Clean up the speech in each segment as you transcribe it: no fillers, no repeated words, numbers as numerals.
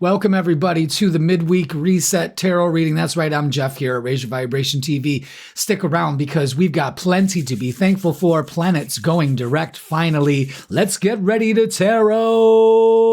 Welcome, everybody, to the Midweek Reset Tarot reading. That's right, I'm Jeff here at Raise Your Vibration TV. Stick around because we've got plenty to be thankful for. Planets going direct, finally. Let's get ready to tarot.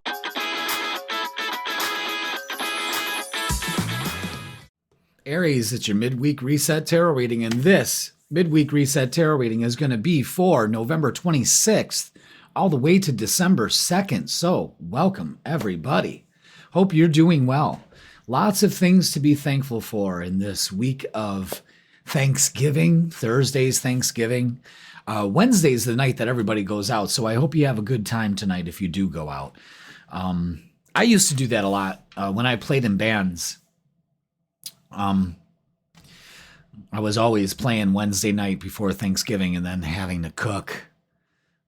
Aries, it's your Midweek Reset Tarot reading, and this Midweek Reset Tarot reading is going to be for November 26th all the way to December 2nd. So, welcome, everybody. Hope you're doing well. Lots of things to be thankful for in this week of Thanksgiving. Thursday's Thanksgiving. Wednesday's the night that everybody goes out, so I hope you have a good time tonight if you do go out. I used to do that a lot when I played in bands. I was always playing Wednesday night before Thanksgiving and then having to cook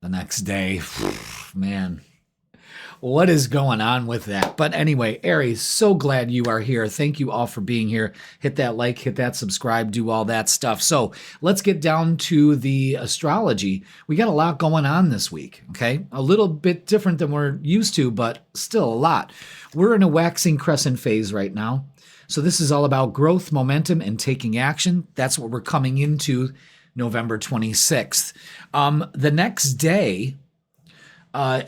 the next day. Man. What is going on with that? But anyway, Aries, so glad you are here. Thank you all for being here. Hit that like, hit that subscribe, do all that stuff. So let's get down to the astrology. We got a lot going on this week, okay? A little bit different than we're used to, but still a lot. We're in a waxing crescent phase right now. So this is all about growth, momentum, and taking action. That's what we're coming into November 26th. The next day,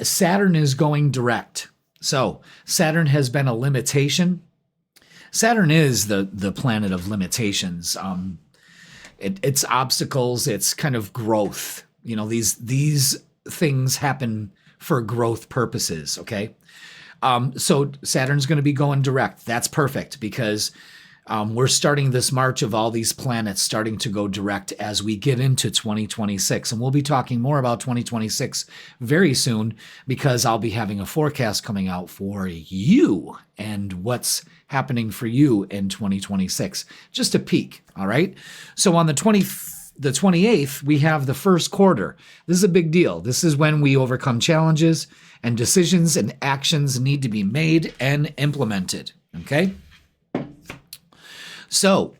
Saturn is going direct. So Saturn has been a limitation. Saturn is the planet of limitations. It's obstacles. It's kind of growth. You know, these things happen for growth purposes. Okay. So Saturn's going to be going direct. That's perfect because we're starting this march of all these planets starting to go direct as we get into 2026. And we'll be talking more about 2026 very soon because I'll be having a forecast coming out for you and what's happening for you in 2026. Just a peek, all right? So on the 28th, we have the first quarter. This is a big deal. This is when we overcome challenges and decisions and actions need to be made and implemented, okay? So,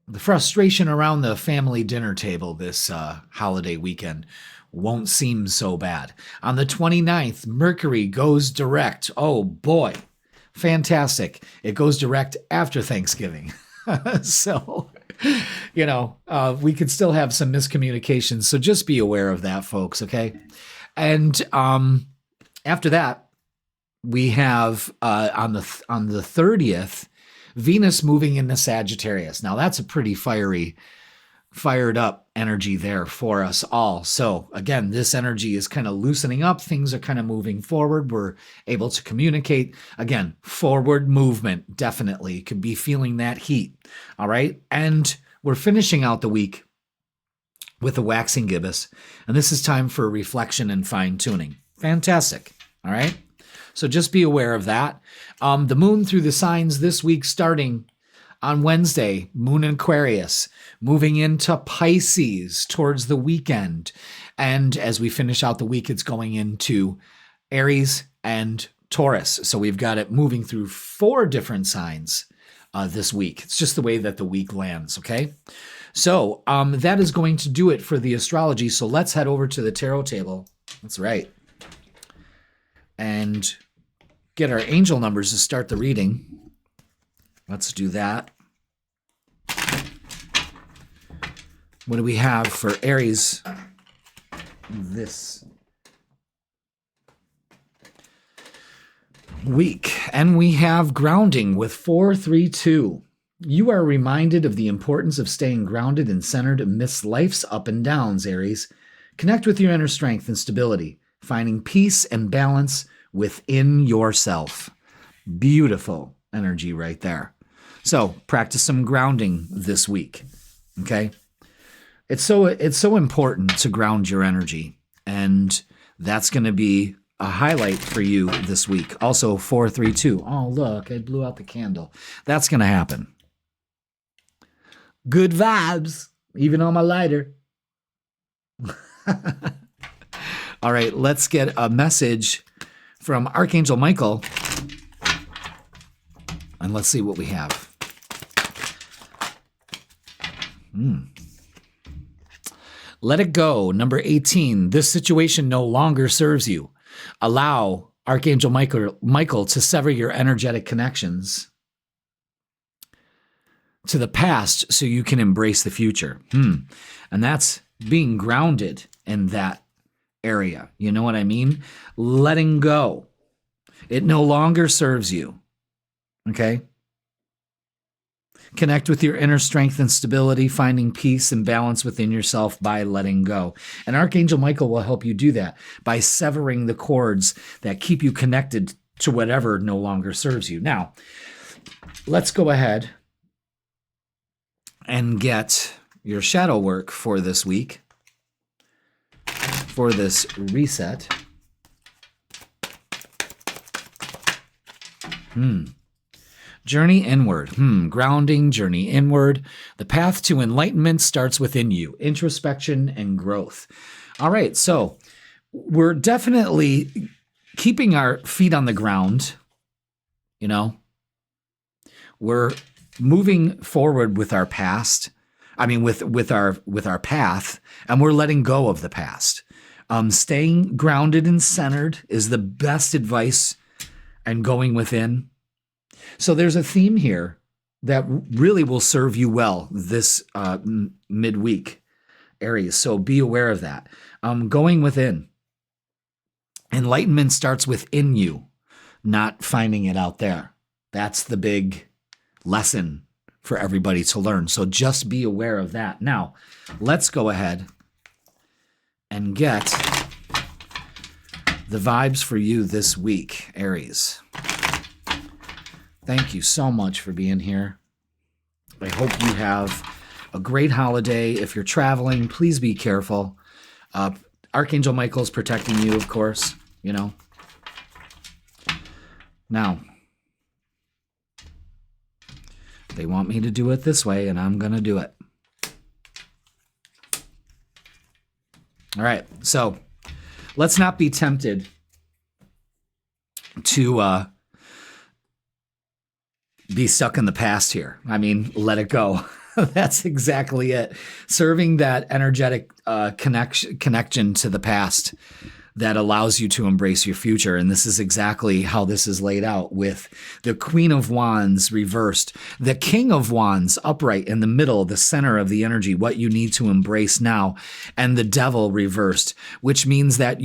the frustration around the family dinner table this holiday weekend won't seem so bad. On the 29th, Mercury goes direct. Oh boy, fantastic. It goes direct after Thanksgiving. So, you know, we could still have some miscommunications. So just be aware of that, folks, okay? And after that, we have on the 30th, Venus moving into Sagittarius. Now that's a pretty fired up energy there for us all. So again, this energy is kind of loosening up. Things are kind of moving forward. We're able to communicate. Again, forward movement, definitely. Could be feeling that heat. All right. And we're finishing out the week with the waxing gibbous. And this is time for reflection and fine tuning. Fantastic. All right. So just be aware of that. The moon through the signs this week starting on Wednesday, moon in Aquarius, moving into Pisces towards the weekend. And as we finish out the week, it's going into Aries and Taurus. So we've got it moving through 4 different signs this week. It's just the way that the week lands, okay? So that is going to do it for the astrology. So let's head over to the tarot table. That's right. And get our angel numbers to start the reading. Let's do that. What do we have for Aries this week? And we have grounding with 432. You are reminded of the importance of staying grounded and centered amidst life's up and downs, Aries. Connect with your inner strength and stability, finding peace and balance within yourself. Beautiful energy right there. So practice some grounding this week. Okay. It's so important to ground your energy. And that's going to be a highlight for you this week. Also 432. Oh, look, I blew out the candle. That's going to happen. Good vibes, even on my lighter. All right, let's get a message from Archangel Michael. And let's see what we have. Let it go. Number 18. This situation no longer serves you. Allow Archangel Michael to sever your energetic connections to the past so you can embrace the future. And that's being grounded in that area. You know what I mean? Letting go. It no longer serves you. Okay? Connect with your inner strength and stability, finding peace and balance within yourself by letting go. And Archangel Michael will help you do that by severing the cords that keep you connected to whatever no longer serves you. Now, let's go ahead and get your shadow work for this week, for this reset. Journey inward. Grounding, journey inward. The path to enlightenment starts within you. Introspection and growth. All right, so we're definitely keeping our feet on the ground. You know, we're moving forward with our past. I mean, with our path, and we're letting go of the past. Staying grounded and centered is the best advice, and going within. So there's a theme here that really will serve you well this midweek, Aries. So be aware of that. Going within. Enlightenment starts within you, not finding it out there. That's the big lesson for everybody to learn. So just be aware of that. Now, let's go ahead and get the vibes for you this week, Aries. Thank you so much for being here. I hope you have a great holiday. If you're traveling, please be careful. Archangel Michael's protecting you, of course, you know. Now, they want me to do it this way, and I'm going to do it. All right, so let's not be tempted to be stuck in the past here. I mean, let it go. That's exactly it. Serving that energetic connection to the past that allows you to embrace your future. And this is exactly how this is laid out, with the Queen of Wands reversed, the King of Wands upright in the middle, the center of the energy, what you need to embrace now, and the Devil reversed, which means that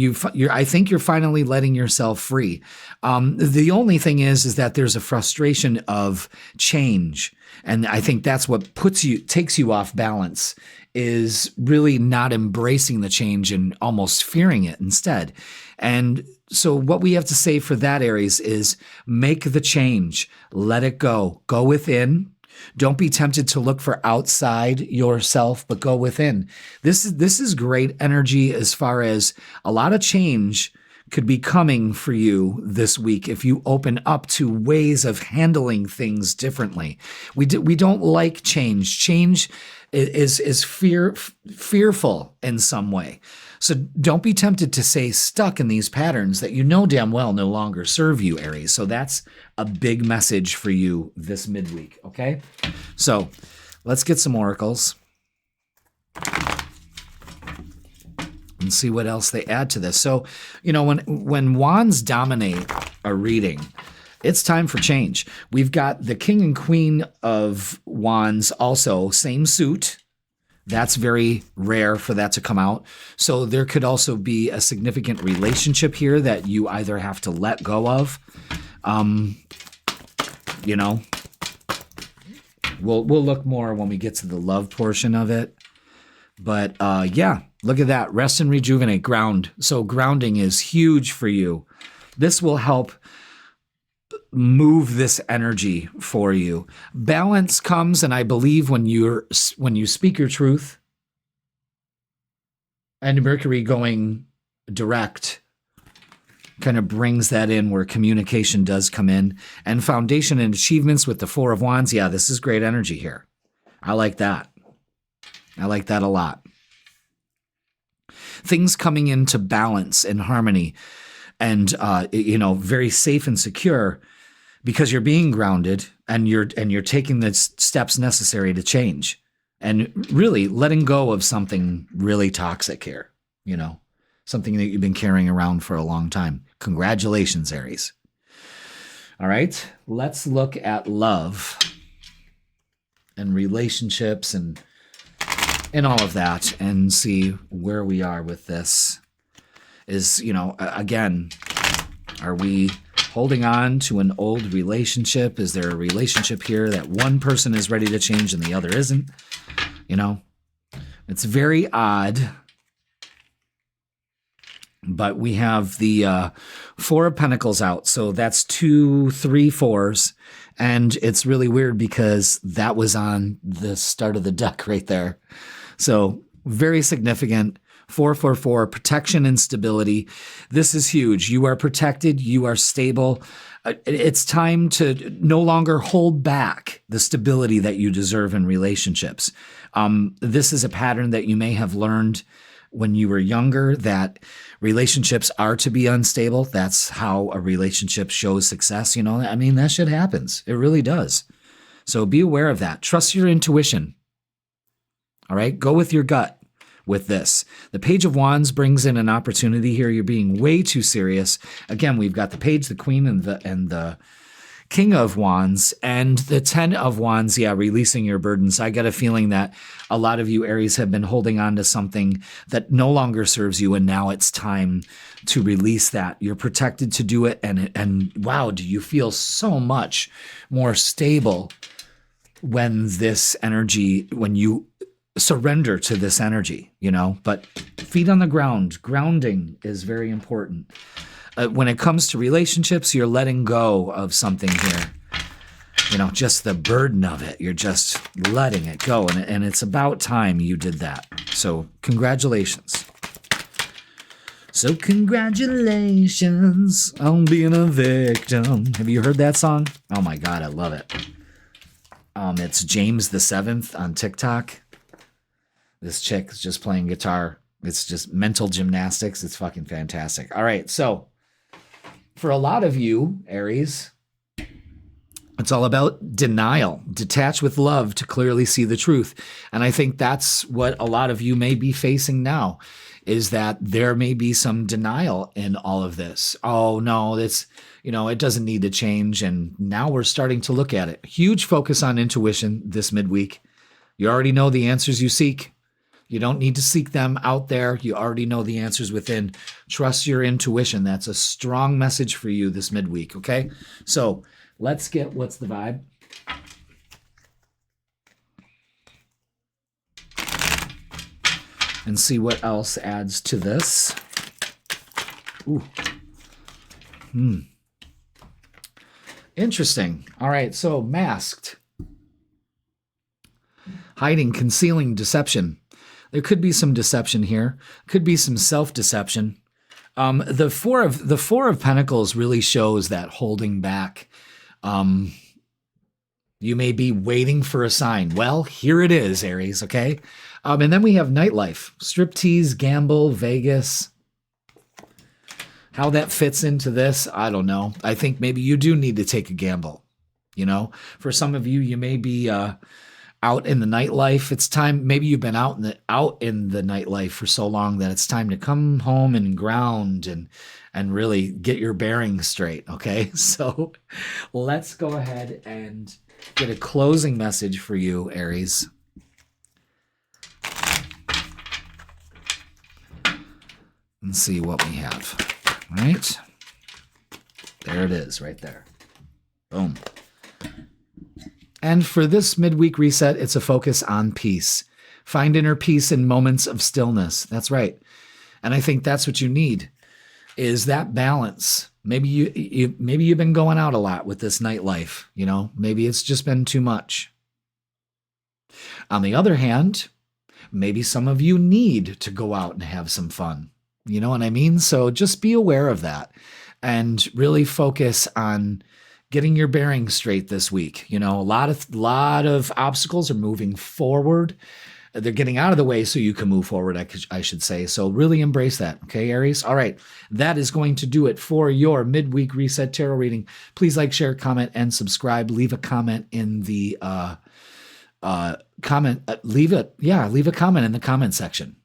I think you're finally letting yourself free. The only thing is that there's a frustration of change. And I think that's what takes you off balance, is really not embracing the change and almost fearing it instead. And so what we have to say for that, Aries, is make the change, let it go, go within. Don't be tempted to look for outside yourself, but go within. This is great energy as far as a lot of change could be coming for you this week if you open up to ways of handling things differently. We don't like change. Change is fearful in some way. So don't be tempted to stay stuck in these patterns that you know damn well no longer serve you, Aries. So that's a big message for you this midweek, okay? So let's get some oracles and see what else they add to this. So, you know, when wands dominate a reading, it's time for change. We've got the King and Queen of Wands also, same suit. That's very rare for that to come out. So there could also be a significant relationship here that you either have to let go of. You know, we'll look more when we get to the love portion of it. But yeah, look at that. Rest and rejuvenate, ground. So grounding is huge for you. This will help move this energy for you. Balance comes, and I believe when you speak your truth, and Mercury going direct kind of brings that in, where communication does come in, and foundation and achievements with the Four of Wands. Yeah, this is great energy here. I like that. I like that a lot. Things coming into balance and harmony, and you know, very safe and secure, because you're being grounded and you're taking the steps necessary to change, and really letting go of something really toxic here, you know. something that you've been carrying around for a long time. Congratulations, Aries. All right, let's look at love and relationships and all of that and see where we are with this. Is, again, are we holding on to an old relationship? Is there a relationship here that one person is ready to change and the other isn't? It's very odd. But we have the Four of Pentacles out. So that's 2, 3, 4s. And it's really weird because that was on the start of the deck right there. So very significant. 4, 4, 4, protection and stability. This is huge. You are protected. You are stable. It's time to no longer hold back the stability that you deserve in relationships. This is a pattern that you may have learned when you were younger, that relationships are to be unstable. That's how a relationship shows success. That shit happens. It really does. So be aware of that. Trust your intuition. All right. Go with your gut with this. The Page of Wands brings in an opportunity here. You're being way too serious. Again, we've got the Page, the Queen, and the King of Wands, and the 10 of Wands, releasing your burdens. I get a feeling that a lot of you Aries have been holding on to something that no longer serves you, and now it's time to release that. You're protected to do it, and wow, do you feel so much more stable when you surrender to this energy, but feet on the ground, grounding is very important. When it comes to relationships, you're letting go of something here. Just the burden of it. You're just letting it go. And it's about time you did that. So congratulations. So congratulations on being a victim. Have you heard that song? Oh my God, I love it. It's James the 7th on TikTok. This chick is just playing guitar. It's just mental gymnastics. It's fucking fantastic. All right, so for a lot of you, Aries, it's all about denial. Detach with love to clearly see the truth. And I think that's what a lot of you may be facing now, is that there may be some denial in all of this. Oh, no, it doesn't need to change. And now we're starting to look at it. Huge focus on intuition this midweek. You already know the answers you seek. You don't need to seek them out there. You already know the answers within. Trust your intuition. That's a strong message for you this midweek, okay? So let's get what's the vibe. And see what else adds to this. Ooh. Interesting. All right, so masked. Hiding, concealing, deception. There could be some deception here. Could be some self-deception. The four of Pentacles really shows that holding back. You may be waiting for a sign. Well, here it is, Aries, okay? And then we have nightlife, striptease, gamble, Vegas. How that fits into this, I don't know. I think maybe you do need to take a gamble. For some of you, you may be out in the nightlife. It's time. Maybe you've been out in the nightlife for so long that it's time to come home and ground and really get your bearings straight. Okay, so let's go ahead and get a closing message for you, Aries. And see what we have. All right, there it is, right there. Boom. And for this midweek reset, it's a focus on peace. Find inner peace in moments of stillness. That's right. And I think that's what you need, is that balance. Maybe you've been going out a lot with this nightlife, maybe it's just been too much. On the other hand, maybe some of you need to go out and have some fun. You know what I mean? So just be aware of that and really focus on getting your bearings straight this week. A lot of obstacles are moving forward. They're getting out of the way so you can move forward, I should say. So really embrace that. Okay, Aries? All right. That is going to do it for your midweek reset tarot reading. Please like, share, comment, and subscribe. Leave a comment in the leave a comment in the comment section.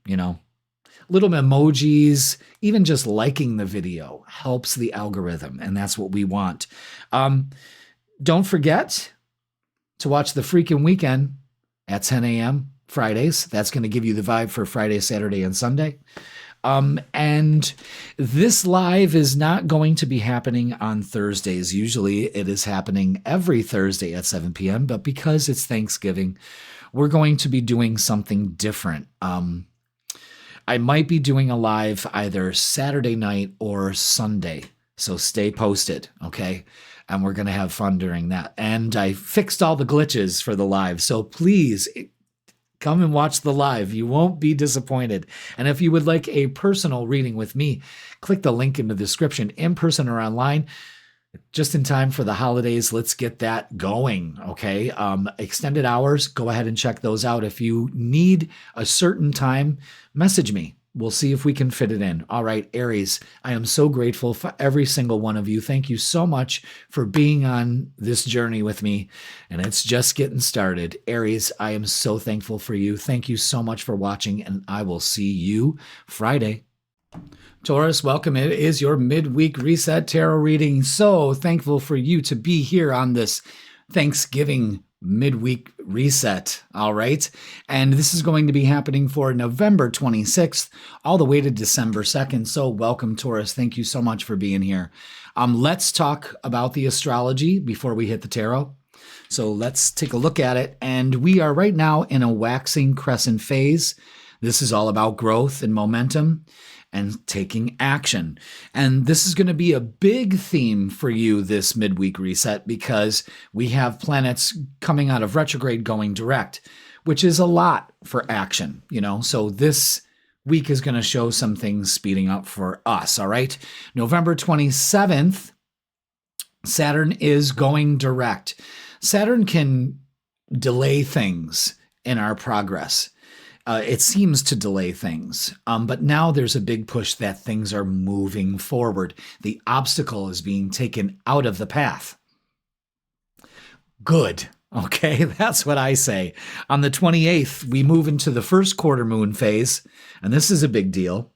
little emojis, even just liking the video helps the algorithm, and that's what we want. Don't forget to watch The Freaking Weekend at 10 a.m. Fridays. That's going to give you the vibe for Friday, Saturday, and Sunday. And this live is not going to be happening on Thursdays. Usually it is happening every Thursday at 7 p.m., but because it's Thanksgiving, we're going to be doing something different. I might be doing a live either Saturday night or Sunday, so stay posted, okay? And we're going to have fun during that. And I fixed all the glitches for the live, so please come and watch the live. You won't be disappointed. And if you would like a personal reading with me, click the link in the description, in person or online. Just in time for the holidays, let's get that going, okay? Extended hours, go ahead and check those out. If you need a certain time, message me. We'll see if we can fit it in. All right, Aries, I am so grateful for every single one of you. Thank you so much for being on this journey with me, and it's just getting started. Aries, I am so thankful for you. Thank you so much for watching, and I will see you Friday. Taurus, welcome. It is your midweek reset tarot reading. So thankful for you to be here on this Thanksgiving midweek reset. All right. And this is going to be happening for November 26th all the way to December 2nd. So welcome, Taurus. Thank you so much for being here. Let's talk about the astrology before we hit the tarot. So let's take a look at it. And we are right now in a waxing crescent phase. This is all about growth and momentum and taking action. And this is going to be a big theme for you this midweek reset because we have planets coming out of retrograde going direct, which is a lot for action, you know. So this week is going to show some things speeding up for us, all right? November 27th, Saturn is going direct. Saturn can delay things in our progress. It seems to delay things, but now there's a big push that things are moving forward. The obstacle is being taken out of the path. Good. Okay, that's what I say. On the 28th, we move into the first quarter moon phase, and this is a big deal.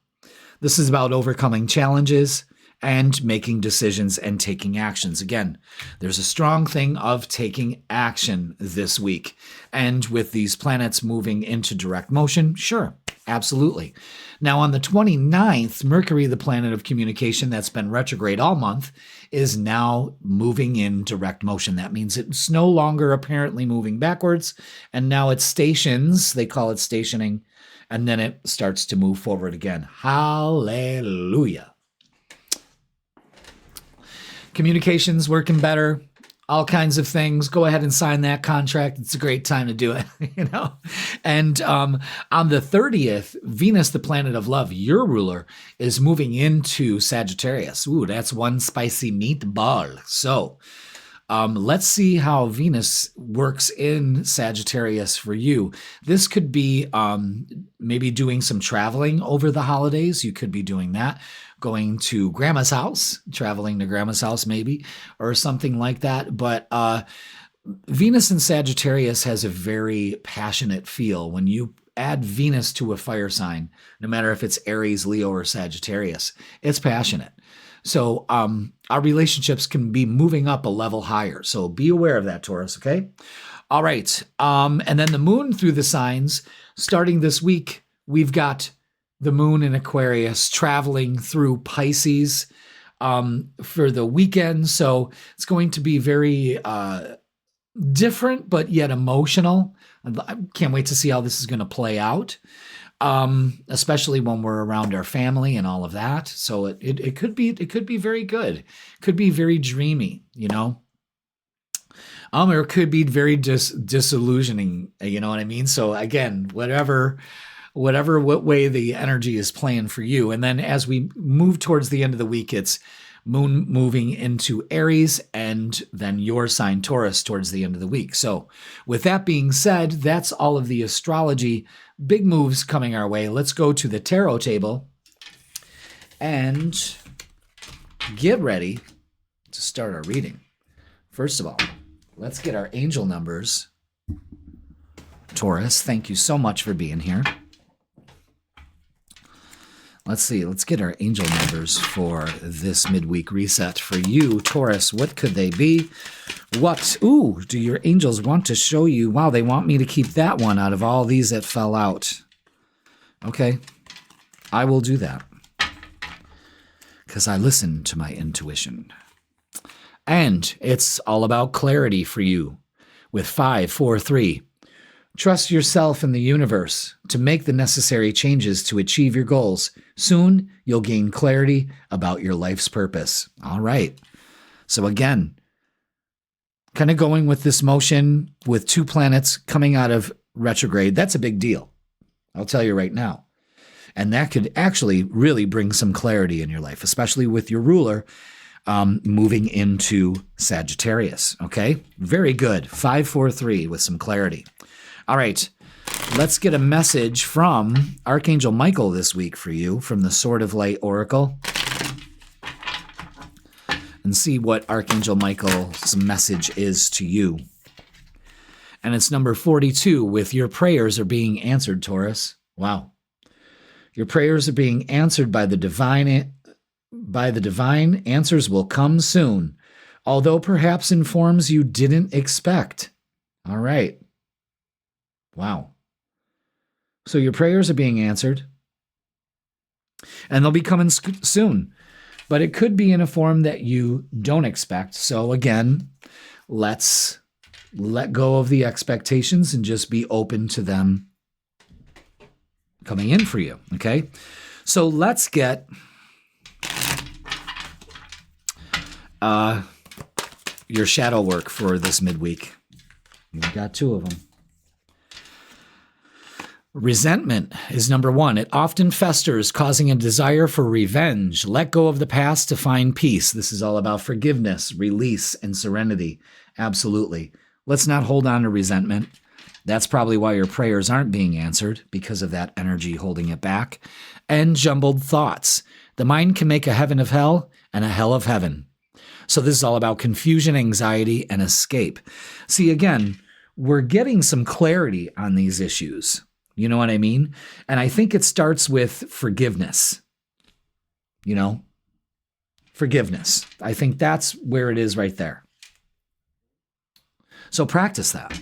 This is about overcoming challenges and making decisions and taking actions. Again, there's a strong thing of taking action this week. And with these planets moving into direct motion, sure, absolutely. Now on the 29th, Mercury, the planet of communication that's been retrograde all month, is now moving in direct motion. That means it's no longer apparently moving backwards, and now it stations, they call it stationing, and then it starts to move forward again. Hallelujah. Communications working better, all kinds of things. Go ahead and sign that contract. It's a great time to do it, you know. And on the 30th, Venus, the planet of love, your ruler, is moving into Sagittarius. Ooh, that's one spicy meatball. So let's see how Venus works in Sagittarius for you. This could be maybe doing some traveling over the holidays. You could be doing that. Going to grandma's house, traveling to grandma's house maybe, or something like that. But Venus in Sagittarius has a very passionate feel. When you add Venus to a fire sign, no matter if it's Aries, Leo, or Sagittarius, it's passionate. So our relationships can be moving up a level higher. So be aware of that, Taurus, okay? All right. And then the moon through the signs, starting this week, we've got the moon in Aquarius traveling through Pisces for the weekend. So it's going to be very different, but yet emotional. I can't wait to see how this is going to play out, especially when we're around our family and all of that. So it could be very good. It could be very dreamy, you know. Or it could be very disillusioning, you know what I mean? So again, what way the energy is playing for you. And then as we move towards the end of the week, it's moon moving into Aries and then your sign Taurus towards the end of the week. So with that being said, that's all of the astrology big moves coming our way. Let's go to the tarot table and get ready to start our reading. First of all, let's get our angel numbers. Taurus, thank you so much for being here. Let's see. Let's get our angel numbers for this midweek reset. For you, Taurus, what could they be? What, do your angels want to show you? Wow, they want me to keep that one out of all these that fell out. Okay, I will do that. Because I listen to my intuition. And it's all about clarity for you with 5, 4, 3. Trust yourself and the universe to make the necessary changes to achieve your goals. Soon, you'll gain clarity about your life's purpose. All right. So again, kind of going with this motion with 2 planets coming out of retrograde, that's a big deal. I'll tell you right now. And that could actually really bring some clarity in your life, especially with your ruler moving into Sagittarius. Okay? Very good. 5, 4, 3 with some clarity. All right, let's get a message from Archangel Michael this week for you from the Sword of Light Oracle and see what Archangel Michael's message is to you. And it's number 42 with your prayers are being answered, Taurus. Wow. Your prayers are being answered by the divine. Answers will come soon, although perhaps in forms you didn't expect. All right. Wow. So your prayers are being answered, and they'll be coming soon, but it could be in a form that you don't expect. So again, let's let go of the expectations and just be open to them coming in for you, okay? So let's get your shadow work for this midweek. We've got 2 of them. Resentment is number 1. It often festers, causing a desire for revenge. Let go of the past to find peace. This is all about forgiveness, release, and serenity. Absolutely. Let's not hold on to resentment. That's probably why your prayers aren't being answered, because of that energy holding it back. And jumbled thoughts. The mind can make a heaven of hell and a hell of heaven. So this is all about confusion, anxiety, and escape. See, again, we're getting some clarity on these issues. You know what I mean? And I think it starts with forgiveness. Forgiveness. I think that's where it is right there. So practice that.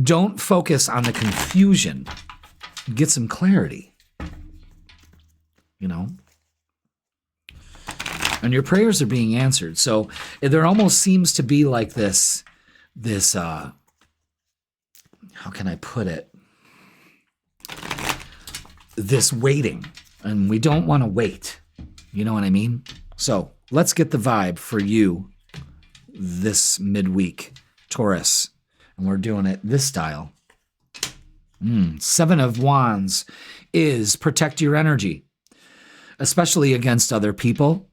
Don't focus on the confusion. Get some clarity. And your prayers are being answered. So there almost seems to be like this how can I put it? This waiting, and we don't want to wait. You know what I mean? So let's get the vibe for you this midweek, Taurus. And we're doing it this style. 7 of Wands is protect your energy, especially against other people.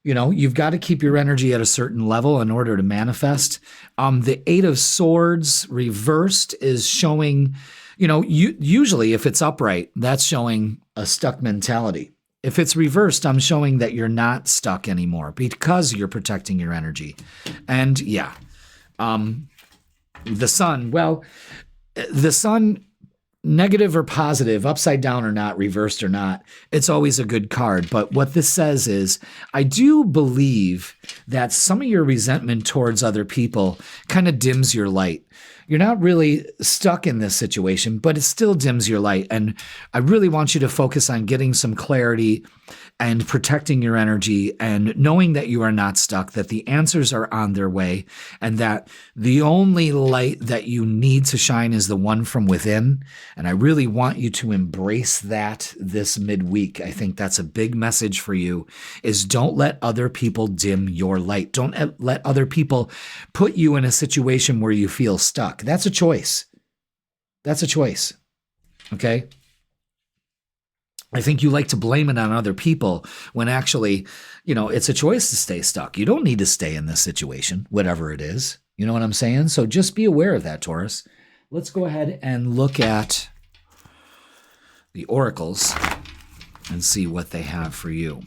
You've got to keep your energy at a certain level in order to manifest. The 8 of Swords reversed is showing, usually if it's upright, that's showing a stuck mentality. If it's reversed, I'm showing that you're not stuck anymore because you're protecting your energy. And the Sun, the Sun, negative or positive, upside down or not, reversed or not, it's always a good card. But what this says is, I do believe that some of your resentment towards other people kind of dims your light. You're not really stuck in this situation, but it still dims your light. And I really want you to focus on getting some clarity and protecting your energy and knowing that you are not stuck, that the answers are on their way, and that the only light that you need to shine is the one from within. And I really want you to embrace that this midweek. I think that's a big message for you, is don't let other people dim your light. Don't let other people put you in a situation where you feel stuck. That's a choice. That's a choice. Okay? I think you like to blame it on other people when actually, it's a choice to stay stuck. You don't need to stay in this situation, whatever it is. You know what I'm saying? So just be aware of that, Taurus. Let's go ahead and look at the oracles and see what they have for you.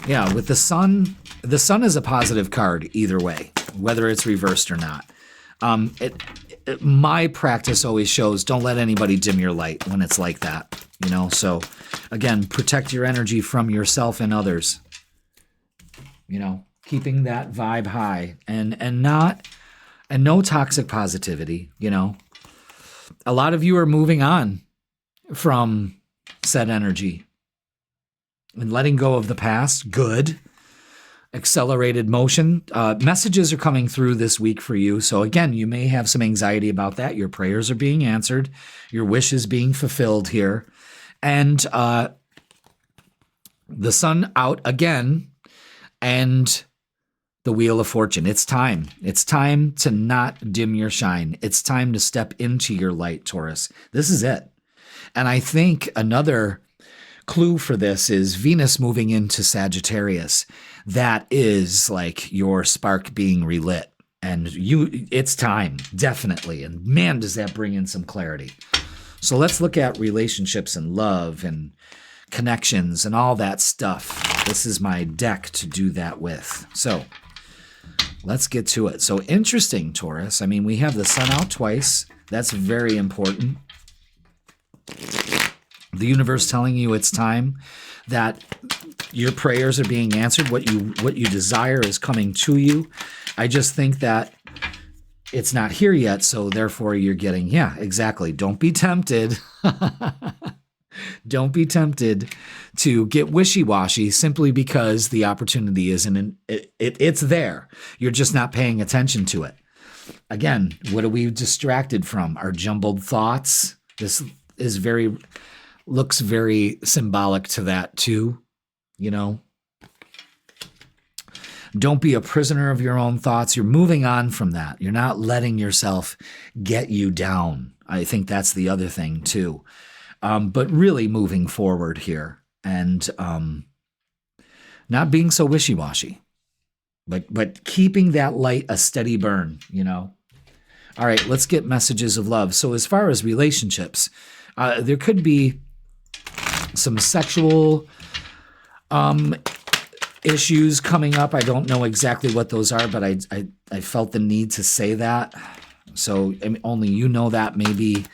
Yeah, with the Sun is a positive card either way, whether it's reversed or not. My practice always shows don't let anybody dim your light when it's like that, So again, protect your energy from yourself and others. Keeping that vibe high and no toxic positivity, A lot of you are moving on from said energy and letting go of the past. Good. Accelerated motion. Messages are coming through this week for you. So again, you may have some anxiety about that. Your prayers are being answered. Your wish is being fulfilled here. And the sun out again and the Wheel of Fortune. It's time. It's time to not dim your shine. It's time to step into your light, Taurus. This is it. And I think another clue for this is Venus moving into Sagittarius. That is like your spark being relit. And it's time, definitely. And man, does that bring in some clarity. So let's look at relationships and love and connections and all that stuff. This is my deck to do that with. So let's get to it. So interesting, Taurus. I mean, we have the sun out twice. That's very important. The universe telling you it's time, that your prayers are being answered. What you desire is coming to you. I just think that it's not here yet, so therefore you're getting, yeah, exactly. Don't be tempted. Don't be tempted to get wishy-washy simply because the opportunity isn't, it's there. You're just not paying attention to it. Again, what are we distracted from? Our jumbled thoughts. This is looks very symbolic to that too, Don't be a prisoner of your own thoughts. You're moving on from that. You're not letting yourself get you down. I think that's the other thing too. But really moving forward here and not being so wishy-washy, but keeping that light a steady burn, All right, let's get messages of love. So as far as relationships, there could be some sexual issues coming up. I don't know exactly what those are, but I felt the need to say that. So only you know that. Maybe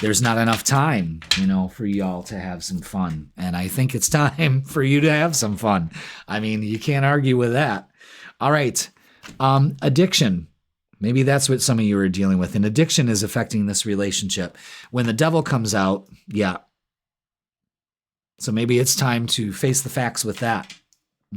there's not enough time, for y'all to have some fun. And I think it's time for you to have some fun. I mean, you can't argue with that. All right. Addiction. Maybe that's what some of you are dealing with. And addiction is affecting this relationship. When the devil comes out, yeah. So maybe it's time to face the facts with that.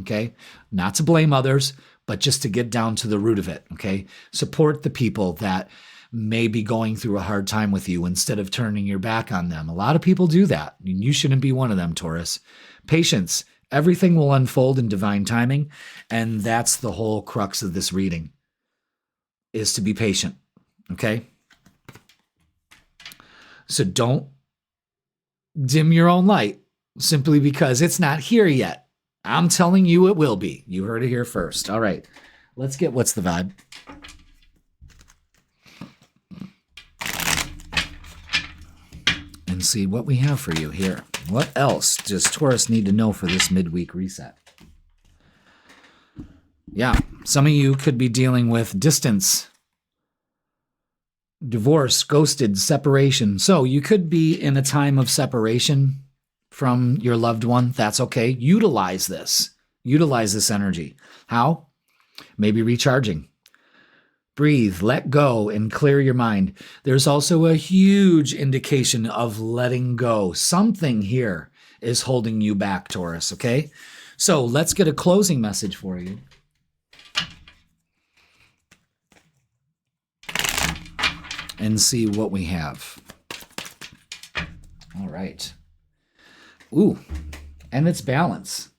Okay? Not to blame others, but just to get down to the root of it. Okay? Support the people that may be going through a hard time with you instead of turning your back on them. A lot of people do that. You shouldn't be one of them, Taurus. Patience. Everything will unfold in divine timing. And that's the whole crux of this reading, is to be patient. Okay? So don't dim your own light simply because it's not here yet. I'm telling you it will be. You heard it here first. All right. Let's get what's the vibe. And see what we have for you here. What else does Taurus need to know for this midweek reset? Yeah, some of you could be dealing with distance, divorce, ghosted, separation. So you could be in a time of separation from your loved one. That's okay. Utilize this. Utilize this energy. How? Maybe recharging. Breathe, let go, and clear your mind. There's also a huge indication of letting go. Something here is holding you back, Taurus, okay? So let's get a closing message for you. And see what we have. All right. Ooh, and it's balance.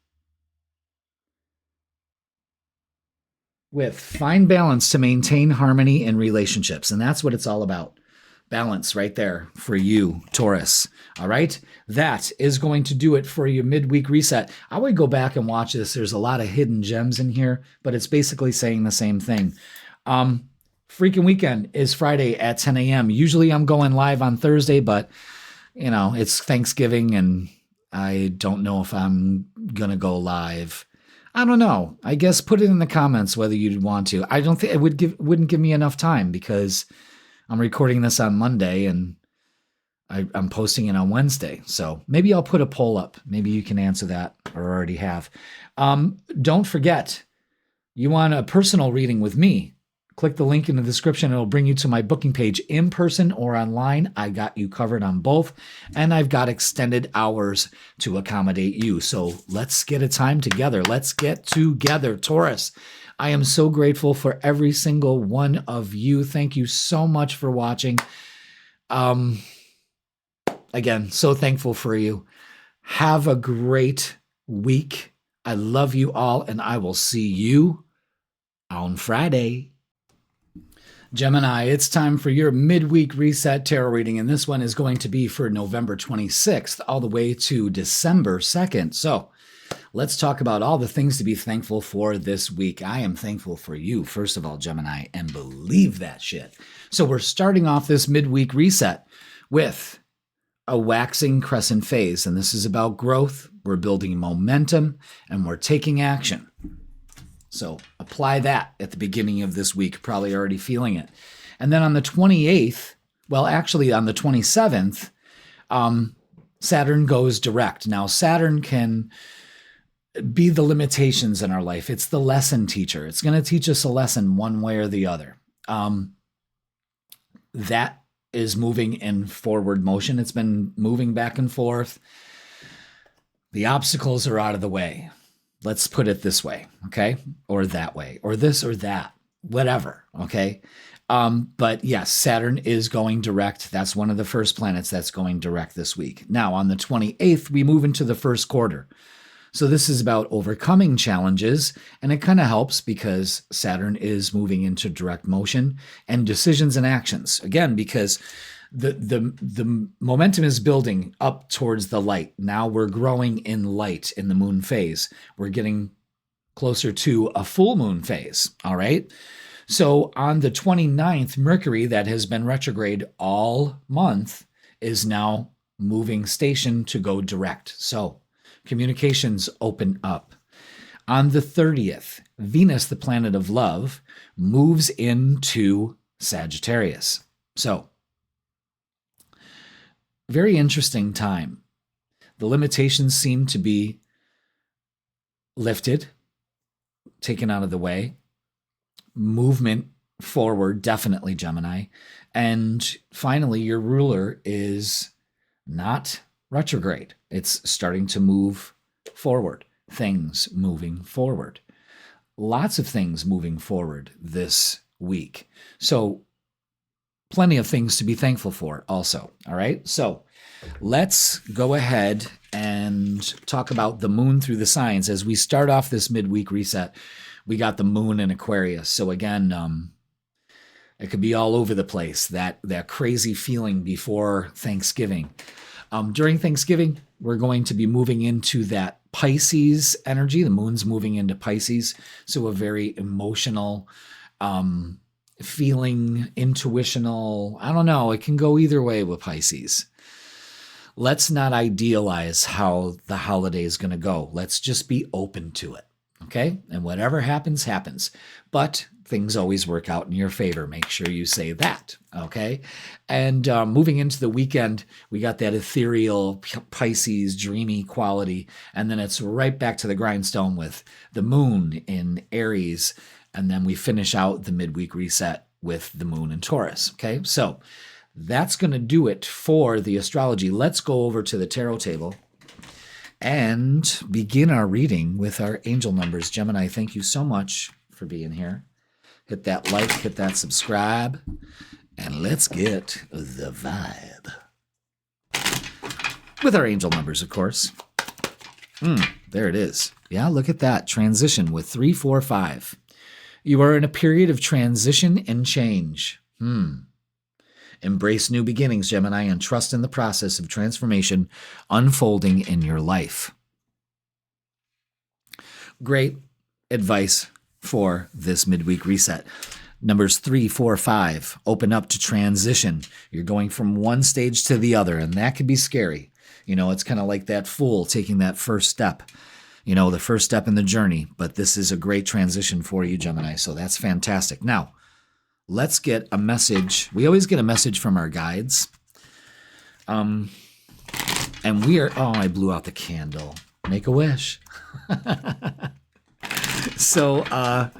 With find balance to maintain harmony in relationships. And that's what it's all about. Balance right there for you, Taurus. All right. That is going to do it for your midweek reset. I would go back and watch this. There's a lot of hidden gems in here, but it's basically saying the same thing. Freaking weekend is Friday at 10 a.m. Usually I'm going live on Thursday, but it's Thanksgiving and I don't know if I'm going to go live. I don't know. I guess put it in the comments whether you'd want to. I don't think it wouldn't give me enough time because I'm recording this on Monday and I'm posting it on Wednesday. So maybe I'll put a poll up. Maybe you can answer that or already have. Don't forget, you want a personal reading with me. Click the link in the description. It'll bring you to my booking page in person or online. I got you covered on both. And I've got extended hours to accommodate you. So let's get a time together. Let's get together, Taurus. I am so grateful for every single one of you. Thank you so much for watching. Again, so thankful for you. Have a great week. I love you all, and I will see you on Friday. Gemini, it's time for your midweek reset tarot reading, and this one is going to be for November 26th all the way to December 2nd. So let's talk about all the things to be thankful for this week. I am thankful for you, first of all, Gemini, and believe that shit. So we're starting off this midweek reset with a waxing crescent phase, and this is about growth. We're building momentum, and we're taking action. So apply that at the beginning of this week, probably already feeling it. And then on the 28th, well, actually on the 27th, Saturn goes direct. Now, Saturn can be the limitations in our life. It's the lesson teacher. It's going to teach us a lesson one way or the other. That is moving in forward motion. It's been moving back and forth. The obstacles are out of the way. Let's put it this way, okay? Or that way, or this or that, whatever, okay? But yes, Saturn is going direct. That's one of the first planets that's going direct this week. Now, on the 28th, we move into the first quarter. So this is about overcoming challenges, and it kind of helps because Saturn is moving into direct motion and decisions and actions. Again, because the momentum is building up towards the light. Now we're growing in light in the moon phase. We're getting closer to a full moon phase, all right? So on the 29th, Mercury, that has been retrograde all month, is now moving station to go direct. So communications open up. On the 30th, Venus, the planet of love, moves into Sagittarius. So very interesting time. The limitations seem to be lifted, taken out of the way. Movement forward, definitely, Gemini. And finally, your ruler is not retrograde. It's starting to move forward. Things moving forward. Lots of things moving forward this week. So plenty of things to be thankful for also, all right? So let's go ahead and talk about the moon through the signs. As we start off this midweek reset, we got the moon in Aquarius. So again, it could be all over the place, that crazy feeling before Thanksgiving. During Thanksgiving, we're going to be moving into that Pisces energy. The moon's moving into Pisces, so a very emotional, feeling, intuitional. I don't know. It can go either way with Pisces. Let's not idealize how the holiday is going to go. Let's just be open to it, okay? And whatever happens, happens. But things always work out in your favor. Make sure you say that, okay? And moving into the weekend, we got that ethereal Pisces dreamy quality, and then it's right back to the grindstone with the moon in Aries, and then we finish out the midweek reset with the moon in Taurus, okay? So that's going to do it for the astrology. Let's go over to the tarot table and begin our reading with our angel numbers. Gemini, thank you so much for being here. Hit that like, hit that subscribe, and let's get the vibe. With our angel numbers, of course. There it is. Yeah, look at that. Transition with 3, 4, 5. You are in a period of transition and change. Embrace new beginnings, Gemini, and trust in the process of transformation unfolding in your life. Great advice for this midweek reset. Numbers 3, 4, 5, open up to transition. You're going from one stage to the other, and that can be scary. You know, it's kind of like that fool taking that first step. the first step in the journey. But this is a great transition for you, Gemini. So that's fantastic. Now, let's get a message. We always get a message from our guides. And we are, oh, I blew out the candle. Make a wish. So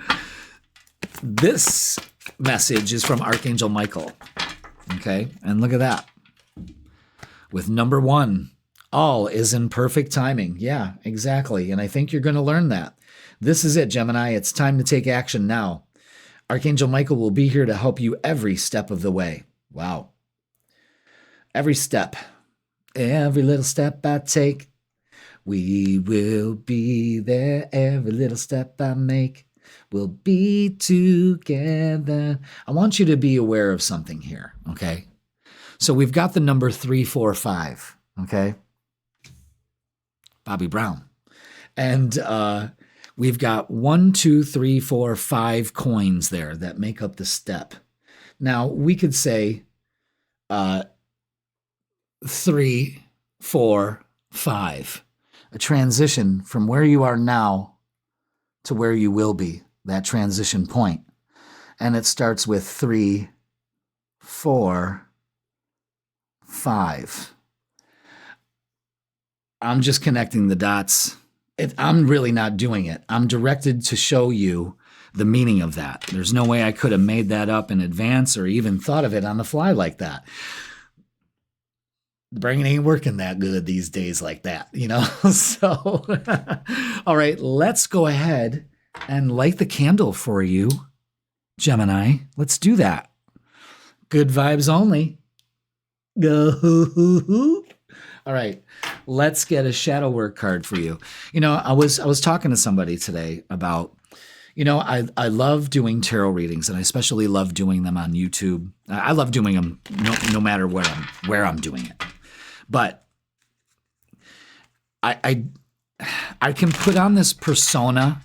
this message is from Archangel Michael. Okay, and look at that. With number 1, all is in perfect timing. Yeah, exactly. And I think you're going to learn that. This is it, Gemini. It's time to take action now. Archangel Michael will be here to help you every step of the way. Wow. Every step. Every little step I take, we will be there. Every little step I make, we'll be together. I want you to be aware of something here, okay? So we've got the number 3, 4, 5, okay? Bobby Brown. And we've got 1, 2, 3, 4, 5 coins there that make up the step. Now, we could say 3, 4, 5. A transition from where you are now to where you will be, that transition point. And it starts with 3, 4, 5. I'm just connecting the dots. I'm really not doing it. I'm directed to show you the meaning of that. There's no way I could have made that up in advance or even thought of it on the fly like that. The brain ain't working that good these days like that, So, all right, let's go ahead and light the candle for you, Gemini. Let's do that. Good vibes only. Go. All right, let's get a shadow work card for you. I was talking to somebody today about, I love doing tarot readings, and I especially love doing them on YouTube. I love doing them no matter where I'm doing it. But I can put on this persona,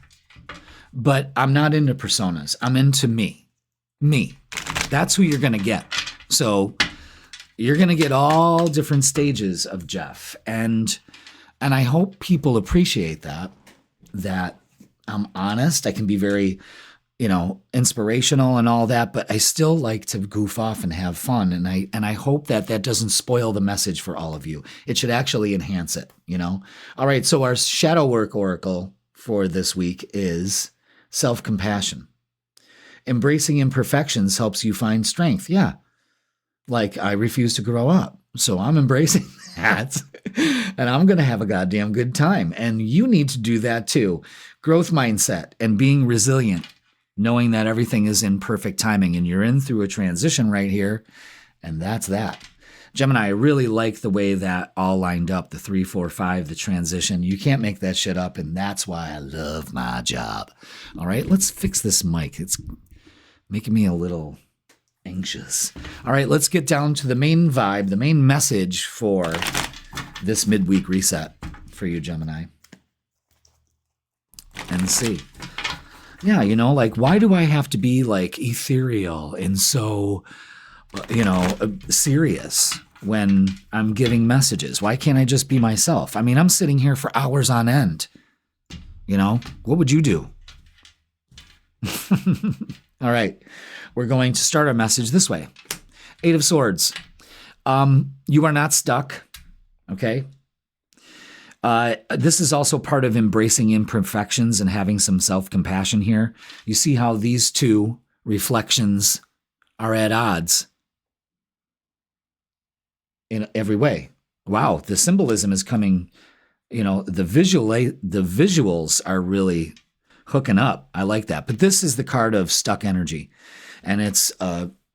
but I'm not into personas. I'm into me. Me. That's who you're going to get. So you're going to get all different stages of Jeff. And I hope people appreciate that I'm honest. I can be very, inspirational and all that, but I still like to goof off and have fun. And I hope that doesn't spoil the message for all of you. It should actually enhance it, All right. So our shadow work oracle for this week is self-compassion. Embracing imperfections helps you find strength. Yeah. Like I refuse to grow up. So I'm embracing that and I'm going to have a goddamn good time. And you need to do that too. Growth mindset and being resilient, knowing that everything is in perfect timing and you're in through a transition right here. And that's that. Gemini, I really like the way that all lined up, the 3, 4, 5, the transition. You can't make that shit up. And that's why I love my job. All right, let's fix this mic. It's making me a little anxious. All right, let's get down to the main vibe, the main message for this midweek reset for you, Gemini. And see. Yeah, why do I have to be ethereal and so, serious when I'm giving messages? Why can't I just be myself? I mean, I'm sitting here for hours on end. What would you do? All right, we're going to start our message this way. 8 of Swords. You are not stuck, okay? This is also part of embracing imperfections and having some self-compassion here. You see how these two reflections are at odds in every way. Wow, the symbolism is coming, the visuals are really hooking up. I like that. But this is the card of stuck energy. And it's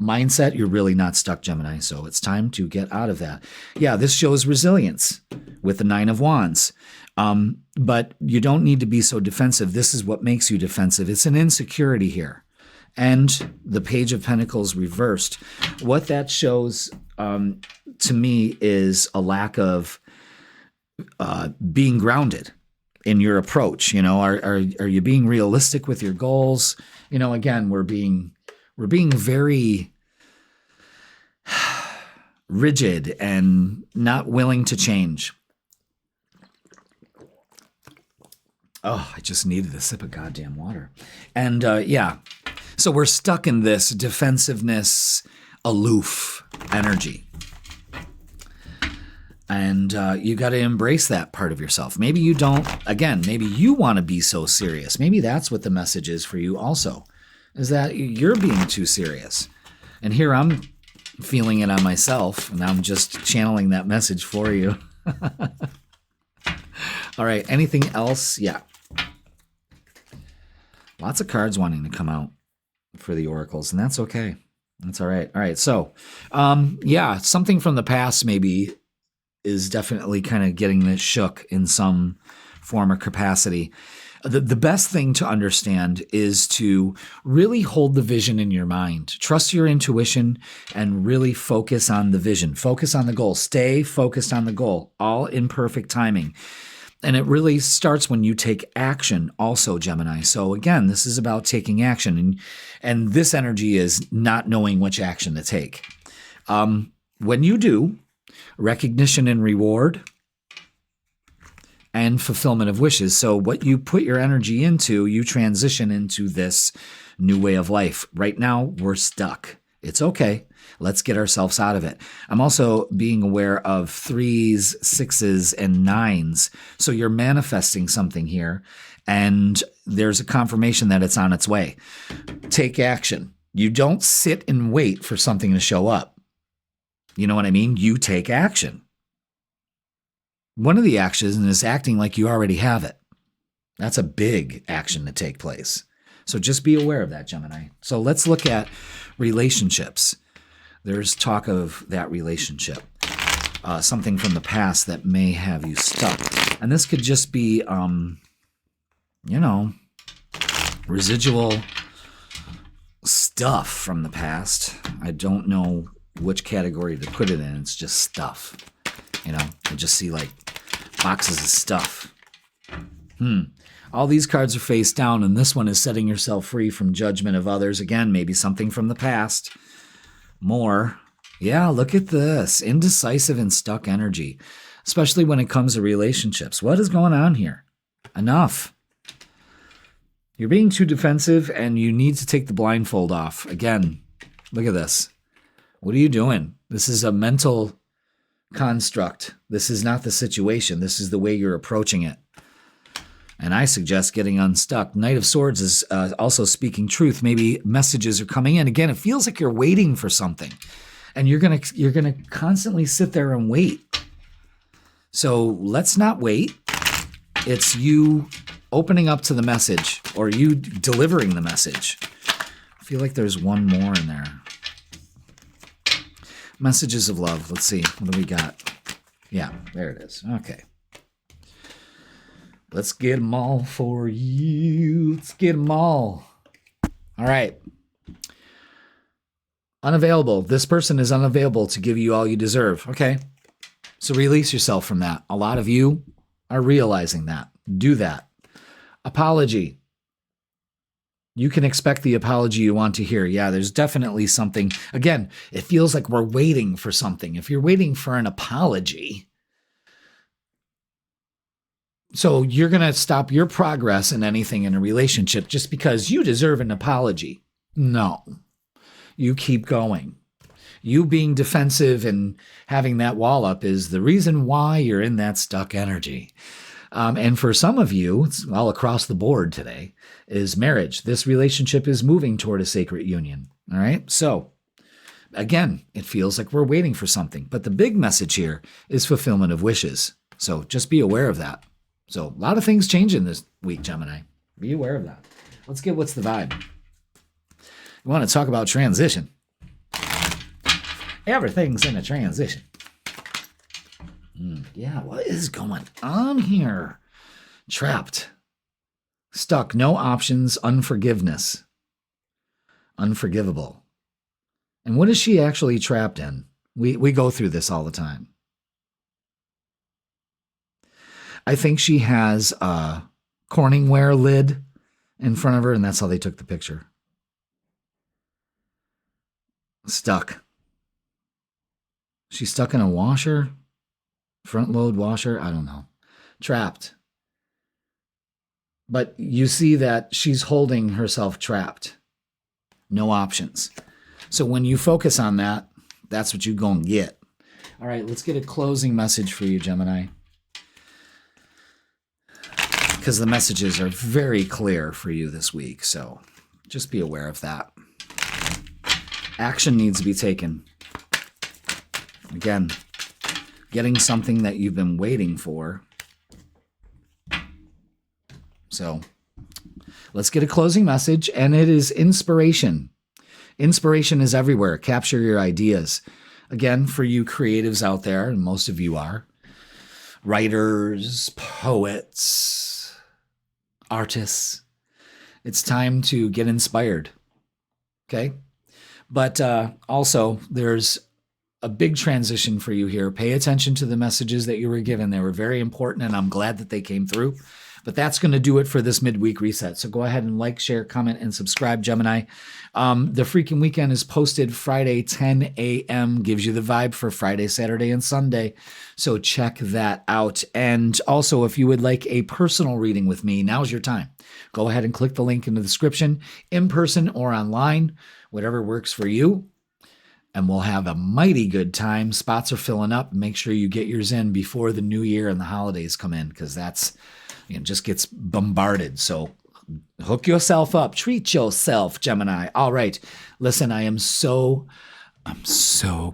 mindset. You're really not stuck, Gemini. So it's time to get out of that. Yeah, this shows resilience with the 9 of Wands. But you don't need to be so defensive. This is what makes you defensive. It's an insecurity here. And the Page of Pentacles reversed. What that shows to me is a lack of being grounded in your approach. Are you being realistic with your goals? Again, we're being very rigid and not willing to change. Oh, I just needed a sip of goddamn water. And yeah, so we're stuck in this defensiveness, aloof energy. And you got to embrace that part of yourself. Maybe you don't, again, maybe you want to be so serious. Maybe that's what the message is for you also, is that you're being too serious. And here I'm feeling it on myself, and I'm just channeling that message for you. All right, anything else? Yeah. Lots of cards wanting to come out for the oracles, and that's okay. That's all right. All right, so, yeah, something from the past maybe is definitely kind of getting this shook in some form or capacity. The best thing to understand is to really hold the vision in your mind. Trust your intuition and really focus on the vision. Focus on the goal. Stay focused on the goal, all in perfect timing. And it really starts when you take action also, Gemini. So again, this is about taking action. And this energy is not knowing which action to take. When you do, recognition and reward and fulfillment of wishes. So what you put your energy into, you transition into this new way of life. Right now, we're stuck. It's okay. Let's get ourselves out of it. I'm also being aware of 3s, 6s, and 9s. So you're manifesting something here, and there's a confirmation that it's on its way. Take action. You don't sit and wait for something to show up. You know what I mean? You take action. One of the actions is acting like you already have it. That's a big action to take place. So just be aware of that, Gemini. So let's look at relationships. There's talk of that relationship, something from the past that may have you stuck. And this could just be, residual stuff from the past. I don't know which category to put it in. It's just stuff. I just see like boxes of stuff. All these cards are face down, and this one is setting yourself free from judgment of others. Again, maybe something from the past. More. Yeah, look at this. Indecisive and stuck energy, especially when it comes to relationships. What is going on here? Enough. You're being too defensive, and you need to take the blindfold off. Again, look at this. What are you doing? This is a mental construct. This is not the situation. This is the way you're approaching it. And I suggest getting unstuck. Knight of Swords is also speaking truth. Maybe messages are coming in. Again, it feels like you're waiting for something, and you're gonna constantly sit there and wait. So let's not wait. It's you opening up to the message, or you delivering the message. I feel like there's one more in there. Messages of love. Let's see. What do we got? Yeah, there it is. Okay. Let's get them all for you. Let's get them all. All right. Unavailable. This person is unavailable to give you all you deserve. Okay. So release yourself from that. A lot of you are realizing that. Do that. Apology. You can expect the apology you want to hear. Yeah, there's definitely something. Again, it feels like we're waiting for something. If you're waiting for an apology, so you're going to stop your progress in anything in a relationship just because you deserve an apology. No, you keep going. You being defensive and having that wall up is the reason why you're in that stuck energy. And for some of you, it's all across the board today, is marriage. This relationship is moving toward a sacred union. All right. So again, it feels like we're waiting for something. But the big message here is fulfillment of wishes. So just be aware of that. So a lot of things changing this week, Gemini. Be aware of that. Let's get what's the vibe. We want to talk about transition. Everything's in a transition. Yeah, what is going on here? Trapped. Stuck. No options. Unforgiveness. Unforgivable. And what is she actually trapped in? We go through this all the time. I think she has a Corningware lid in front of her, and that's how they took the picture. Stuck. She's stuck in a washer? Front load washer? I don't know. Trapped. But you see that she's holding herself trapped. No options. So when you focus on that, that's what you're going to get. All right, let's get a closing message for you, Gemini. Because the messages are very clear for you this week. So just be aware of that. Action needs to be taken. Again, getting something that you've been waiting for. So let's get a closing message, and it is inspiration. Inspiration is everywhere. Capture your ideas. Again, for you creatives out there, and most of you are, writers, poets, artists, it's time to get inspired. Okay? But also, there's a big transition for you here. Pay attention to the messages that you were given. They were very important, and I'm glad that they came through. But that's going to do it for this midweek reset. So go ahead and like, share, comment, and subscribe, Gemini. The freaking weekend is posted Friday, 10 a.m. Gives you the vibe for Friday, Saturday, and Sunday. So check that out. And also, if you would like a personal reading with me, now's your time. Go ahead and click the link in the description, in person or online, whatever works for you. And we'll have a mighty good time. Spots are filling up. Make sure you get yours in before the new year and the holidays come in, because that's, just gets bombarded. So hook yourself up. Treat yourself, Gemini. All right. Listen, I'm so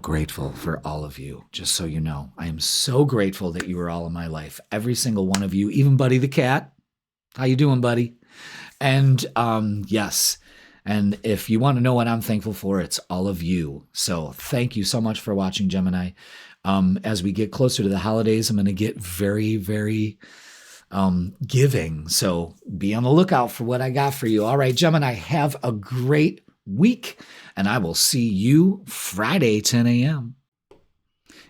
grateful for all of you. Just so you know, I am so grateful that you are all in my life. Every single one of you, even Buddy the cat. How you doing, buddy? And yes. And if you want to know what I'm thankful for, it's all of you. So thank you so much for watching, Gemini. As we get closer to the holidays, I'm going to get very, very giving. So be on the lookout for what I got for you. All right, Gemini, have a great week, and I will see you Friday, 10 a.m.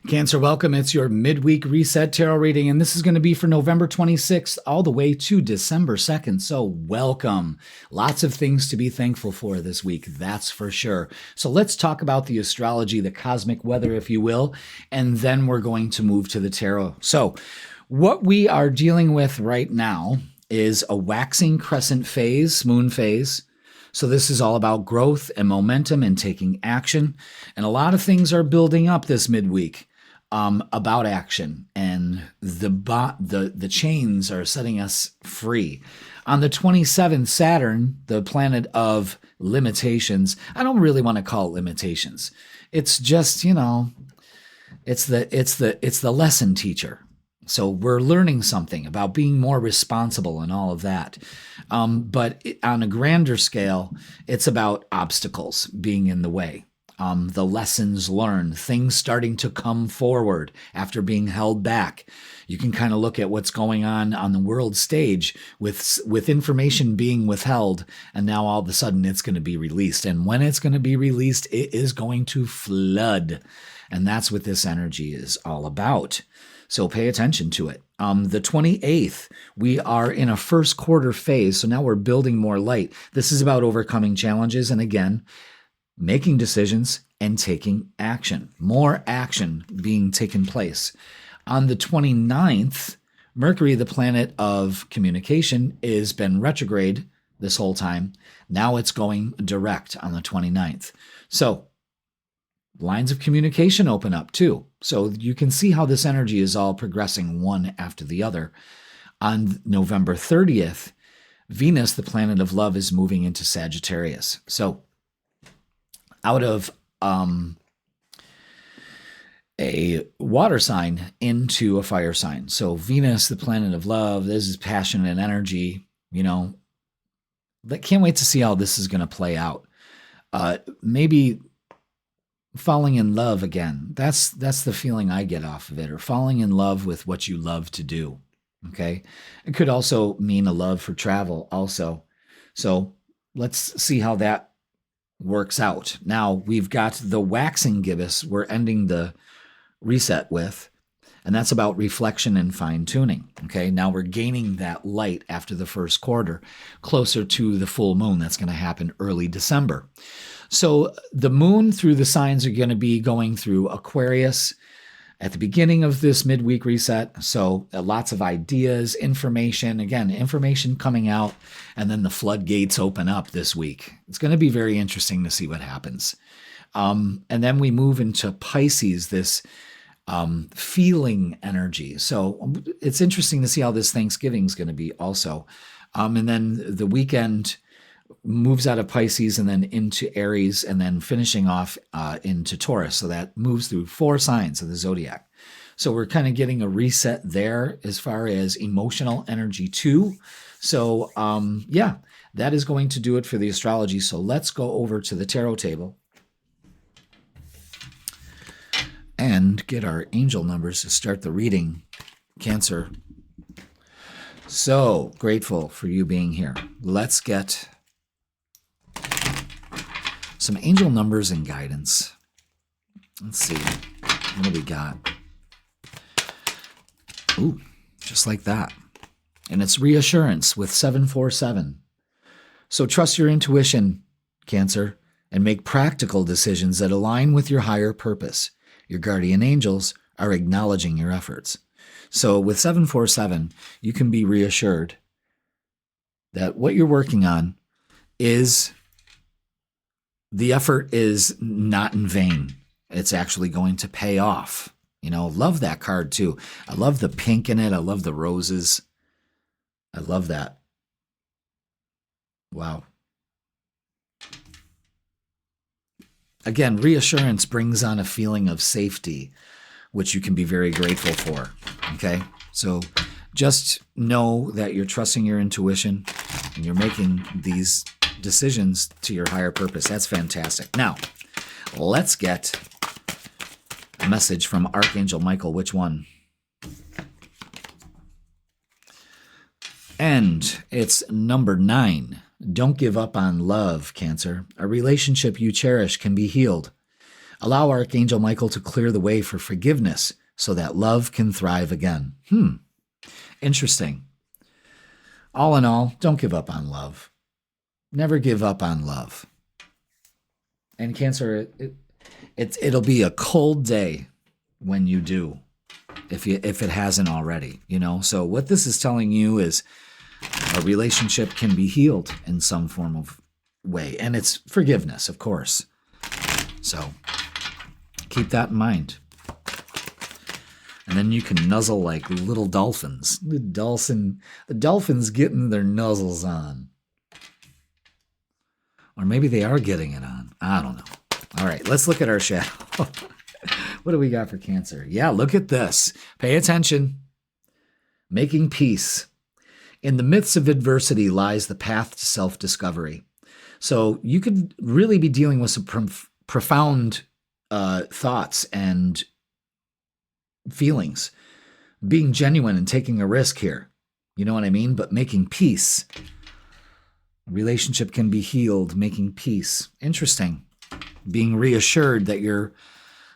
Cancer, welcome. It's your midweek reset tarot reading, and this is going to be for November 26th all the way to December 2nd. So welcome. Lots of things to be thankful for this week, that's for sure. So let's talk about the astrology, the cosmic weather, if you will, and then we're going to move to the tarot. So what we are dealing with right now is a waxing crescent phase, moon phase. So this is all about growth and momentum and taking action. And a lot of things are building up this midweek about action. And the chains are setting us free. On the 27th, Saturn, the planet of limitations, I don't really want to call it limitations. It's just, it's the lesson teacher. So we're learning something about being more responsible and all of that. But on a grander scale, it's about obstacles being in the way. The lessons learned, things starting to come forward after being held back. You can kind of look at what's going on the world stage with information being withheld, and now all of a sudden it's going to be released. And when it's going to be released, it is going to flood. And that's what this energy is all about. So pay attention to it. The 28th, we are in a first quarter phase. So now we're building more light. This is about overcoming challenges and, again, making decisions and taking action. More action being taken place. On the 29th, Mercury, the planet of communication, has been retrograde this whole time. Now it's going direct on the 29th. So lines of communication open up too. So you can see how this energy is all progressing one after the other. On November 30th, Venus, the planet of love, is moving into Sagittarius. So out of a water sign into a fire sign. So Venus, the planet of love, this is passion and energy, can't wait to see how this is going to play out. Maybe falling in love again. That's the feeling I get off of it, or falling in love with what you love to do. Okay. It could also mean a love for travel also. So let's see how that works out. Now we've got the waxing gibbous we're ending the reset with, and that's about reflection and fine tuning. Okay. Now we're gaining that light after the first quarter, closer to the full moon. That's going to happen early December. So the moon through the signs are going to be going through Aquarius, at the beginning of this midweek reset. So lots of ideas, information, again, information coming out, and then the floodgates open up this week. It's going to be very interesting to see what happens. And then we move into Pisces, this feeling energy. So it's interesting to see how this Thanksgiving is going to be also. And then the weekend moves out of Pisces and then into Aries and then finishing off into Taurus. So that moves through 4 signs of the Zodiac. So we're kind of getting a reset there as far as emotional energy too. So yeah, that is going to do it for the astrology. So let's go over to the tarot table and get our angel numbers to start the reading, Cancer. So grateful for you being here. Let's get some angel numbers and guidance. Let's see. What do we got? Ooh, just like that. And it's reassurance with 747. So trust your intuition, Cancer, and make practical decisions that align with your higher purpose. Your guardian angels are acknowledging your efforts. So with 747, you can be reassured that what you're working on is, the effort is not in vain. It's actually going to pay off. You know, love that card too. I love the pink in it. I love the roses. I love that. Wow. Again, reassurance brings on a feeling of safety, which you can be very grateful for. Okay? So just know that you're trusting your intuition and you're making these decisions to your higher purpose. That's fantastic. Now, let's get a message from Archangel Michael. Which one? And it's number 9. Don't give up on love, Cancer. A relationship you cherish can be healed. Allow Archangel Michael to clear the way for forgiveness so that love can thrive again. Interesting. All in all, don't give up on love. Never give up on love. And Cancer, it'll be a cold day when you do, if it hasn't already, you know. So what this is telling you is a relationship can be healed in some form of way, and it's forgiveness, of course. So keep that in mind. And then you can nuzzle like little dolphins. The dolphins getting their nuzzles on. Or maybe they are getting it on. I don't know. All right, let's look at our shadow. What do we got for Cancer? Yeah, look at this. Pay attention. Making peace. In the midst of adversity lies the path to self-discovery. So you could really be dealing with some profound thoughts and feelings. Being genuine and taking a risk here. You know what I mean? But making peace. A relationship can be healed, making peace. Interesting. Being reassured that you're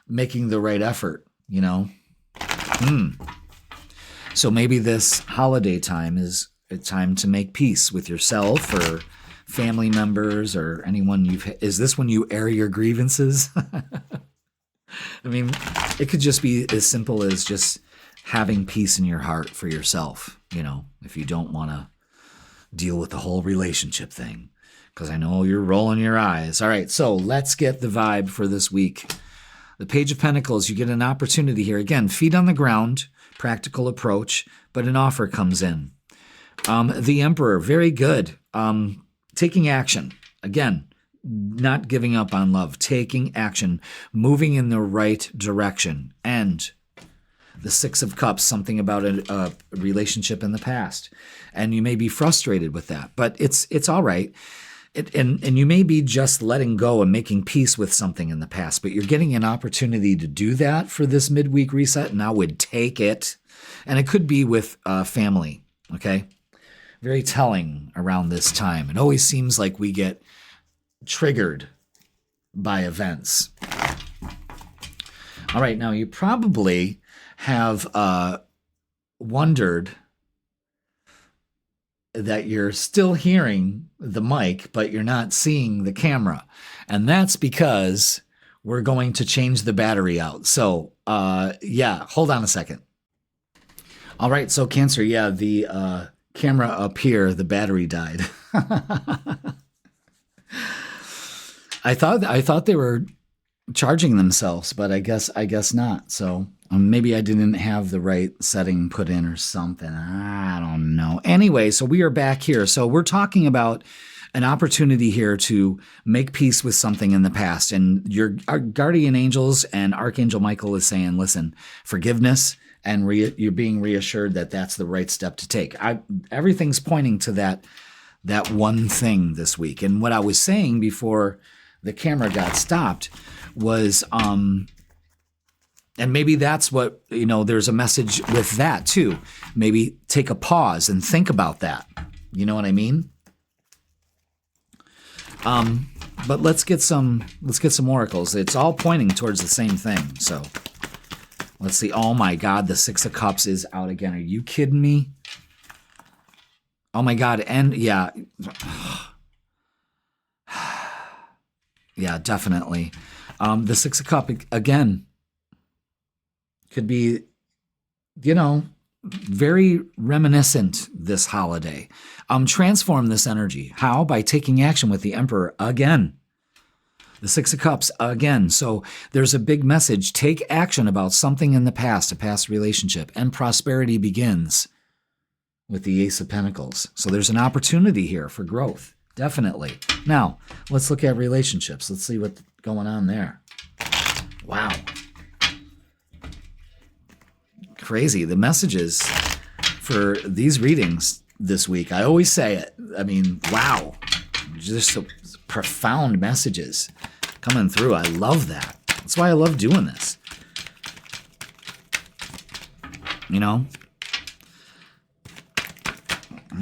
making the right effort, you know? So maybe this holiday time is a time to make peace with yourself or family members or anyone is this when you air your grievances? I mean, it could just be as simple as just having peace in your heart for yourself, you know, if you don't want to deal with the whole relationship thing, because I know you're rolling your eyes. All right, so let's get the vibe for this week. The Page of Pentacles, you get an opportunity here. Again, feet on the ground, practical approach, but an offer comes in. The Emperor, very good. Taking action. Again, not giving up on love. Taking action. Moving in the right direction. And the Six of Cups, something about a relationship in the past. And you may be frustrated with that, but it's all right. And you may be just letting go and making peace with something in the past, but you're getting an opportunity to do that for this midweek reset, and I would take it. And it could be with family, okay? Very telling around this time. It always seems like we get triggered by events. All right, now you probably have wondered that you're still hearing the mic, but you're not seeing the camera. And that's because we're going to change the battery out. So Yeah, hold on a second. All right, so Cancer, yeah, the camera up here, the battery died. I thought they were charging themselves, but I guess not. So maybe I didn't have the right setting put in or something. I don't know. Anyway, so we are back here. So we're talking about an opportunity here to make peace with something in the past. And our guardian angels and Archangel Michael is saying, listen, forgiveness, and you're being reassured that that's the right step to take. Everything's pointing to that one thing this week. And what I was saying before the camera got stopped was, and maybe that's what, there's a message with that too. Maybe take a pause and think about that. You know what I mean? But let's get some oracles. It's all pointing towards the same thing. So let's see. Oh my God, the Six of Cups is out again. Are you kidding me? Oh my God. And yeah. Yeah, definitely. The Six of Cups again could be, very reminiscent this holiday. Transform this energy. How? By taking action with the Emperor again. The Six of Cups again. So there's a big message. Take action about something in the past, a past relationship, and prosperity begins with the Ace of Pentacles. So there's an opportunity here for growth. Definitely. Now, let's look at relationships. Let's see what's going on there. Wow. Crazy. The messages for these readings this week, I always say it. I mean, wow. Just so profound messages coming through. I love that. That's why I love doing this. I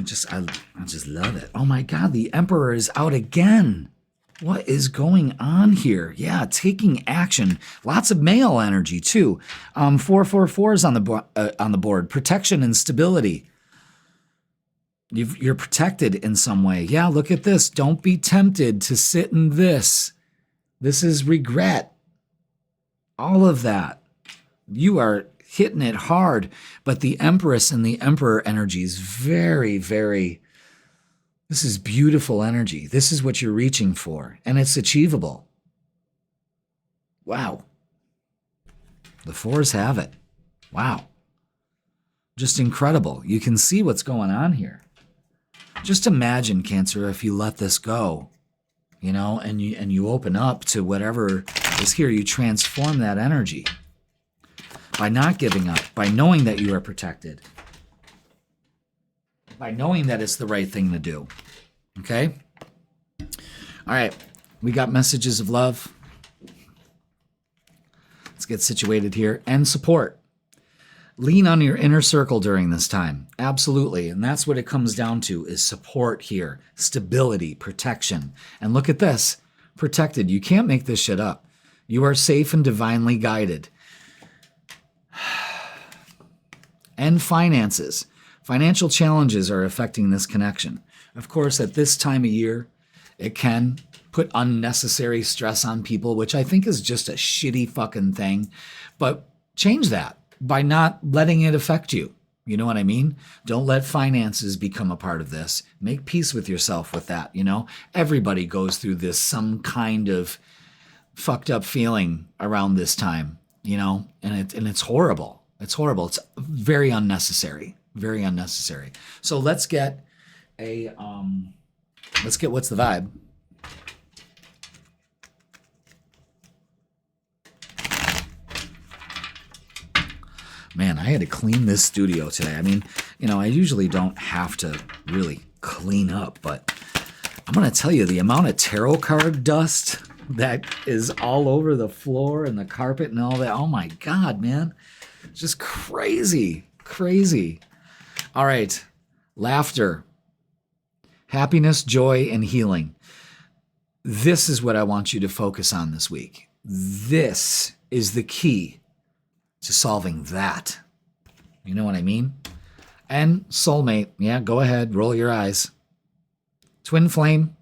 just love it. Oh my God, the Emperor is out again. What is going on here? Yeah, taking action. Lots of male energy too. 444 is on the board. Protection and stability. You're protected in some way. Yeah, look at this. Don't be tempted to sit in this. This is regret. All of that. You are hitting it hard, but the Empress and the Emperor energy is very, very, this is beautiful energy. This is what you're reaching for, and it's achievable. Wow. The fours have it. Wow. Just incredible. You can see what's going on here. Just imagine, Cancer, if you let this go, and you open up to whatever is here, you transform that energy. By not giving up, by knowing that you are protected, by knowing that it's the right thing to do. Okay? All right. We got messages of love. Let's get situated here. And support. Lean on your inner circle during this time. Absolutely. And that's what it comes down to, is support here. Stability, protection. And look at this. Protected. You can't make this shit up. You are safe and divinely guided. And finances. Financial challenges are affecting this connection. Of course, at this time of year, it can put unnecessary stress on people, which I think is just a shitty fucking thing. But change that by not letting it affect you. You know what I mean? Don't let finances become a part of this. Make peace with yourself with that, Everybody goes through this, some kind of fucked up feeling around this time, and it's horrible. It's horrible. It's very unnecessary. Very unnecessary. So let's get what's the vibe? Man, I had to clean this studio today. I mean, I usually don't have to really clean up, but I'm going to tell you, the amount of tarot card dust that is all over the floor and the carpet and all that. Oh my God, man. Just crazy, crazy. All right. Laughter, happiness, joy, and healing. This is what I want you to focus on this week. This is the key to solving that. You know what I mean? And soulmate. Yeah, go ahead. Roll your eyes. Twin flame.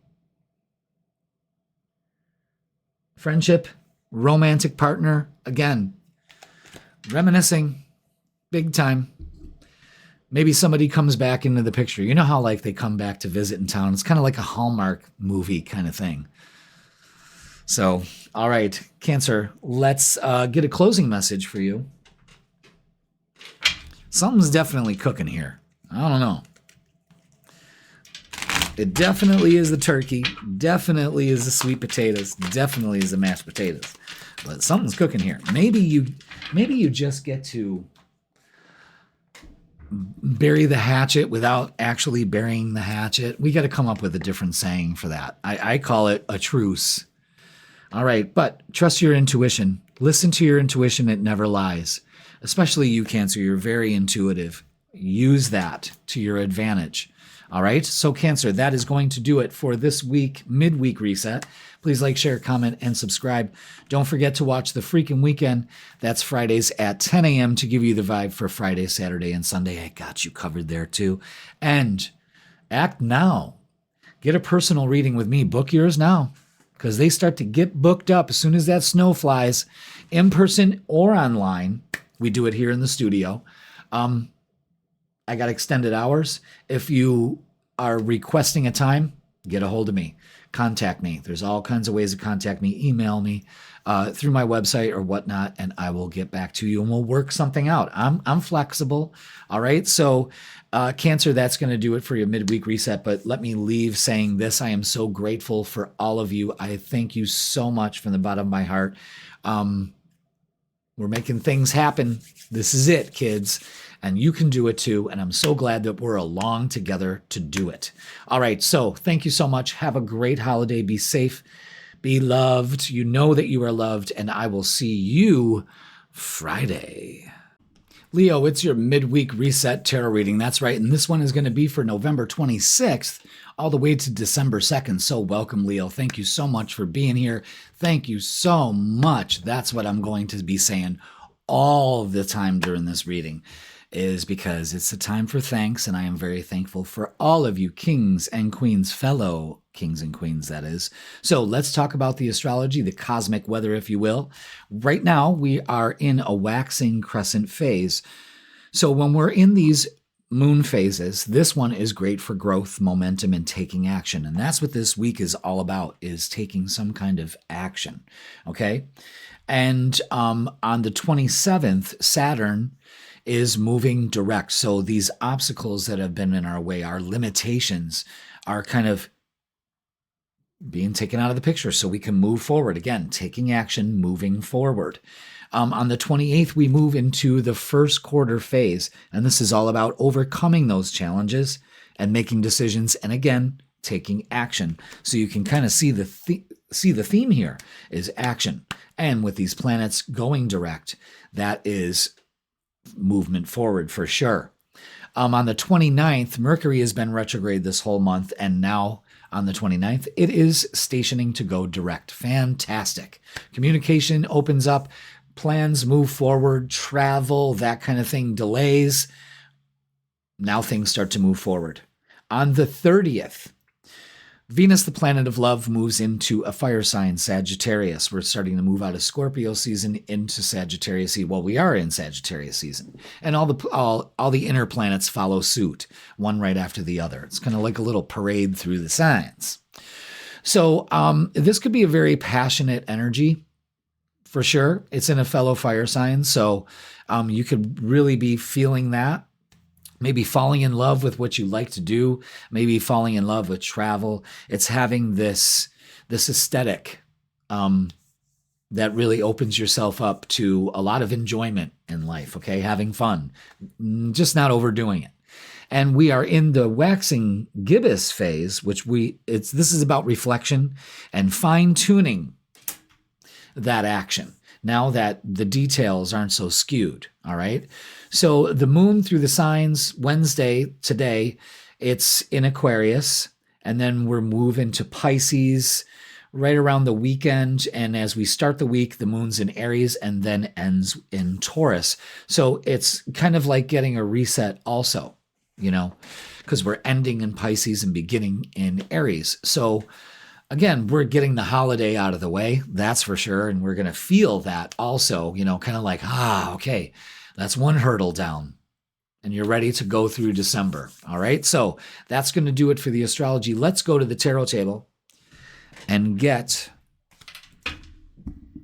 Friendship. Romantic partner. Again, Reminiscing. Big time. Maybe somebody comes back into the picture. You know how like they come back to visit in town? It's kind of like a Hallmark movie kind of thing. So, all right, Cancer, let's get a closing message for you. Something's definitely cooking here. I don't know. It definitely is the turkey. Definitely is the sweet potatoes. Definitely is the mashed potatoes. But something's cooking here. Maybe you just get to bury the hatchet without actually burying the hatchet. We got to come up with a different saying for that. I call it a truce. All right, but trust your intuition. Listen to your intuition. It never lies. Especially you, Cancer. You're very intuitive. Use that to your advantage. All right, so Cancer, that is going to do it for this week, midweek reset. Please like, share, comment, and subscribe. Don't forget to watch The Freaking Weekend. That's Fridays at 10 a.m. to give you the vibe for Friday, Saturday, and Sunday. I got you covered there too. And act now. Get a personal reading with me. Book yours now because they start to get booked up as soon as that snow flies, in person or online. We do it here in the studio. I got extended hours. If you are requesting a time, get a hold of me. Contact me. There's all kinds of ways to contact me. Email me through my website or whatnot, and I will get back to you and we'll work something out. I'm flexible. All right. So Cancer, that's going to do it for your midweek reset. But let me leave saying this. I am so grateful for all of you. I thank you so much from the bottom of my heart. We're making things happen. This is it, kids. And you can do it too. And I'm so glad that we're along together to do it. All right. So thank you so much. Have a great holiday. Be safe. Be loved. You know that you are loved. And I will see you Friday. Leo, it's your midweek reset tarot reading. That's right. And this one is going to be for November 26th all the way to December 2nd. So welcome, Leo. Thank you so much for being here. Thank you so much. That's what I'm going to be saying all the time during this reading, is because it's a time for thanks, and I am very thankful for all of you kings and queens, fellow kings and queens, that is. So let's talk about the astrology, the cosmic weather, if you will. Right now, we are in a waxing crescent phase. So when we're in these moon phases, this one is great for growth, momentum, and taking action. And that's what this week is all about, is taking some kind of action, okay? And on the 27th, Saturn is moving direct. So these obstacles that have been in our way, our limitations, are kind of being taken out of the picture so we can move forward. Again, taking action, moving forward. On the 28th, we move into the first quarter phase, and this is all about overcoming those challenges and making decisions, and again, taking action. So you can kind of see the theme here is action. And with these planets going direct, that is movement forward for sure. On the 29th, Mercury has been retrograde this whole month, and now on the 29th, it is stationing to go direct. Fantastic. Communication opens up, plans move forward, travel, that kind of thing, delays. Now things start to move forward. On the 30th, Venus, the planet of love, moves into a fire sign, Sagittarius. We're starting to move out of Scorpio season into Sagittarius season. Well, we are in Sagittarius season. And all the inner planets follow suit, one right after the other. It's kind of like a little parade through the signs. So this could be a very passionate energy, for sure. It's in a fellow fire sign, so you could really be feeling that. Maybe falling in love with what you like to do, maybe falling in love with travel. It's having this aesthetic that really opens yourself up to a lot of enjoyment in life, okay? Having fun, just not overdoing it. And we are in the waxing gibbous phase, which this is about reflection and fine-tuning that action, now that the details aren't so skewed, all right? So the moon through the signs, Wednesday, today, it's in Aquarius, and then we're moving to Pisces right around the weekend, and as we start the week, the moon's in Aries and then ends in Taurus. So it's kind of like getting a reset also, because we're ending in Pisces and beginning in Aries. So again, we're getting the holiday out of the way, that's for sure. And we're going to feel that also, kind of like, okay, that's one hurdle down. And you're ready to go through December. All right. So that's going to do it for the astrology. Let's go to the tarot table and get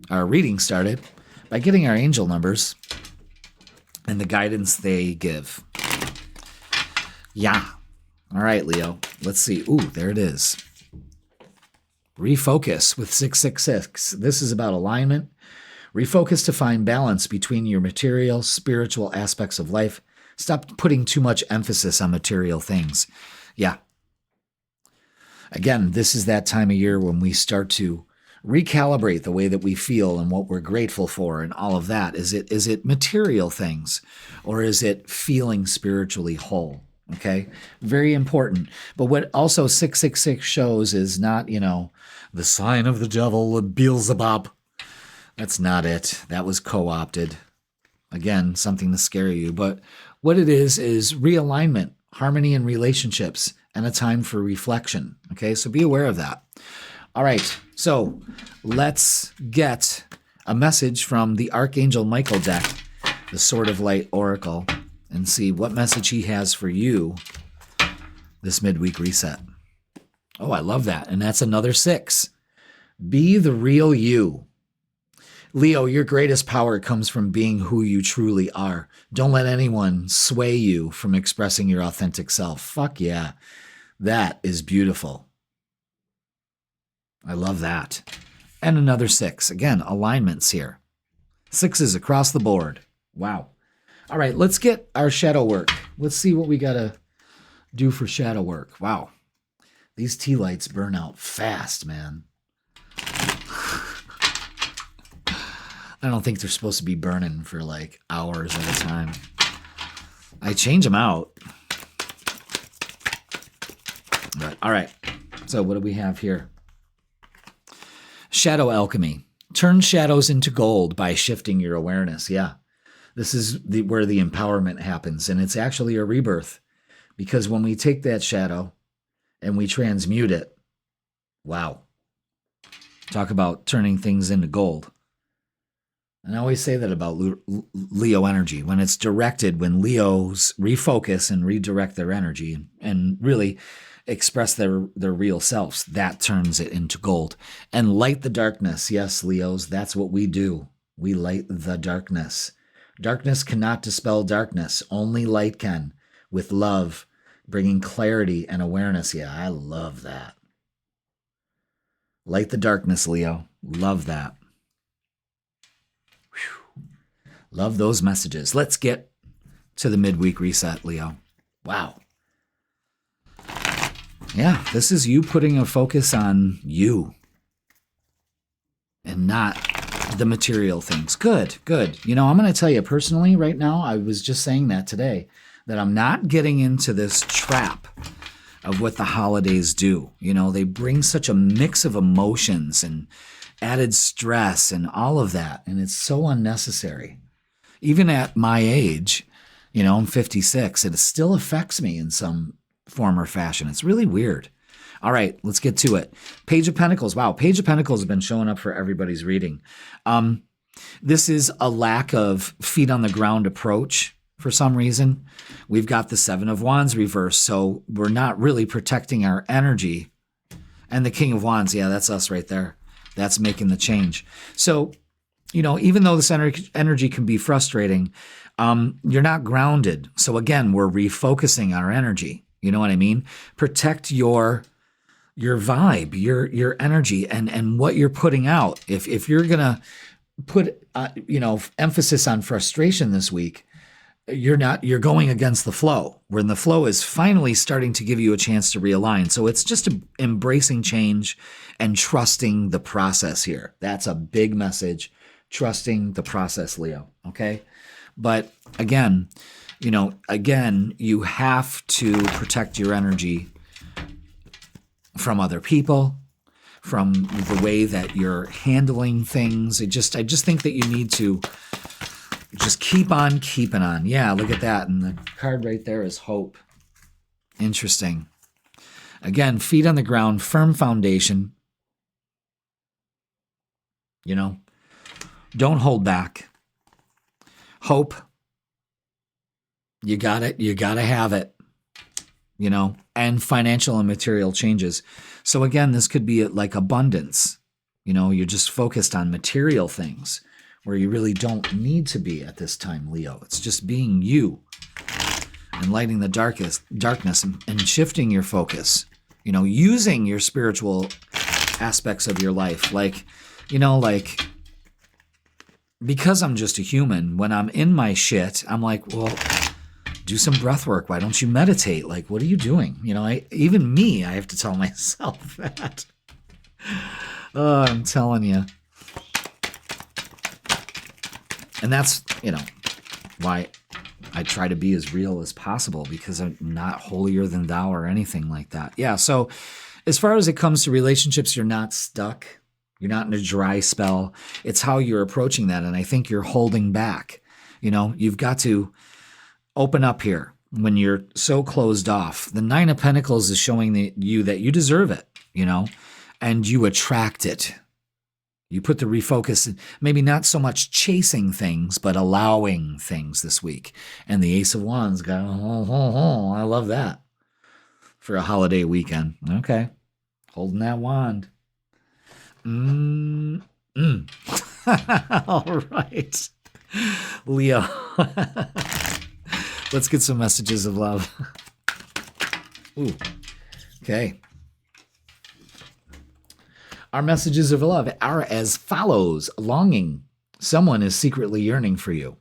our reading started by getting our angel numbers and the guidance they give. Yeah. All right, Leo. Let's see. Ooh, there it is. Refocus with 666. This is about alignment. Refocus to find balance between your material, spiritual aspects of life. Stop putting too much emphasis on material things. Yeah. Again, this is that time of year when we start to recalibrate the way that we feel and what we're grateful for and all of that. Is it material things, or is it feeling spiritually whole? Okay. Very important. But what also 666 shows is not, the sign of the devil, Beelzebub. That's not it. That was co-opted. Again, something to scare you. But what it is realignment, harmony in relationships, and a time for reflection. Okay, so be aware of that. All right, so let's get a message from the Archangel Michael deck, the Sword of Light Oracle, and see what message he has for you this midweek reset. Oh, I love that. And that's another 6. Be the real you. Leo, your greatest power comes from being who you truly are. Don't let anyone sway you from expressing your authentic self. Fuck yeah. That is beautiful. I love that. And another 6. Again, alignments here. 6s across the board. Wow. All right, let's get our shadow work. Let's see what we got to do for shadow work. Wow. These tea lights burn out fast, man. I don't think they're supposed to be burning for like hours at a time. I change them out. But, all right. So what do we have here? Shadow alchemy. Turn shadows into gold by shifting your awareness. Yeah. This is where the empowerment happens. And it's actually a rebirth. Because when we take that shadow and we transmute it, wow. Talk about turning things into gold. And I always say that about Leo energy. When it's directed, when Leos refocus and redirect their energy and really express their real selves, that turns it into gold. And light the darkness. Yes, Leos, that's what we do. We light the darkness. Darkness cannot dispel darkness. Only light can, with love, bringing clarity and awareness. Yeah, I love that. Light the darkness, Leo. Love that. Love those messages. Let's get to the midweek reset, Leo. Wow. Yeah, this is you putting a focus on you and not the material things. Good, good. I'm going to tell you personally right now, I was just saying that today, that I'm not getting into this trap of what the holidays do. They bring such a mix of emotions and added stress and all of that, and it's so unnecessary. Even at my age, I'm 56, it still affects me in some form or fashion. It's really weird. All right, let's get to it. Page of Pentacles. Wow, Page of Pentacles has been showing up for everybody's reading. This is a lack of feet on the ground approach for some reason. We've got the 7 of Wands reversed, so we're not really protecting our energy. And the King of Wands, yeah, that's us right there. That's making the change. So, even though this energy can be frustrating, you're not grounded. So again, we're refocusing our energy. You know what I mean? Protect your vibe, your energy, and what you're putting out. If you're gonna put emphasis on frustration this week, you're going against the flow. When the flow is finally starting to give you a chance to realign. So it's just embracing change and trusting the process here. That's a big message. Trusting the process, Leo. Okay. But again, you have to protect your energy from other people, from the way that you're handling things. I just think that you need to just keep on keeping on. Yeah, look at that. And the card right there is hope. Interesting. Again, feet on the ground, firm foundation. You know, don't hold back. Hope. You got it. You got to have it. You know, and financial and material changes. So again, this could be like abundance. You know, you're just focused on material things where you really don't need to be at this time, Leo. It's just being you and lighting the darkness and shifting your focus. You know, using your spiritual aspects of your life. Like, you know, like, because I'm just a human, when I'm in my shit, I'm like, well, do some breath work. Why don't you meditate? Like, what are you doing? You know, even me, I have to tell myself that. Oh, I'm telling you. And that's, you know, why I try to be as real as possible, because I'm not holier than thou or anything like that. Yeah, so as far as it comes to relationships, you're not stuck. You're not in a dry spell. It's how you're approaching that, and I think you're holding back. You know, you've got to open up here when you're so closed off. The Nine of Pentacles is showing you that you deserve it, you know, and you attract it. You put the refocus, maybe not so much chasing things, but allowing things this week. And the Ace of Wands got, I love that for a holiday weekend. Okay. Holding that wand. All right. Leo. Let's get some messages of love. Ooh. Okay. Our messages of love are as follows. Longing. Someone is secretly yearning for you.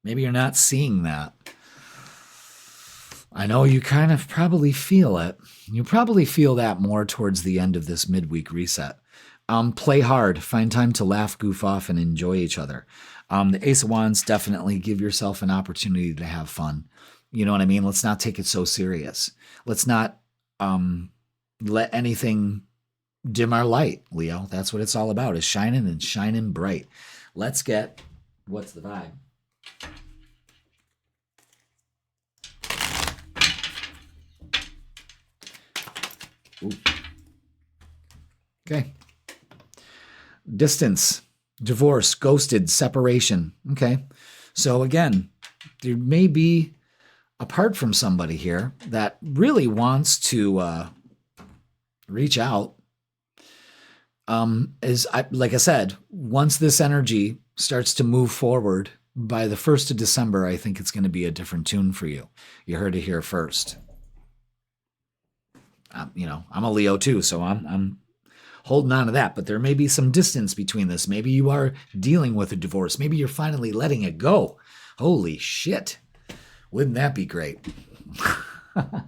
Maybe you're not seeing that. I know you kind of probably feel it. You probably feel that more towards the end of this midweek reset. Play hard. Find time to laugh, goof off, and enjoy each other. The Ace of Wands, definitely give yourself an opportunity to have fun. You know what I mean? Let's not take it so serious. Let's not let anything dim our light, Leo. That's what it's all about, is shining and shining bright. Let's get, what's the vibe? Ooh. Okay. Distance, divorce, ghosted, separation. Okay. So again, there may be apart from somebody here that really wants to reach out. Like I said, once this energy starts to move forward by the 1st of December, I think it's going to be a different tune for you. You heard it here first. You know, I'm a Leo too, so I'm holding on to that. But there may be some distance between this. Maybe you are dealing with a divorce. Maybe you're finally letting it go. Holy shit. Wouldn't that be great? I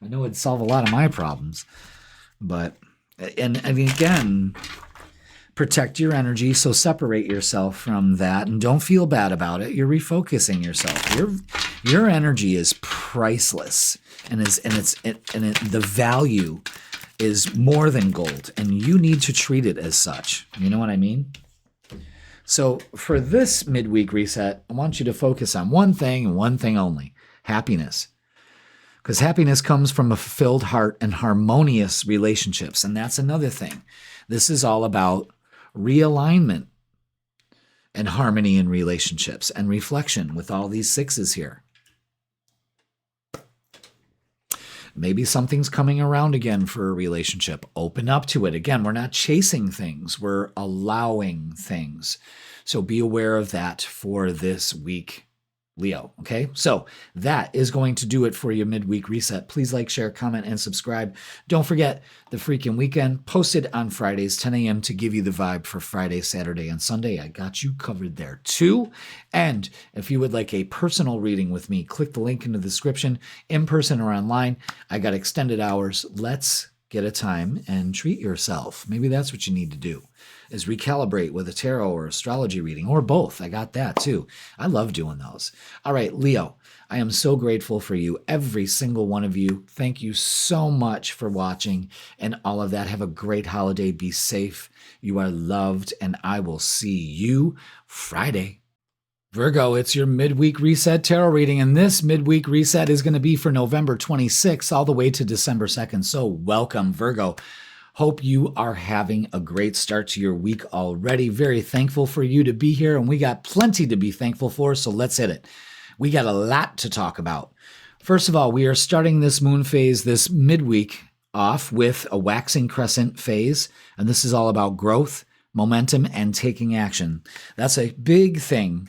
know it'd solve a lot of my problems. But, and again, protect your energy. So separate yourself from that and don't feel bad about it. You're refocusing yourself. Your energy is priceless, and the value is more than gold, and you need to treat it as such. You know what I mean? So for this midweek reset, I want you to focus on one thing and one thing only: happiness. Because happiness comes from a fulfilled heart and harmonious relationships. And that's another thing. This is all about realignment and harmony in relationships and reflection with all these sixes here. Maybe something's coming around again for a relationship. Open up to it. Again, we're not chasing things. We're allowing things. So be aware of that for this week, Leo. Okay, so that is going to do it for your midweek reset. Please like, share, comment, and subscribe. Don't forget the freaking weekend posted on Fridays, 10 a.m. to give you the vibe for Friday, Saturday, and Sunday. I got you covered there too. And if you would like a personal reading with me, click the link in the description, in person or online. I got extended hours. Let's get a time and treat yourself. Maybe that's what you need to do, is recalibrate with a tarot or astrology reading, or both. I got that too. I love doing those. All right, Leo, I am so grateful for you, every single one of you. Thank you so much for watching and all of that. Have a great holiday. Be safe. You are loved, and I will see you Friday. Virgo, it's your midweek reset tarot reading, and this midweek reset is going to be for November 26th all the way to December 2nd. So welcome, Virgo. Hope you are having a great start to your week already. Very thankful for you to be here, and we got plenty to be thankful for, so let's hit it. We got a lot to talk about. First of all, we are starting this moon phase, this midweek, off with a waxing crescent phase, and this is all about growth, momentum, and taking action. That's a big thing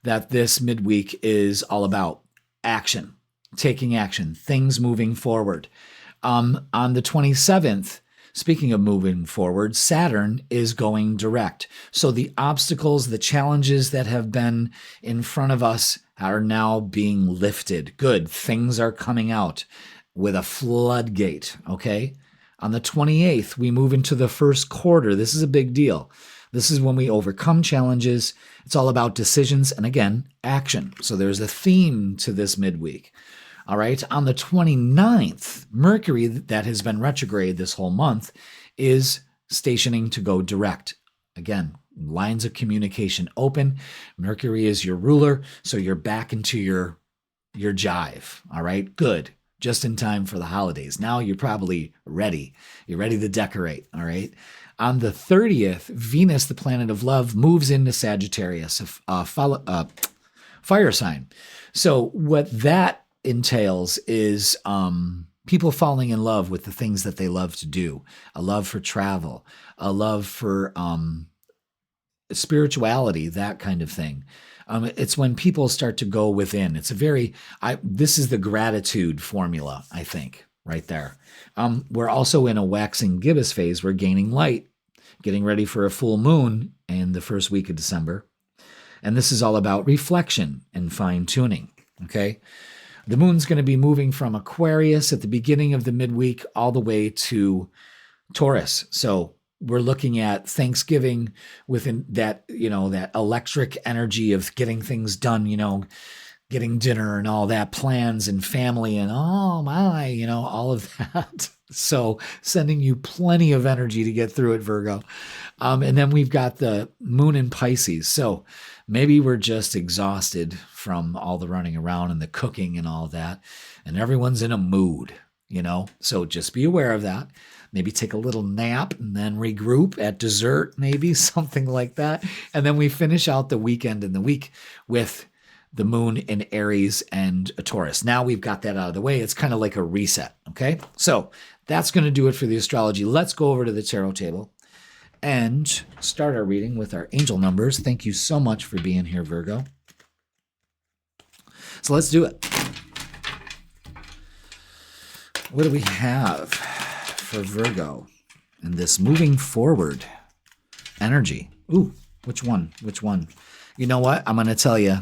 that this midweek is all about. Action, taking action, things moving forward. On the 27th, speaking of moving forward, Saturn is going direct. So the obstacles, the challenges that have been in front of us are now being lifted. Good. Things are coming out with a floodgate, okay? On the 28th, we move into the first quarter. This is a big deal. This is when we overcome challenges. It's all about decisions and, again, action. So there's a theme to this midweek. All right, on the 29th, Mercury, that has been retrograde this whole month, is stationing to go direct. Again, lines of communication open. Mercury is your ruler, so you're back into your jive. All right, good. Just in time for the holidays. Now you're probably ready. You're ready to decorate. All right. On the 30th, Venus, the planet of love, moves into Sagittarius, a fire sign. So what that entails is people falling in love with the things that they love to do, a love for travel, a love for spirituality, that kind of thing. It's when people start to go within. It's this is the gratitude formula, I think, right there. We're also in a waxing gibbous phase. We're gaining light, getting ready for a full moon in the first week of December. And this is all about reflection and fine tuning, okay? The moon's going to be moving from Aquarius at the beginning of the midweek all the way to Taurus. So we're looking at Thanksgiving within that, that electric energy of getting things done, getting dinner and all that, plans and family and all of that. So sending you plenty of energy to get through it, Virgo. And then we've got the moon in Pisces. So maybe we're just exhausted from all the running around and the cooking and all that, and everyone's in a mood, So just be aware of that. Maybe take a little nap and then regroup at dessert, maybe something like that. And then we finish out the weekend and the week with the moon in Aries and a Taurus. Now we've got that out of the way. It's kind of like a reset, okay? So that's going to do it for the astrology. Let's go over to the tarot table and start our reading with our angel numbers. Thank you so much for being here, Virgo. So let's do it. What do we have for Virgo in this moving forward energy? Ooh, which one? You know what? I'm going to tell you.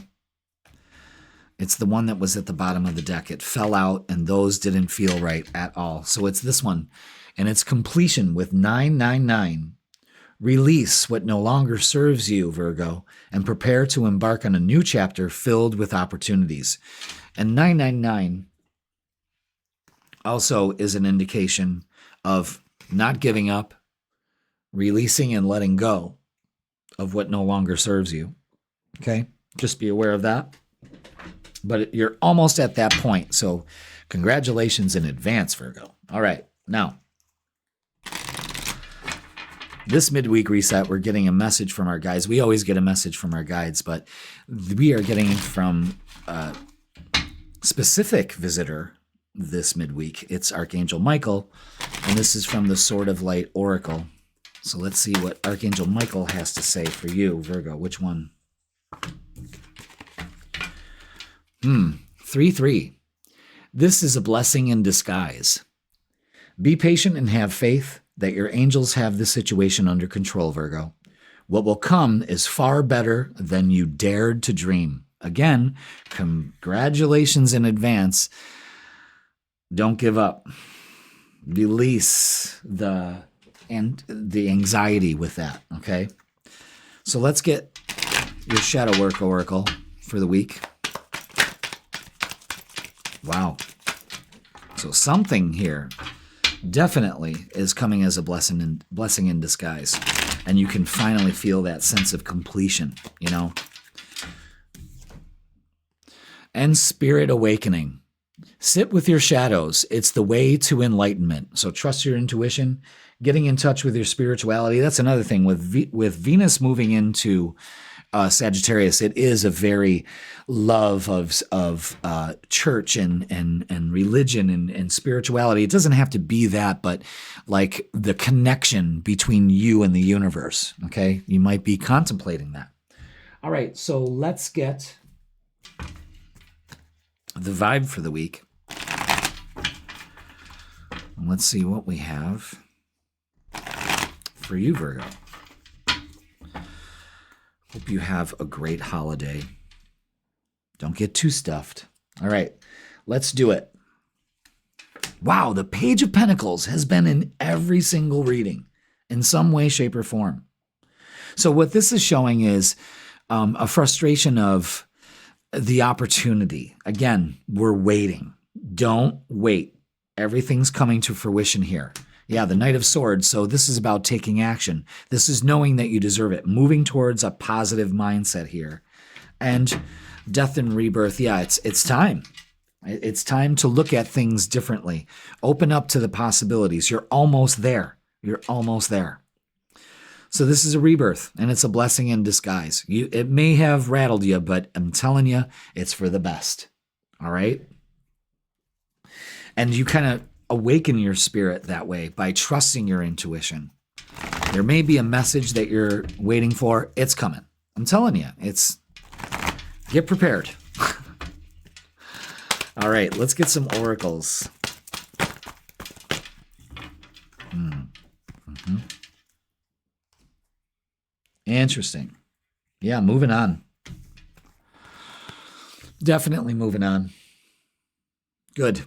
It's the one that was at the bottom of the deck. It fell out, and those didn't feel right at all. So it's this one, and it's completion with 999. Release what no longer serves you, Virgo, and prepare to embark on a new chapter filled with opportunities. And 999 also is an indication of not giving up, releasing and letting go of what no longer serves you. Okay? Just be aware of that. But you're almost at that point. So congratulations in advance, Virgo. All right. Now, this midweek reset, we're getting a message from our guides. We always get a message from our guides, but we are getting from a specific visitor this midweek. It's Archangel Michael, and this is from the Sword of Light Oracle. So let's see what Archangel Michael has to say for you, Virgo. Which one? 3-3. This is a blessing in disguise. Be patient and have faith that your angels have the situation under control, Virgo. What will come is far better than you dared to dream. Again, congratulations in advance. Don't give up. Release the anxiety with that, okay? So let's get your shadow work oracle for the week. Wow. So something here definitely is coming as a blessing in disguise. And you can finally feel that sense of completion, And spirit awakening. Sit with your shadows. It's the way to enlightenment. So trust your intuition, getting in touch with your spirituality. That's another thing with Venus moving into Sagittarius. It is a very love of church and religion and spirituality. It doesn't have to be that, but like the connection between you and the universe. Okay, you might be contemplating that. All right, so let's get the vibe for the week. Let's see what we have for you, Virgo. Hope you have a great holiday. Don't get too stuffed. All right, let's do it. Wow, the Page of Pentacles has been in every single reading in some way, shape, or form. So what this is showing is a frustration of the opportunity. Again, we're waiting. Don't wait. Everything's coming to fruition here. Yeah, the Knight of Swords. So this is about taking action. This is knowing that you deserve it, moving towards a positive mindset here. And death and rebirth. Yeah, it's time. It's time to look at things differently. Open up to the possibilities. You're almost there. You're almost there. So this is a rebirth, and it's a blessing in disguise. It may have rattled you, but I'm telling you, it's for the best. All right? And you kind of awaken your spirit that way by trusting your intuition. There may be a message that you're waiting for. It's coming. I'm telling you, get prepared. All right, let's get some oracles. Mm-hmm. Interesting. Yeah, moving on. Definitely moving on. Good.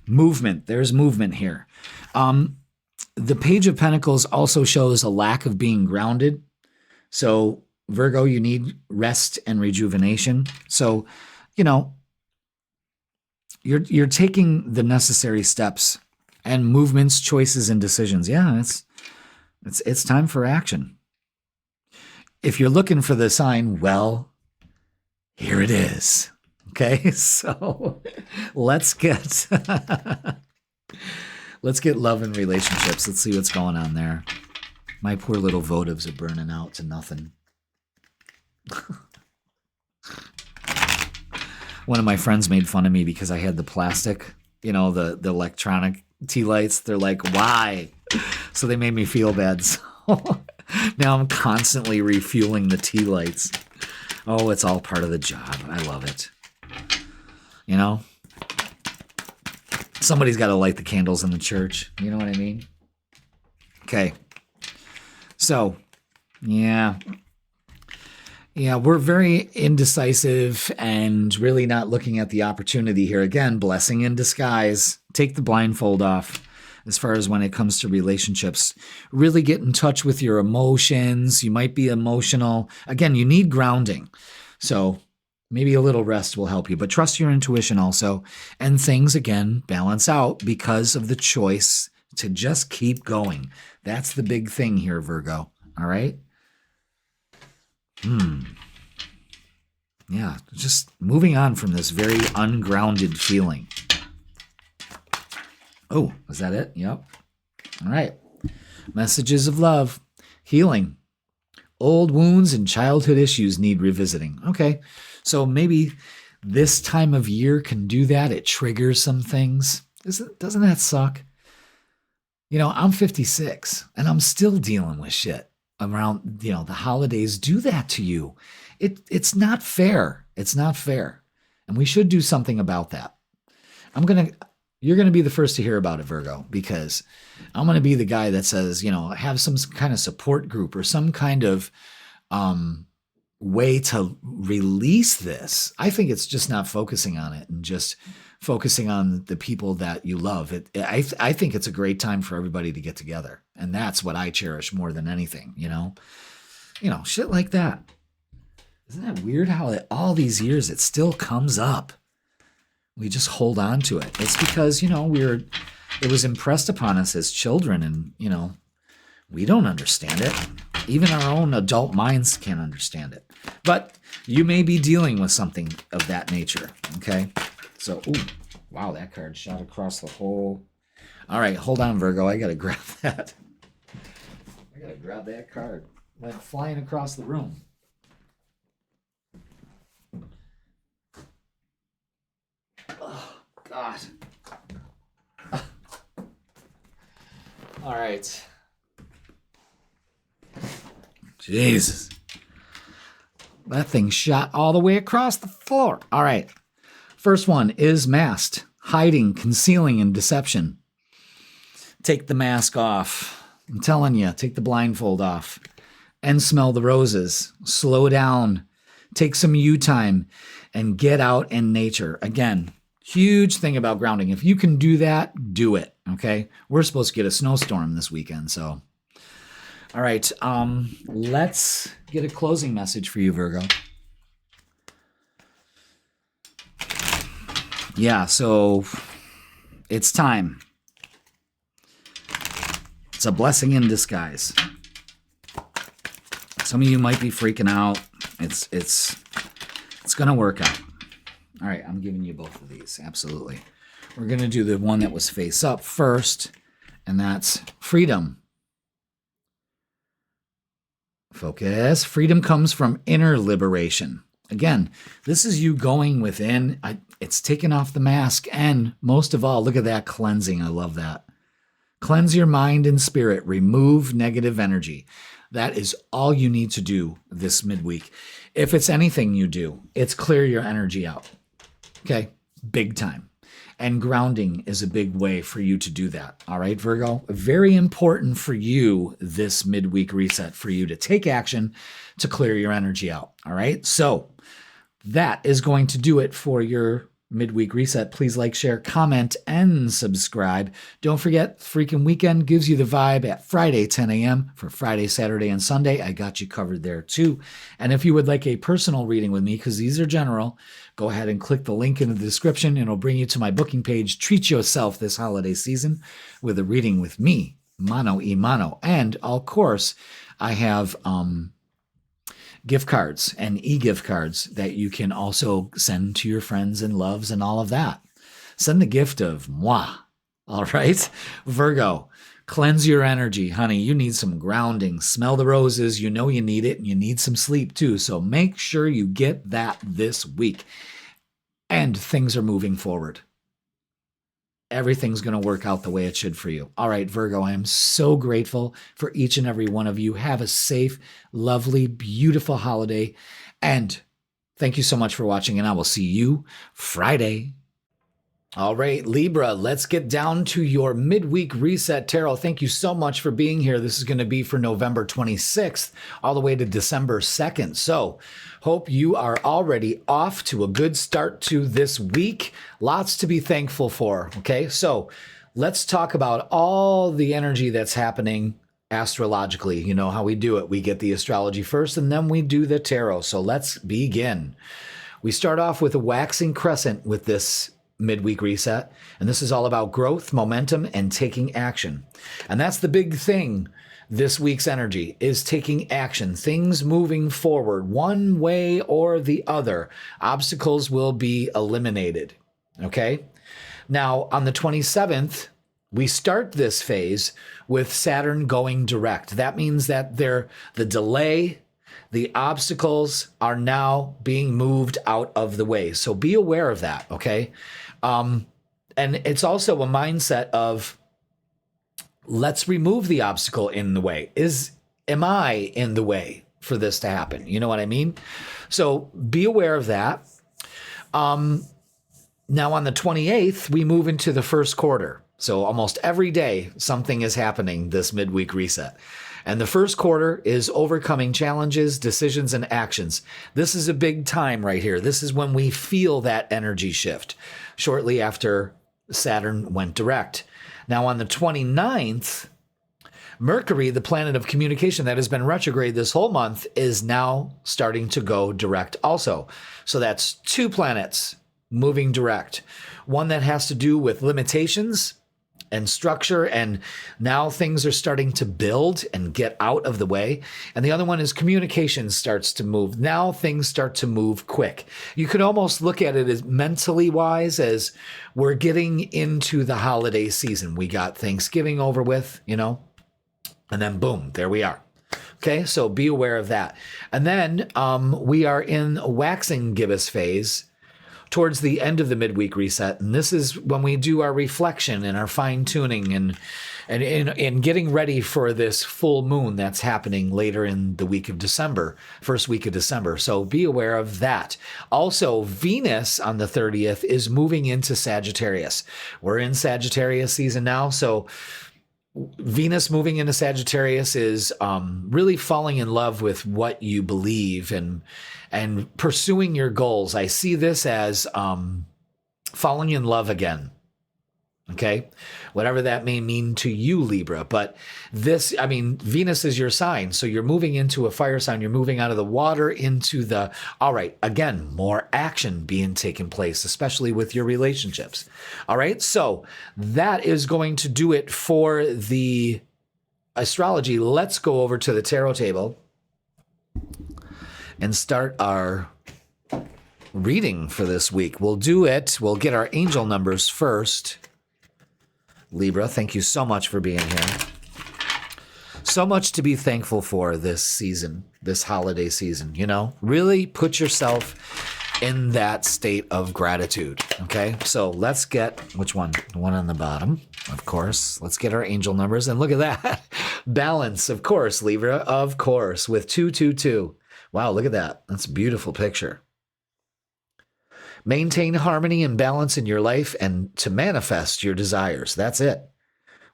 Movement. There's movement here. The Page of Pentacles also shows a lack of being grounded. So, Virgo, you need rest and rejuvenation. So, you're taking the necessary steps and movements, choices, and decisions. Yeah, it's time for action. If you're looking for the sign, well, here it is. Okay, so let's get love and relationships. Let's see what's going on there. My poor little votives are burning out to nothing. One of my friends made fun of me because I had the plastic, the electronic tea lights. They're like, why? So they made me feel bad. So now I'm constantly refueling the tea lights. Oh, it's all part of the job. I love it. Somebody's got to light the candles in the church. You know what I mean? Okay. So, yeah, we're very indecisive and really not looking at the opportunity here. Again, blessing in disguise. Take the blindfold off as far as when it comes to relationships. Really get in touch with your emotions. You might be emotional. Again, you need grounding. So maybe a little rest will help you, but trust your intuition also. And things, again, balance out because of the choice to just keep going. That's the big thing here, Virgo. All right? Yeah, just moving on from this very ungrounded feeling. Oh, is that it? Yep. All right. Messages of love, healing. Old wounds and childhood issues need revisiting. Okay. So maybe this time of year can do that. It triggers some things. Doesn't that suck? I'm 56 and I'm still dealing with shit around, the holidays do that to you. It's not fair. It's not fair. And we should do something about that. You're going to be the first to hear about it, Virgo, because I'm going to be the guy that says, have some kind of support group or some kind of way to release this. I think it's just not focusing on it and just focusing on the people that you love. I think it's a great time for everybody to get together. And that's what I cherish more than anything, shit like that. Isn't that weird how all these years it still comes up? We just hold on to it. It's because, it was impressed upon us as children and, we don't understand it. Even our own adult minds can't understand it. But you may be dealing with something of that nature, okay? So, Wow, that card shot across the whole. All right, hold on, Virgo. I got to grab that. I got to grab that card. Went flying across the room. Oh, God. All right. Jesus. That thing shot all the way across the floor. All right. First one is masked, hiding, concealing, and deception. Take the mask off. I'm telling you, take the blindfold off and smell the roses. Slow down. Take some you time and get out in nature. Again, huge thing about grounding. If you can do that, do it. Okay. We're supposed to get a snowstorm this weekend. So, all right. Let's get a closing message for you, Virgo. Yeah. So it's time. It's a blessing in disguise. Some of you might be freaking out. It's going to work out. All right, I'm giving you both of these. Absolutely. We're going to do the one that was face up first, and that's freedom. Focus. Freedom comes from inner liberation. Again, this is you going within. It's taking off the mask, and most of all, look at that cleansing. I love that. Cleanse your mind and spirit. Remove negative energy. That is all you need to do this midweek. If it's anything you do, it's clear your energy out. Okay? Big time. And grounding is a big way for you to do that. All right, Virgo? Very important for you this midweek reset, for you to take action to clear your energy out. All right? So that is going to do it for your midweek reset. Please like, share, comment, and subscribe. Don't forget, freaking weekend gives you the vibe at Friday, 10 a.m. for Friday, Saturday, and Sunday. I got you covered there too. And if you would like a personal reading with me, because these are general, go ahead and click the link in the description and it'll bring you to my booking page. Treat yourself this holiday season with a reading with me, mano y mano. And of course, I have gift cards and e-gift cards that you can also send to your friends and loves and all of that. Send the gift of moi. All right, Virgo, cleanse your energy, honey. You need some grounding. Smell the roses. You know you need it, and you need some sleep too. So make sure you get that this week. And things are moving forward. Everything's going to work out the way it should for you. All right, Virgo, I am so grateful for each and every one of you. Have a safe, lovely, beautiful holiday. And thank you so much for watching, and I will see you Friday. All right, Libra, let's get down to your midweek reset tarot. Thank you so much for being here. This is going to be for November 26th all the way to December 2nd. So hope you are already off to a good start to this week. Lots to be thankful for. Okay, so let's talk about all the energy that's happening astrologically. You know how we do it. We get the astrology first and then we do the tarot. So let's begin. We start off with a waxing crescent with this midweek reset. And this is all about growth, momentum, and taking action. And that's the big thing. This week's energy is taking action, things moving forward one way or the other. Obstacles will be eliminated. Okay. Now on the 27th, we start this phase with Saturn going direct. That means that the delay, the obstacles are now being moved out of the way. So be aware of that, okay? And it's also a mindset of, let's remove the obstacle in the way. Am I in the way for this to happen? You know what I mean? So be aware of that. Now on the 28th, we move into the first quarter. So almost every day, something is happening this midweek reset. And the first quarter is overcoming challenges, decisions, and actions. This is a big time right here. This is when we feel that energy shift shortly after Saturn went direct. Now on the 29th, Mercury, the planet of communication that has been retrograde this whole month, is now starting to go direct also. So that's two planets moving direct. One that has to do with limitations and structure, and now things are starting to build and get out of the way. And the other one is communication starts to move. Now things start to move quick. You could almost look at it as mentally wise as we're getting into the holiday season. We got Thanksgiving over with, and then boom, there we are. Okay, so be aware of that. And then we are in a waxing gibbous phase towards the end of the midweek reset. And this is when we do our reflection and our fine tuning and getting ready for this full moon that's happening later in the week of December, first week of December. So be aware of that. Also, Venus on the 30th is moving into Sagittarius. We're in Sagittarius season now. So Venus moving into Sagittarius is really falling in love with what you believe and pursuing your goals. I see this as falling in love again. Okay, whatever that may mean to you, Libra. But Venus is your sign. So you're moving into a fire sign. You're moving out of the water into all right, again, more action being taken place, especially with your relationships. All right, so that is going to do it for the astrology. Let's go over to the tarot table and start our reading for this week. We'll get our angel numbers first. Libra, thank you so much for being here. So much to be thankful for this season, this holiday season, Really put yourself in that state of gratitude, okay? So let's get, which one? The one on the bottom, of course. Let's get our angel numbers, and look at that. Balance, of course, Libra, of course, with 222. Wow, look at that. That's a beautiful picture. Maintain harmony and balance in your life and to manifest your desires. That's it.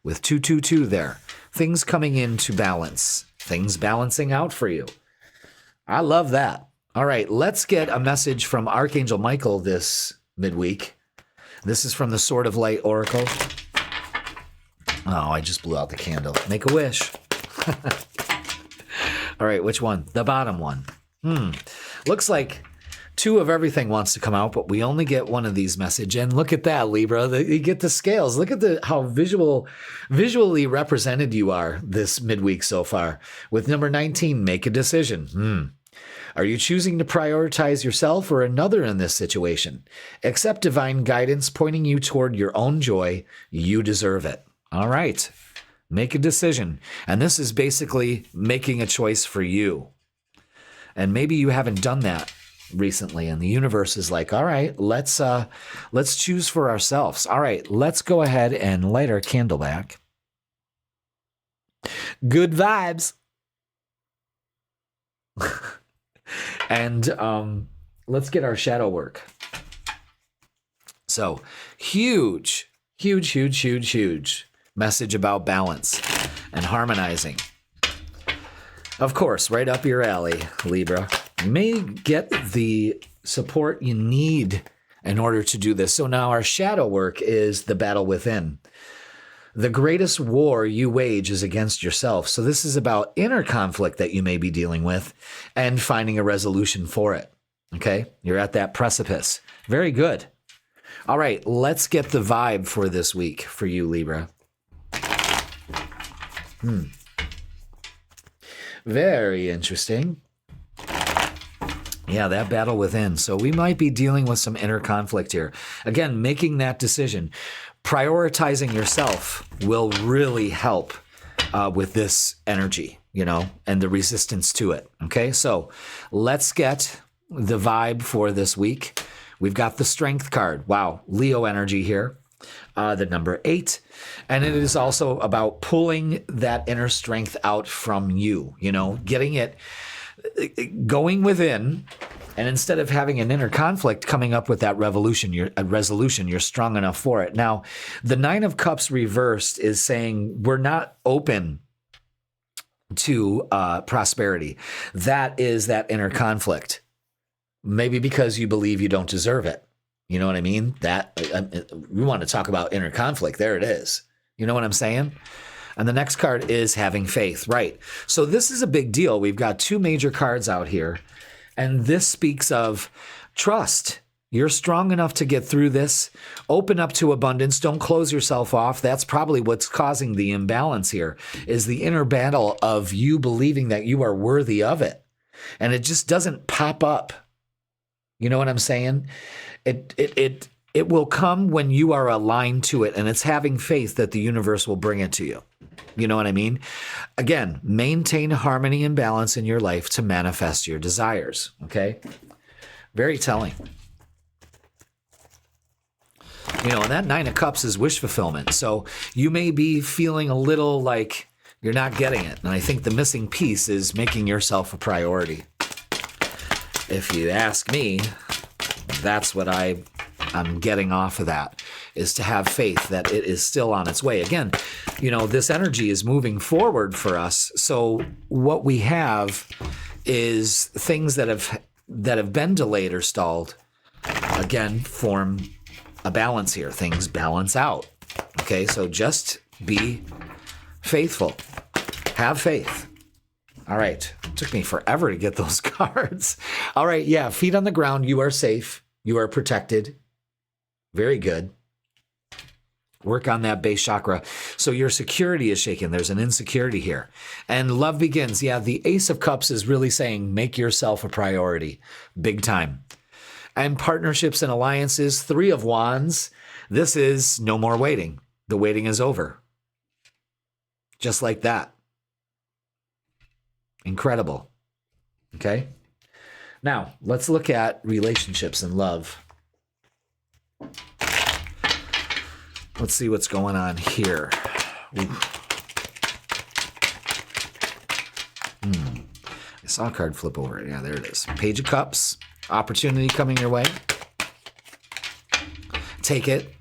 With 222 there. Things coming into balance. Things balancing out for you. I love that. All right, let's get a message from Archangel Michael this midweek. This is from the Sword of Light Oracle. Oh, I just blew out the candle. Make a wish. All right, which one? The bottom one. Looks like two of everything wants to come out, but we only get one of these message. And look at that, Libra. You get the scales. Look at how visually represented you are this midweek so far. With number 19, make a decision. Are you choosing to prioritize yourself or another in this situation? Accept divine guidance pointing you toward your own joy. You deserve it. All right. Make a decision. And this is basically making a choice for you. And maybe you haven't done that recently, and the universe is like, all right, let's choose for ourselves. All right, let's go ahead and light our candle back. Good vibes. And let's get our shadow work. So huge message about balance and harmonizing. Of course, right up your alley, Libra. You may get the support you need in order to do this. So now our shadow work is the battle within. The greatest war you wage is against yourself. So this is about inner conflict that you may be dealing with and finding a resolution for it. Okay? You're at that precipice. Very good. All right, let's get the vibe for this week for you, Libra. Very interesting. Yeah, that battle within. So we might be dealing with some inner conflict here. Again, making that decision. Prioritizing yourself will really help with this energy, and the resistance to it. Okay, so let's get the vibe for this week. We've got the Strength card. Wow, Leo energy here. The number 8. And it is also about pulling that inner strength out from you, getting it going within. And instead of having an inner conflict, coming up with that resolution, you're strong enough for it. Now, the 9 of Cups reversed is saying we're not open to prosperity. That is that inner conflict. Maybe because you believe you don't deserve it. You know what I mean? We want to talk about inner conflict. There it is. You know what I'm saying? And the next card is having faith, right? So this is a big deal. We've got 2 major cards out here, and this speaks of trust You're strong enough to get through this. Open up to abundance. Don't close yourself off. That's probably what's causing the imbalance here, is the inner battle of you believing that you are worthy of it. And it just doesn't pop up. You know what I'm saying? It will come when you are aligned to it, and it's having faith that the universe will bring it to you. You know what I mean? Again, maintain harmony and balance in your life to manifest your desires. Okay? Very telling. You know, and that Nine of Cups is wish fulfillment. So you may be feeling a little like you're not getting it. And I think the missing piece is making yourself a priority. If you ask me, that's what I'm getting off of that, is to have faith that it is still on its way. Again, you know, this energy is moving forward for us. So what we have is things that have been delayed or stalled, again, form a balance here. Things balance out. Okay, so just be faithful. Have faith. All right. It took me forever to get those cards. All right, yeah, feet on the ground. You are safe. You are protected. Very good. Work on that base chakra. So your security is shaken. There's an insecurity here. And love begins. Yeah, the Ace of Cups is really saying make yourself a priority. Big time. And partnerships and alliances, Three of Wands. This is no more waiting. The waiting is over. Just like that. Incredible. Okay? Now, let's look at relationships and love. Let's see what's going on here. I saw a card flip over. Yeah, there it is. Page of Cups. Opportunity coming your way. Take it.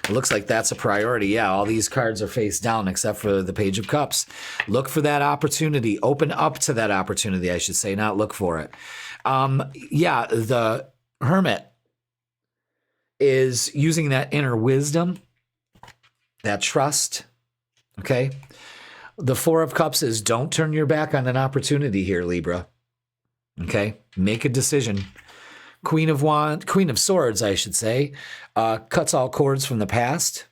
It looks like that's a priority. Yeah, all these cards are face down except for the Page of Cups. Look for that opportunity. Open up to that opportunity, I should say, not look for it. Yeah, the Hermit is using that inner wisdom, that trust, okay? The Four of Cups is don't turn your back on an opportunity here, Libra, okay? Make a decision. Queen of Swords, I should say, cuts all cords from the past,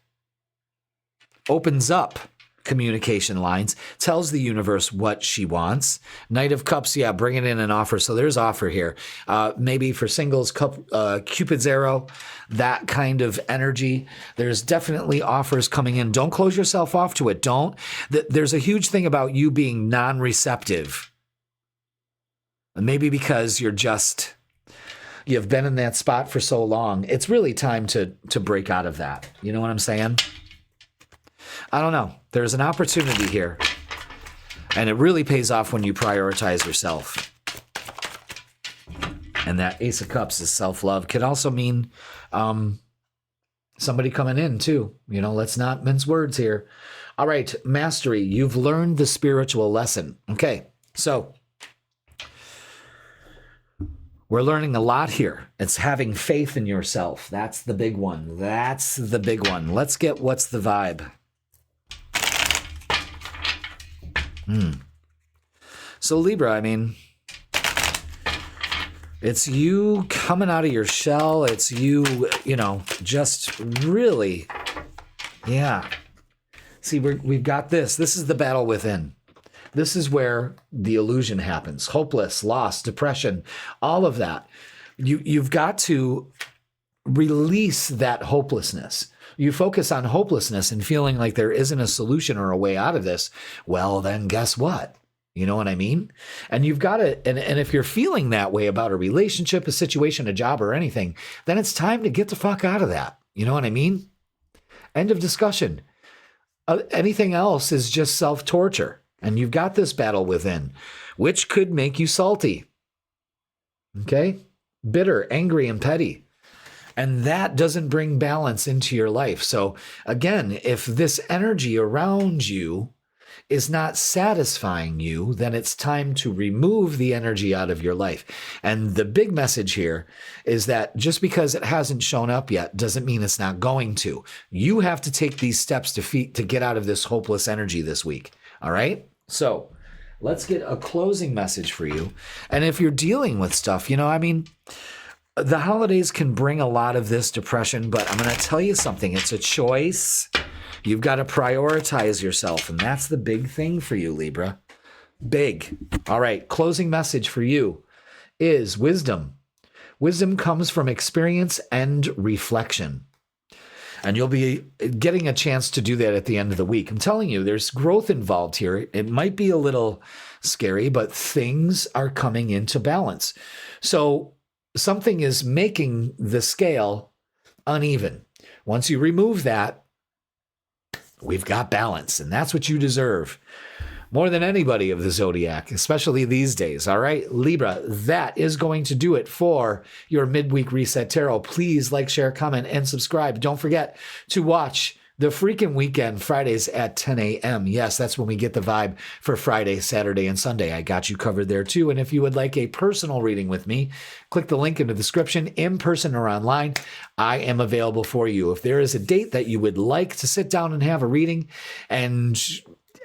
opens up communication lines, tells the universe what she wants. Knight of Cups, yeah, bringing in an offer. So there's offer here. Maybe for singles, Cupid's arrow, that kind of energy. There's definitely offers coming in. Don't close yourself off to it. There's a huge thing about you being non-receptive. Maybe because you've been in that spot for so long. It's really time to break out of that. You know what I'm saying? I don't know. There's an opportunity here. And it really pays off when you prioritize yourself. And that Ace of Cups is self-love. Could also mean somebody coming in too. You know, let's not mince words here. All right, mastery. You've learned the spiritual lesson. Okay, so we're learning a lot here. It's having faith in yourself. That's the big one. That's the big one. Let's get what's the vibe. So Libra, I mean, it's you coming out of your shell. It's you, just really, yeah. See, we've got this. This is the battle within. This is where the illusion happens. Hopeless, lost, depression, all of that. You've got to release that hopelessness. You focus on hopelessness and feeling like there isn't a solution or a way out of this. Well, then guess what? You know what I mean? And you've got to, and if you're feeling that way about a relationship, a situation, a job, or anything, then it's time to get the fuck out of that. You know what I mean? End of discussion. Anything else is just self-torture. And you've got this battle within, which could make you salty. Okay? Bitter, angry, and petty. And that doesn't bring balance into your life. So again, if this energy around you is not satisfying you, then it's time to remove the energy out of your life. And the big message here is that just because it hasn't shown up yet doesn't mean it's not going to. You have to take these steps to get out of this hopeless energy this week. All right? So let's get a closing message for you. And if you're dealing with stuff, the holidays can bring a lot of this depression, but I'm going to tell you something. It's a choice. You've got to prioritize yourself, and that's the big thing for you, Libra. Big. All right, closing message for you is wisdom. Wisdom comes from experience and reflection. And you'll be getting a chance to do that at the end of the week. I'm telling you, there's growth involved here. It might be a little scary, but things are coming into balance. So something is making the scale uneven. Once you remove that, we've got balance, and that's what you deserve. More than anybody of the Zodiac, especially these days. All right, Libra, that is going to do it for your Midweek Reset Tarot. Please like, share, comment, and subscribe. Don't forget to watch the freaking weekend, Fridays at 10 a.m. Yes, that's when we get the vibe for Friday, Saturday, and Sunday. I got you covered there too. And if you would like a personal reading with me, click the link in the description, in person or online. I am available for you. If there is a date that you would like to sit down and have a reading, and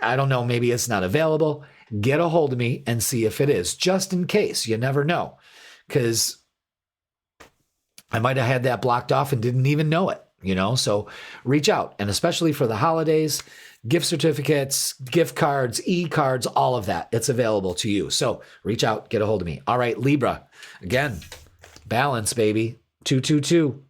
I don't know, maybe it's not available, get a hold of me and see if it is, just in case. You never know, because I might have had that blocked off and didn't even know it, so reach out. And especially for the holidays, gift certificates, gift cards, e-cards, all of that, it's available to you. So reach out, get a hold of me. All right, Libra, again, balance, baby. 222.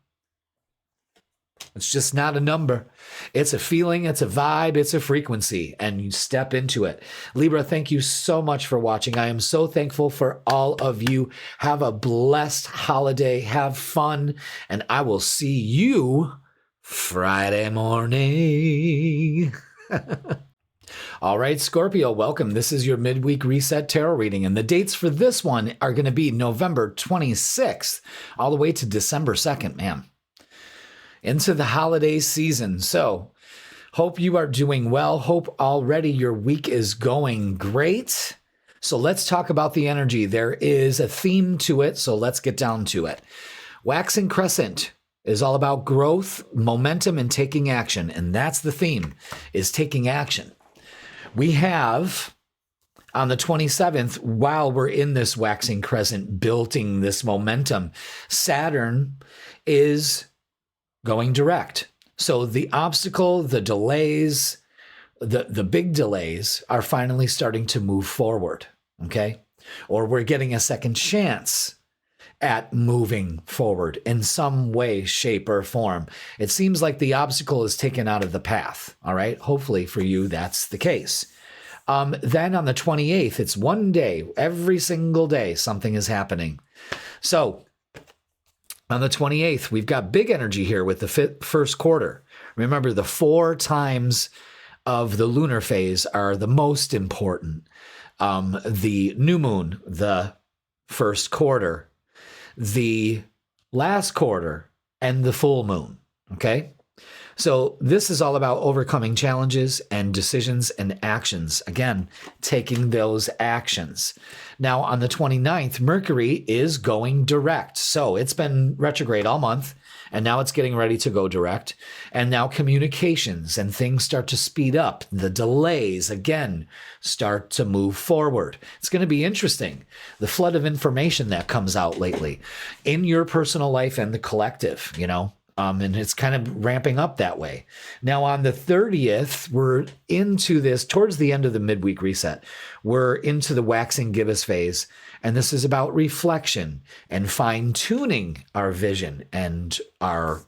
It's just not a number. It's a feeling, it's a vibe, it's a frequency, and you step into it. Libra, thank you so much for watching. I am so thankful for all of you. Have a blessed holiday. Have fun, and I will see you Friday morning. All right, Scorpio, welcome. This is your Midweek Reset Tarot reading, and the dates for this one are going to be November 26th all the way to December 2nd, man. Into the holiday season. So hope you are doing well. Hope already your week is going great. So let's talk about the energy. There is a theme to it, so let's get down to it. Waxing crescent is all about growth, momentum, and taking action. And that's the theme, is taking action. We have on the 27th, while we're in this waxing crescent, building this momentum, Saturn is going direct. So the obstacle, the delays, the big delays are finally starting to move forward, okay? Or we're getting a second chance at moving forward in some way, shape, or form. It seems like the obstacle is taken out of the path, all right? Hopefully for you, that's the case. Then on the 28th, it's one day, every single day, something is happening. So on the 28th, we've got big energy here with the first quarter. Remember, the 4 times of the lunar phase are the most important. The new moon, the first quarter, the last quarter, and the full moon, okay? So this is all about overcoming challenges and decisions and actions. Again, taking those actions. Now, on the 29th, Mercury is going direct. So it's been retrograde all month, and now it's getting ready to go direct. And now communications and things start to speed up. The delays, again, start to move forward. It's going to be interesting, the flood of information that comes out lately in your personal life and the collective, and it's kind of ramping up that way. Now, on the 30th, we're into this, towards the end of the midweek reset, we're into the waxing gibbous phase. And this is about reflection and fine-tuning our vision and our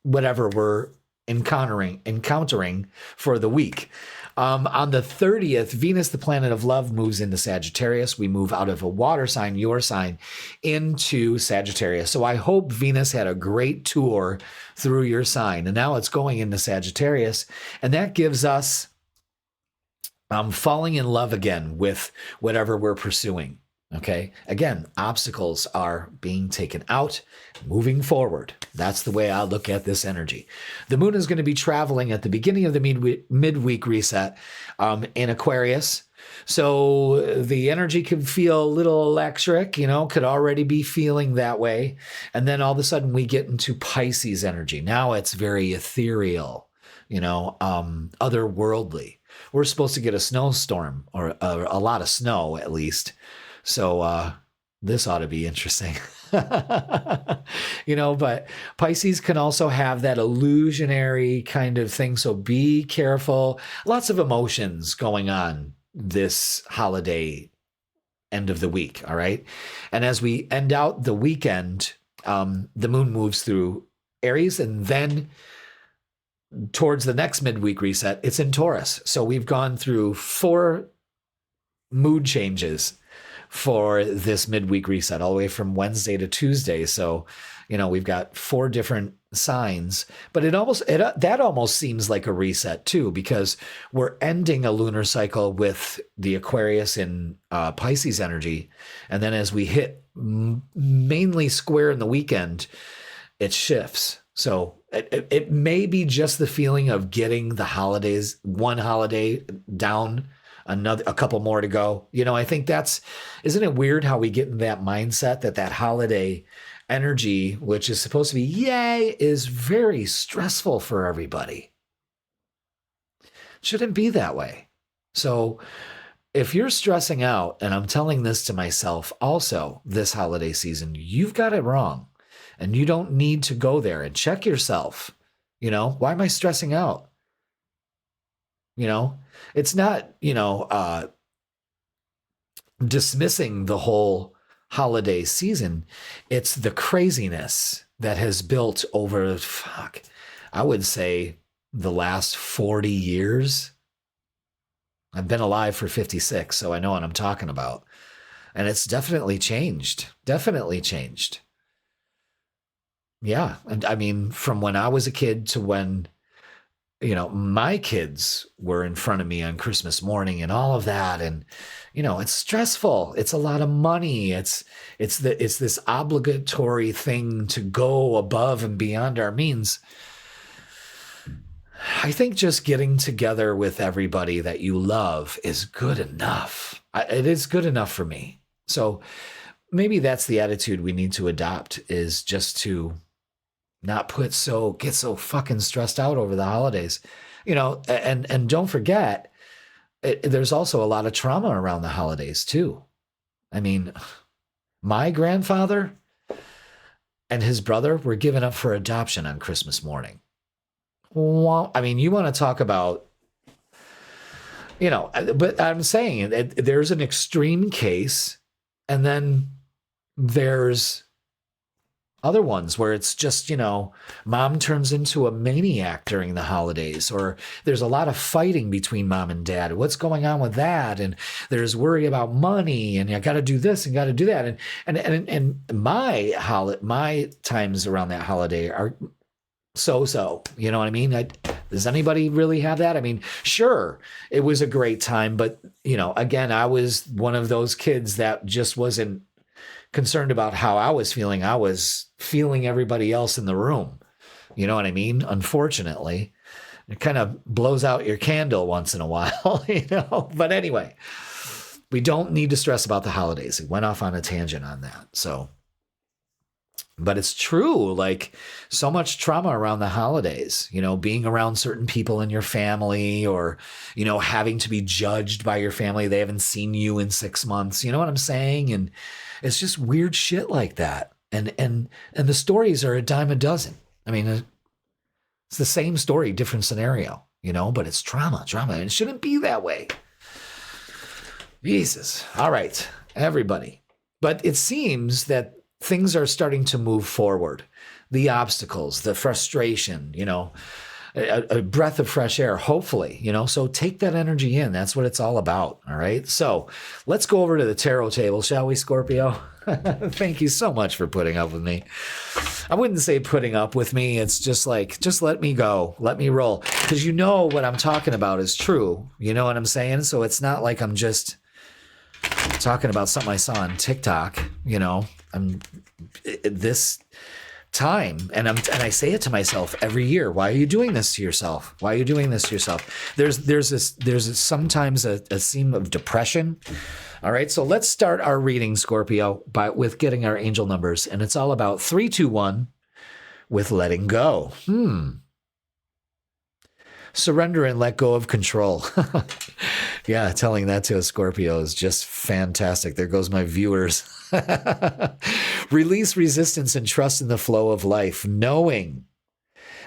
whatever we're encountering for the week. On the 30th, Venus, the planet of love, moves into Sagittarius. We move out of a water sign, your sign, into Sagittarius. So I hope Venus had a great tour through your sign. And now it's going into Sagittarius. And that gives us falling in love again with whatever we're pursuing. Okay. Again, obstacles are being taken out, moving forward. That's the way I look at this energy. The moon is going to be traveling at the beginning of the midweek reset in Aquarius. So the energy could feel a little electric, could already be feeling that way. And then all of a sudden we get into Pisces energy. Now it's very ethereal, otherworldly. We're supposed to get a snowstorm or a lot of snow at least. So This ought to be interesting. But Pisces can also have that illusionary kind of thing. So be careful. Lots of emotions going on this holiday end of the week. All right. And as we end out the weekend, the moon moves through Aries, and then towards the next midweek reset, it's in Taurus. So we've gone through 4 mood changes for this midweek reset, all the way from Wednesday to Tuesday. So, we've got 4 different signs, but that almost seems like a reset too, because we're ending a lunar cycle with the Aquarius and Pisces energy. And then as we hit mainly square in the weekend, it shifts. So it may be just the feeling of getting the holidays, one holiday down, a couple more to go. I think isn't it weird how we get in that mindset that holiday energy, which is supposed to be yay, is very stressful for everybody. Shouldn't be that way. So if you're stressing out, and I'm telling this to myself also this holiday season, you've got it wrong, and you don't need to go there, and check yourself. Why am I stressing out? It's not, dismissing the whole holiday season. It's the craziness that has built over, I would say the last 40 years. I've been alive for 56, so I know what I'm talking about. And it's definitely changed. Definitely changed. Yeah. And I mean, from when I was a kid to when my kids were in front of me on Christmas morning and all of that. And, it's stressful. It's a lot of money. It's this obligatory thing to go above and beyond our means. I think just getting together with everybody that you love is good enough. It is good enough for me. So maybe that's the attitude we need to adopt, is just to not get so fucking stressed out over the holidays, and don't forget, there's also a lot of trauma around the holidays too. I mean, my grandfather and his brother were given up for adoption on Christmas morning. Well, I mean, you want to talk about, but I'm saying there's an extreme case, and then there's other ones where it's just, mom turns into a maniac during the holidays, or there's a lot of fighting between mom and dad. What's going on with that? And there's worry about money, and I got to do this and got to do that. And my times around that holiday are so, you know what I mean? Does anybody really have that? I mean, sure, it was a great time, but again, I was one of those kids that just wasn't concerned about how I was feeling. I was feeling everybody else in the room. You know what I mean? Unfortunately, it kind of blows out your candle once in a while, But anyway, we don't need to stress about the holidays. It went off on a tangent on that. So, but it's true, like so much trauma around the holidays, being around certain people in your family, or, having to be judged by your family. They haven't seen you in 6 months. You know what I'm saying? And it's just weird shit like that. And the stories are a dime a dozen. I mean, it's the same story, different scenario, but it's trauma. And it shouldn't be that way. Jesus. All right, everybody. But it seems that things are starting to move forward. The obstacles, the frustration, a breath of fresh air, hopefully, so take that energy in. That's what it's all about. All right. So let's go over to the tarot table, shall we, Scorpio? Thank you so much for putting up with me. I wouldn't say putting up with me. It's just like, just let me go. Let me roll. Because what I'm talking about is true. You know what I'm saying? So it's not like I'm just talking about something I saw on TikTok, I'm this time, and I say it to myself every year. Why are you doing this to yourself? Why are you doing this to yourself? There's sometimes a theme of depression. All right, so let's start our reading, Scorpio, with getting our angel numbers, and it's all about 3, 2, 1 with letting go. Surrender and let go of control. Yeah, telling that to a Scorpio is just fantastic. There goes my viewers. Release resistance and trust in the flow of life, knowing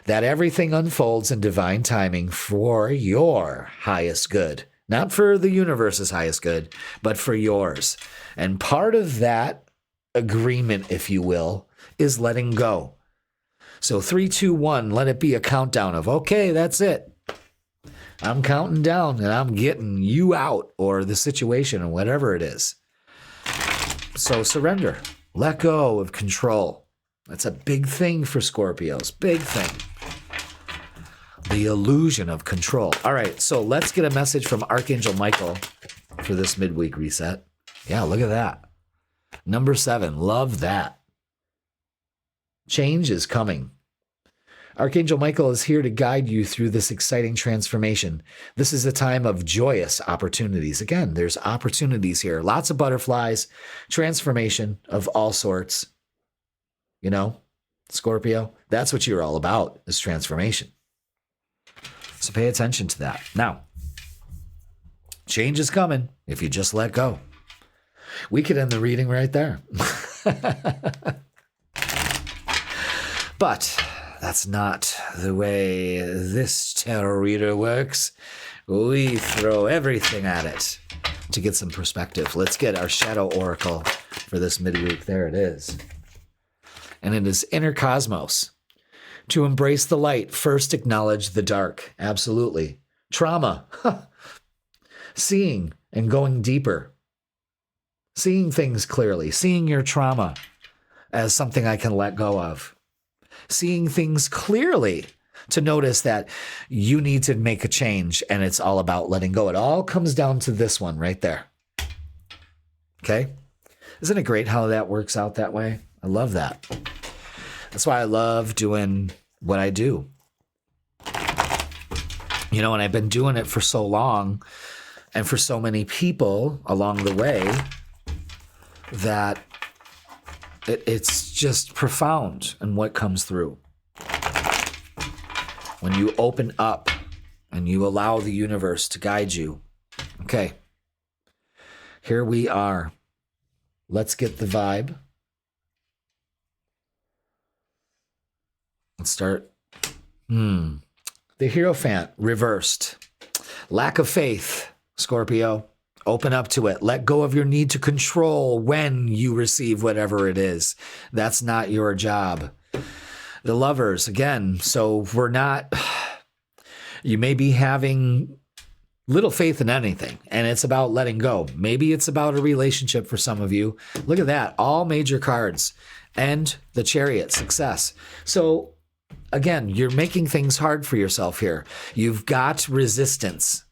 that everything unfolds in divine timing for your highest good. Not for the universe's highest good, but for yours. And part of that agreement, if you will, is letting go. So 3, 2, 1, let it be a countdown of, okay, that's it. I'm counting down and I'm getting you out, or the situation or whatever it is. So surrender. Let go of control. That's a big thing for Scorpios. Big thing. The illusion of control. All right, so let's get a message from Archangel Michael for this midweek reset. Yeah, look at that. Number 7, love that. Change is coming. Archangel Michael is here to guide you through this exciting transformation. This is a time of joyous opportunities. Again, there's opportunities here. Lots of butterflies, transformation of all sorts. You know, Scorpio, that's what you're all about, is transformation. So pay attention to that. Now, change is coming if you just let go. We could end the reading right there. But that's not the way this tarot reader works. We throw everything at it to get some perspective. Let's get our shadow oracle for this midweek. There it is. And it is Inner Cosmos. To embrace the light, first acknowledge the dark. Absolutely. Trauma. Seeing and going deeper. Seeing things clearly. Seeing your trauma as something I can let go of. Seeing things clearly to notice that you need to make a change, and it's all about letting go. It all comes down to this one right there. Okay? Isn't it great how that works out that way? I love that. That's why I love doing what I do. You know, and I've been doing it for so long and for so many people along the way that it's just profound in what comes through. When you open up and you allow the universe to guide you. Okay, here we are. Let's get the vibe. Let's start. The Hierophant reversed. Lack of faith, Scorpio. Open up to it. Let go of your need to control when you receive whatever it is. That's not your job. The Lovers, again, so we're not, you may be having little faith in anything, and it's about letting go. Maybe it's about a relationship for some of you. Look at that, all major cards. And the Chariot, success. So again, you're making things hard for yourself here. You've got resistance.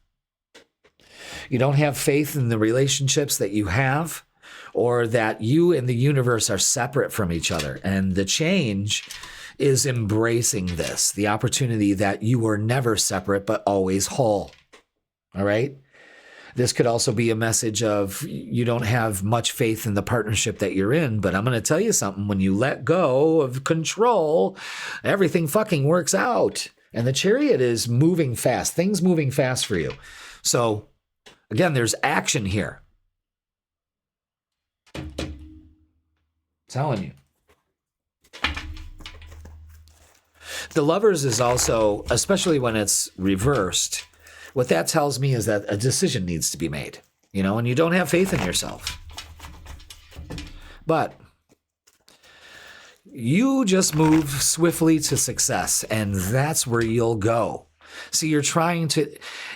You don't have faith in the relationships that you have, or that you and the universe are separate from each other. And the change is embracing this, the opportunity that you were never separate, but always whole. All right? This could also be a message of you don't have much faith in the partnership that you're in, but I'm going to tell you something. When you let go of control, everything fucking works out. And the Chariot is moving fast, things moving fast for you. So again, there's action here. I'm telling you. The Lovers is also, especially when it's reversed, what that tells me is that a decision needs to be made, you know, and you don't have faith in yourself. But you just move swiftly to success, and that's where you'll go. See, you're trying to,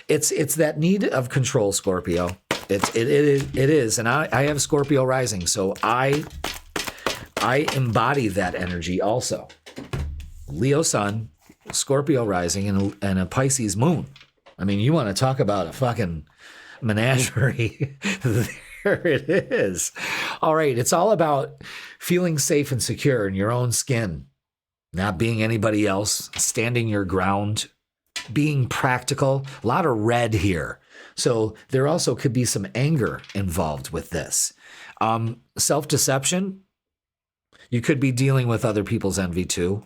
it's that need of control, Scorpio. It is, and I have Scorpio rising, so I embody that energy also. Leo sun, Scorpio rising, and a Pisces moon. I mean, you want to talk about a fucking menagerie. There it is. All right, it's all about feeling safe and secure in your own skin, not being anybody else, standing your ground, being practical. A lot of red here. So there also could be some anger involved with this. Self-deception. You could be dealing with other people's envy too.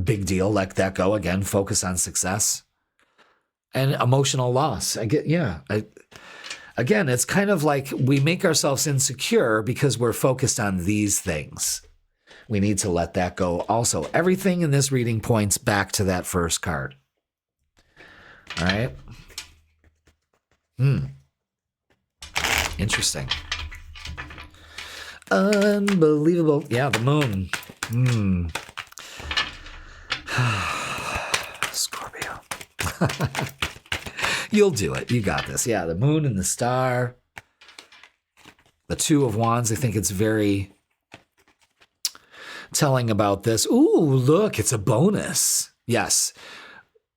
Big deal. Let that go. Again, focus on success. And emotional loss. Again, it's kind of like we make ourselves insecure because we're focused on these things. We need to let that go also. Everything in this reading points back to that first card. All right. Interesting. Unbelievable. Yeah, the moon. Scorpio. You'll do it. You got this. Yeah, the moon and the star. The Two of Wands. I think it's very telling about this. Ooh, look, it's a bonus. Yes.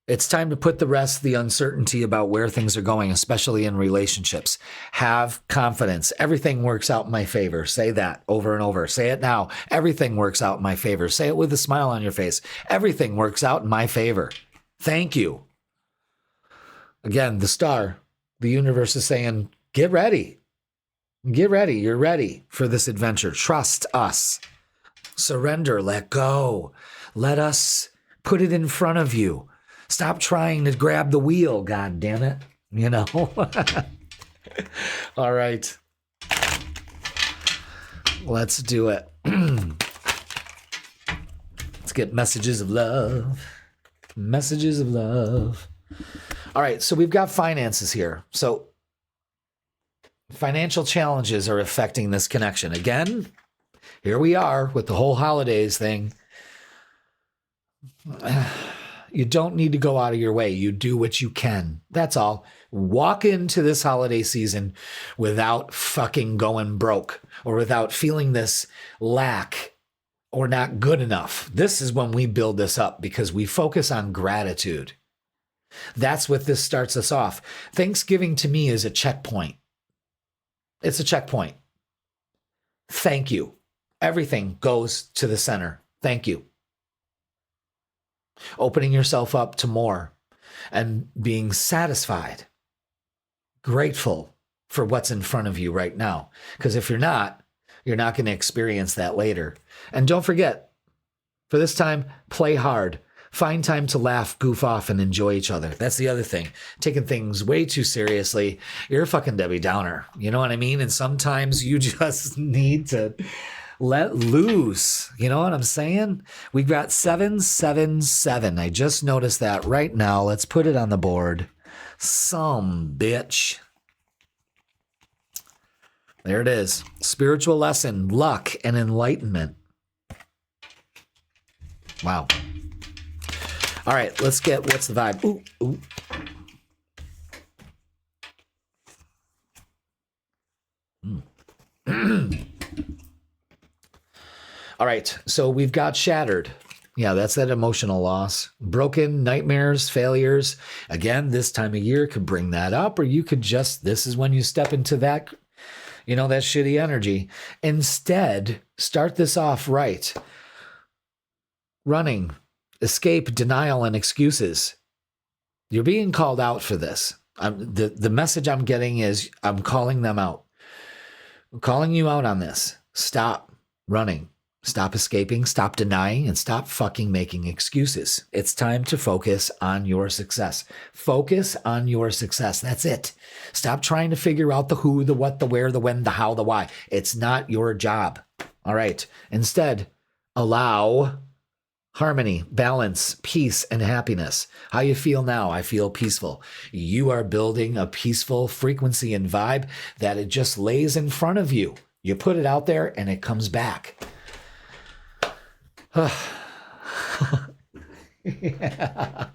It's time to put the rest, the uncertainty about where things are going, especially in relationships. Have confidence. Everything works out in my favor. Say that over and over. Say it now. Everything works out in my favor. Say it with a smile on your face. Everything works out in my favor. Thank you. Again, the star, the universe is saying, get ready. Get ready. You're ready for this adventure. Trust us. Surrender. Let go. Let us put it in front of you. Stop trying to grab the wheel, God damn it. You know? All right. Let's do it. Let's get messages of love. Messages of love. All right, so we've got finances here. So financial challenges are affecting this connection. Again, here we are with the whole holidays thing. You don't need to go out of your way. You do what you can. That's all. Walk into this holiday season without fucking going broke or without feeling this lack or not good enough. This is when we build this up because we focus on gratitude. That's what this starts us off. Thanksgiving to me is a checkpoint. It's a checkpoint. Thank you. Everything goes to the center. Thank you. Opening yourself up to more and being satisfied, grateful for what's in front of you right now. Because if you're not going to experience that later. And don't forget, for this time, play hard. Find time to laugh, goof off, and enjoy each other. That's the other thing. Taking things way too seriously, you're a fucking Debbie Downer. You know what I mean? And sometimes you just need to let loose. You know what I'm saying? We've got 777. I just noticed that right now. Let's put it on the board. Some bitch. There it is. Spiritual lesson, luck, and enlightenment. Wow. All right, let's get, what's the vibe? Ooh. All right, so we've got shattered. Yeah, that's that emotional loss. Broken, nightmares, failures. Again, this time of year could bring that up, or you could just, this is when you step into that, you know, that shitty energy. Instead, start this off right. Running, escape, denial, and excuses. You're being called out for this. The message I'm getting is I'm calling them out. I'm calling you out on this. Stop running. Stop escaping. Stop denying. And stop fucking making excuses. It's time to focus on your success. Focus on your success. That's it. Stop trying to figure out the who, the what, the where, the when, the how, the why. It's not your job. All right. Instead, allow harmony, balance, peace, and happiness. How you feel now? I feel peaceful. You are building a peaceful frequency and vibe that it just lays in front of you. You put it out there and it comes back. Yeah.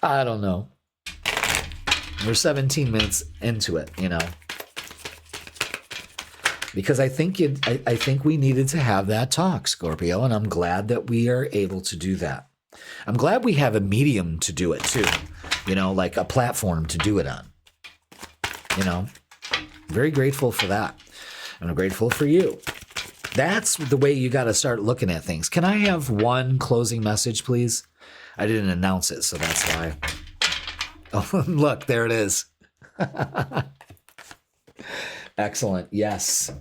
I don't know. We're 17 minutes into it, you know. Because I think we needed to have that talk, Scorpio, and I'm glad that we are able to do that. I'm glad we have a medium to do it too, you know, like a platform to do it on. You know, very grateful for that. And I'm grateful for you. That's the way you got to start looking at things. Can I have one closing message, please? I didn't announce it, so that's why. Oh, look, there it is. Excellent. Yes,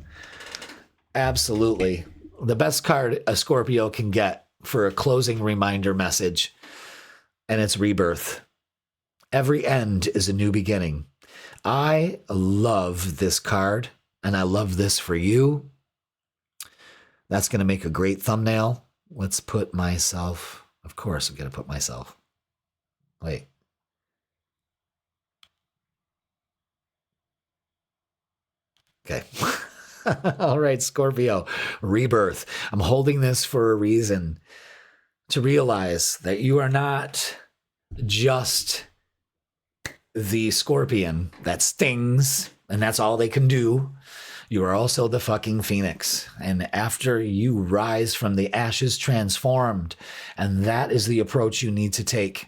absolutely. The best card a Scorpio can get for a closing reminder message, and it's rebirth. Every end is a new beginning. I love this card, and I love this for you. That's going to make a great thumbnail. Let's put myself, of course, I'm going to put myself. Wait. Okay. All right, Scorpio, rebirth. I'm holding this for a reason, to realize that you are not just the scorpion that stings and that's all they can do. You are also the fucking phoenix. And after you rise from the ashes, transformed. And that is the approach you need to take.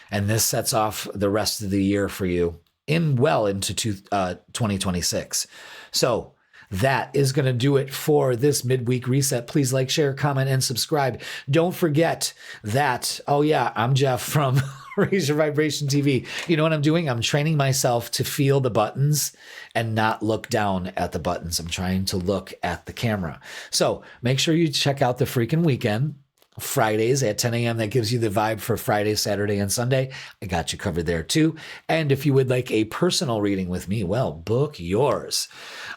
And this sets off the rest of the year for you into 2026. So that is going to do it for this midweek reset. Please like, share, comment, and subscribe. Don't forget that, oh yeah, I'm Jeff from Raise Your Vibration TV. You know what I'm doing? I'm training myself to feel the buttons and not look down at the buttons. I'm trying to look at the camera. So make sure you check out the freaking weekend. Fridays at 10 a.m. That gives you the vibe for Friday, Saturday, and Sunday. I got you covered there too. And if you would like a personal reading with me, well, book yours.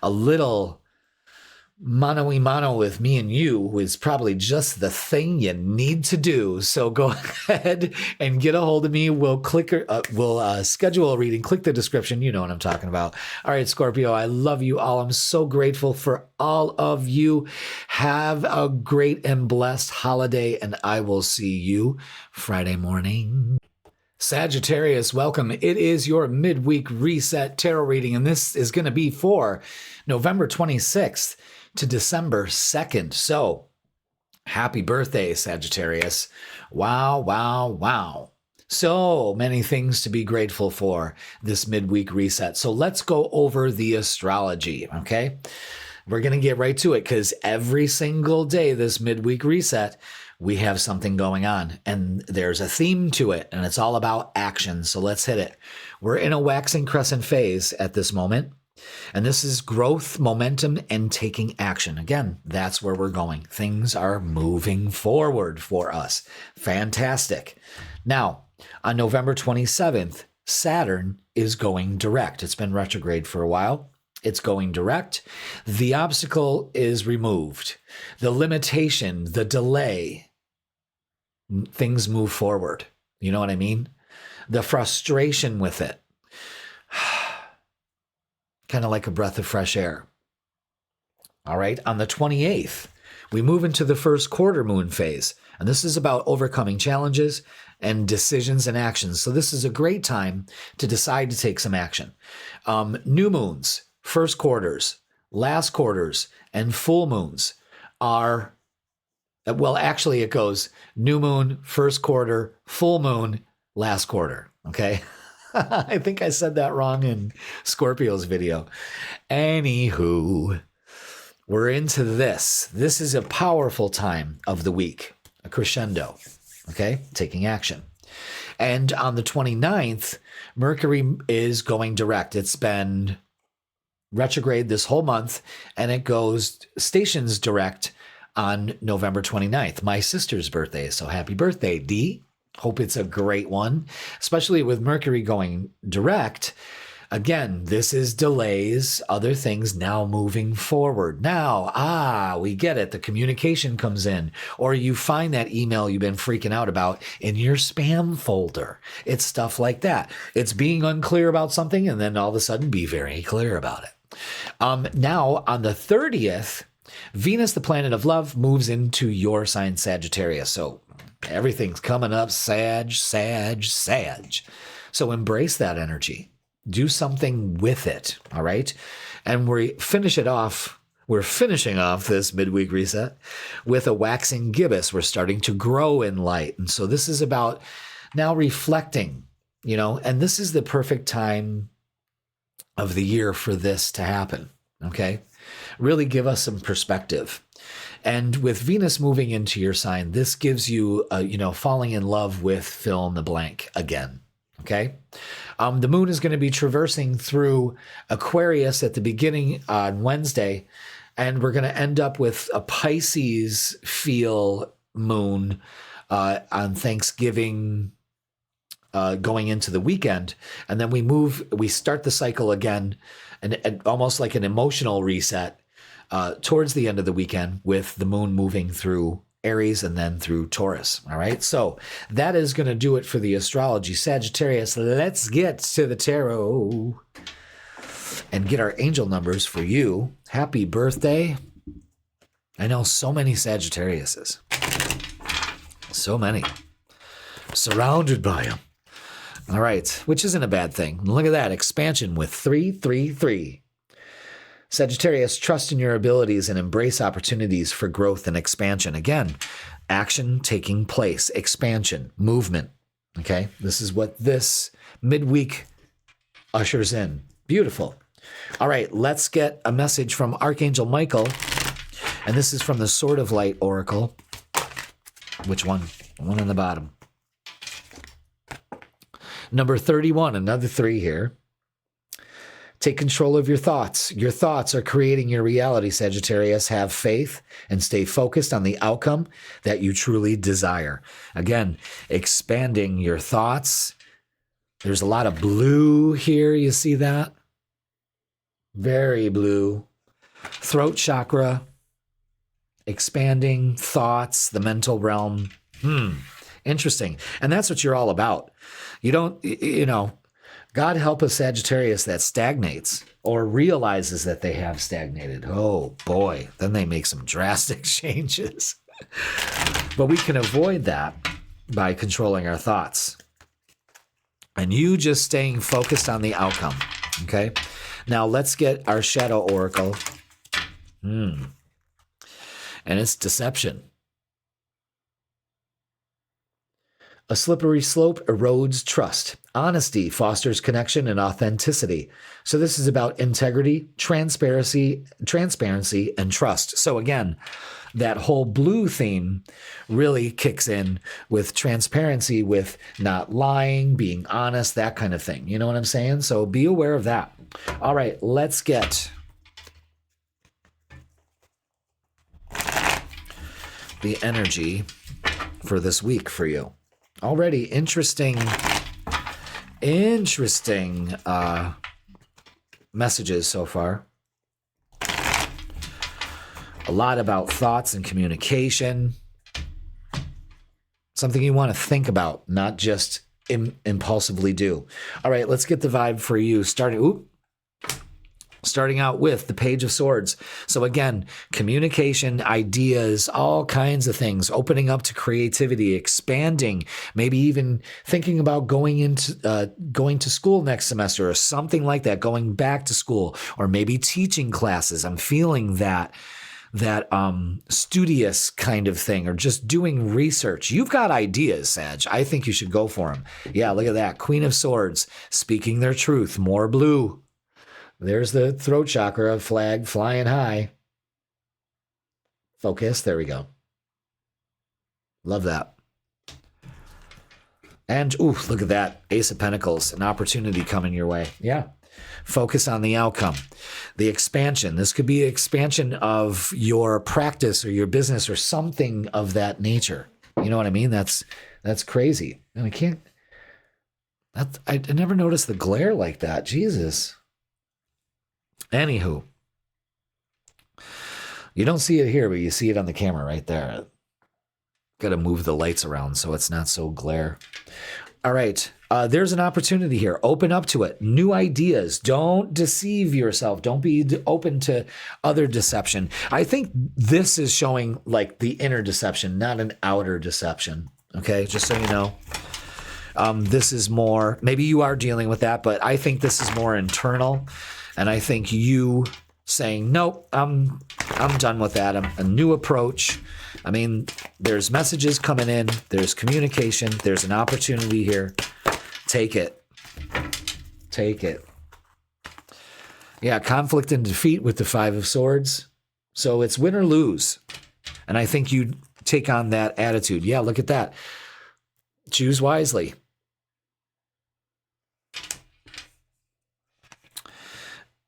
A little mano-y-mano with me and you is probably just the thing you need to do. So go ahead and get a hold of me. We'll schedule a reading. Click the description. You know what I'm talking about. All right, Scorpio, I love you all. I'm so grateful for all of you. Have a great and blessed holiday, and I will see you Friday morning. Sagittarius, welcome. It is your midweek reset tarot reading, and this is going to be for November 26th to December 2nd. So happy birthday, Sagittarius. Wow, wow, wow. So many things to be grateful for this midweek reset. So let's go over the astrology, okay? We're going to get right to it because every single day this midweek reset, we have something going on and there's a theme to it and it's all about action. So let's hit it. We're in a waxing crescent phase at this moment. And this is growth, momentum, and taking action. Again, that's where we're going. Things are moving forward for us. Fantastic. Now, on November 27th, Saturn is going direct. It's been retrograde for a while. It's going direct. The obstacle is removed. The limitation, the delay, things move forward. You know what I mean? The frustration with it. Kind of like a breath of fresh air. All right. On the 28th, we move into the first quarter moon phase. And this is about overcoming challenges and decisions and actions. So this is a great time to decide to take some action. New moons, first quarters, last quarters, and full moons are, well, actually it goes new moon, first quarter, full moon, last quarter. Okay. I think I said that wrong in Scorpio's video. Anywho, we're into this. This is a powerful time of the week, a crescendo, okay? Taking action. And on the 29th, Mercury is going direct. It's been retrograde this whole month, and it goes stations direct on November 29th, my sister's birthday. So happy birthday, Dee. Hope it's a great one, especially with Mercury going direct. Again, this is delays, other things now moving forward. Now, we get it. The communication comes in, or you find that email you've been freaking out about in your spam folder. It's stuff like that. It's being unclear about something and then all of a sudden be very clear about it. Now, on the 30th, Venus, the planet of love, moves into your sign Sagittarius. So everything's coming up, Sag. So embrace that energy. Do something with it, all right? And we're finishing off this midweek reset with a waxing gibbous. We're starting to grow in light. And so this is about now reflecting, and this is the perfect time of the year for this to happen, okay? Really give us some perspective. And with Venus moving into your sign, this gives you, falling in love with fill in the blank again. Okay. The moon is going to be traversing through Aquarius at the beginning on Wednesday, and we're going to end up with a Pisces feel moon on Thanksgiving, going into the weekend, and then we start the cycle again, and almost like an emotional reset towards the end of the weekend with the moon moving through Aries and then through Taurus. All right, so that is going to do it for the astrology. Sagittarius, let's get to the tarot and get our angel numbers for you. Happy birthday. I know so many Sagittariuses. So many. Surrounded by them. All right, which isn't a bad thing. Look at that, expansion with 333. Sagittarius, trust in your abilities and embrace opportunities for growth and expansion. Again, action taking place, expansion, movement. Okay, this is what this midweek ushers in. Beautiful. All right, let's get a message from Archangel Michael. And this is from the Sword of Light Oracle. Which one? The one on the bottom. Number 31, another 3 here. Take control of your thoughts. Your thoughts are creating your reality, Sagittarius. Have faith and stay focused on the outcome that you truly desire. Again, expanding your thoughts. There's a lot of blue here. You see that? Very blue. Throat chakra. Expanding thoughts, the mental realm. Interesting. And that's what you're all about. You don't, God help a Sagittarius that stagnates or realizes that they have stagnated. Oh boy, then they make some drastic changes. But we can avoid that by controlling our thoughts. And you just staying focused on the outcome. Okay. Now let's get our shadow oracle. And it's deception. A slippery slope erodes trust. Honesty fosters connection and authenticity. So this is about integrity, transparency, and trust. So again, that whole blue theme really kicks in with transparency, with not lying, being honest, that kind of thing. You know what I'm saying? So be aware of that. All right, let's get the energy for this week for you. Already interesting messages so far. A lot about thoughts and communication. Something you want to think about, not just impulsively do. All right, let's get the vibe for you. Starting out with the Page of Swords. So again, communication, ideas, all kinds of things, opening up to creativity, expanding, maybe even thinking about going to school next semester or something like that, going back to school, or maybe teaching classes. I'm feeling that studious kind of thing, or just doing research. You've got ideas, Sag. I think you should go for them. Yeah, look at that. Queen of Swords, speaking their truth, more blue. There's the throat chakra flag flying high. Focus. There we go. Love that. And, look at that. Ace of Pentacles, an opportunity coming your way. Yeah. Focus on the outcome. The expansion. This could be an expansion of your practice or your business or something of that nature. You know what I mean? That's crazy. And I never noticed the glare like that. Jesus. Anywho, you don't see it here, but you see it on the camera right there. Got to move the lights around so it's not so glare. All right. There's an opportunity here. Open up to it. New ideas. Don't deceive yourself. Don't be open to other deception. I think this is showing like the inner deception, not an outer deception. Okay. Just so you know. This is more, maybe you are dealing with that, but I think this is more internal. And I think you saying, nope, I'm done with that. A new approach. I mean, there's messages coming in. There's communication. There's an opportunity here. Take it. Take it. Yeah, conflict and defeat with the Five of Swords. So it's win or lose. And I think you take on that attitude. Yeah, look at that. Choose wisely.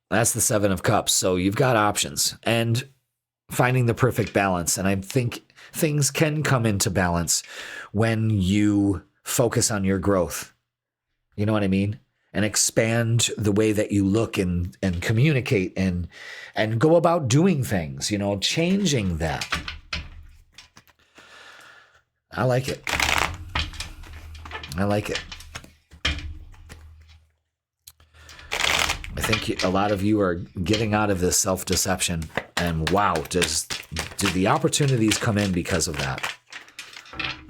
That's the Seven of Cups. So you've got options. And finding the perfect balance. And I think things can come into balance when you focus on your growth. You know what I mean? And expand the way that you look and communicate and go about doing things, you know, changing that. I like it. I like it. I think a lot of you are getting out of this self-deception, and wow, do the opportunities come in because of that?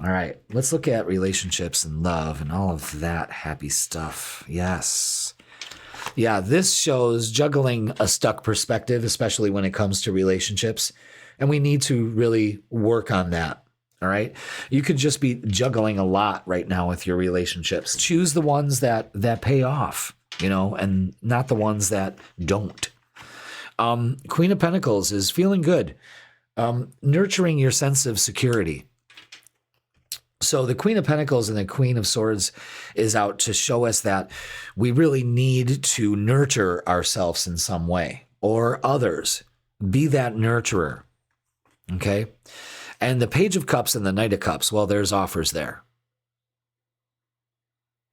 All right, let's look at relationships and love and all of that happy stuff. Yes. Yeah, this shows juggling a stuck perspective, especially when it comes to relationships, and we need to really work on that. All right. You could just be juggling a lot right now with your relationships. Choose the ones that pay off, you know, and not the ones that don't. Queen of Pentacles is feeling good. Nurturing your sense of security. So the Queen of Pentacles and the Queen of Swords is out to show us that we really need to nurture ourselves in some way or others. Be that nurturer. Okay. And the Page of Cups and the Knight of Cups, well, there's offers there.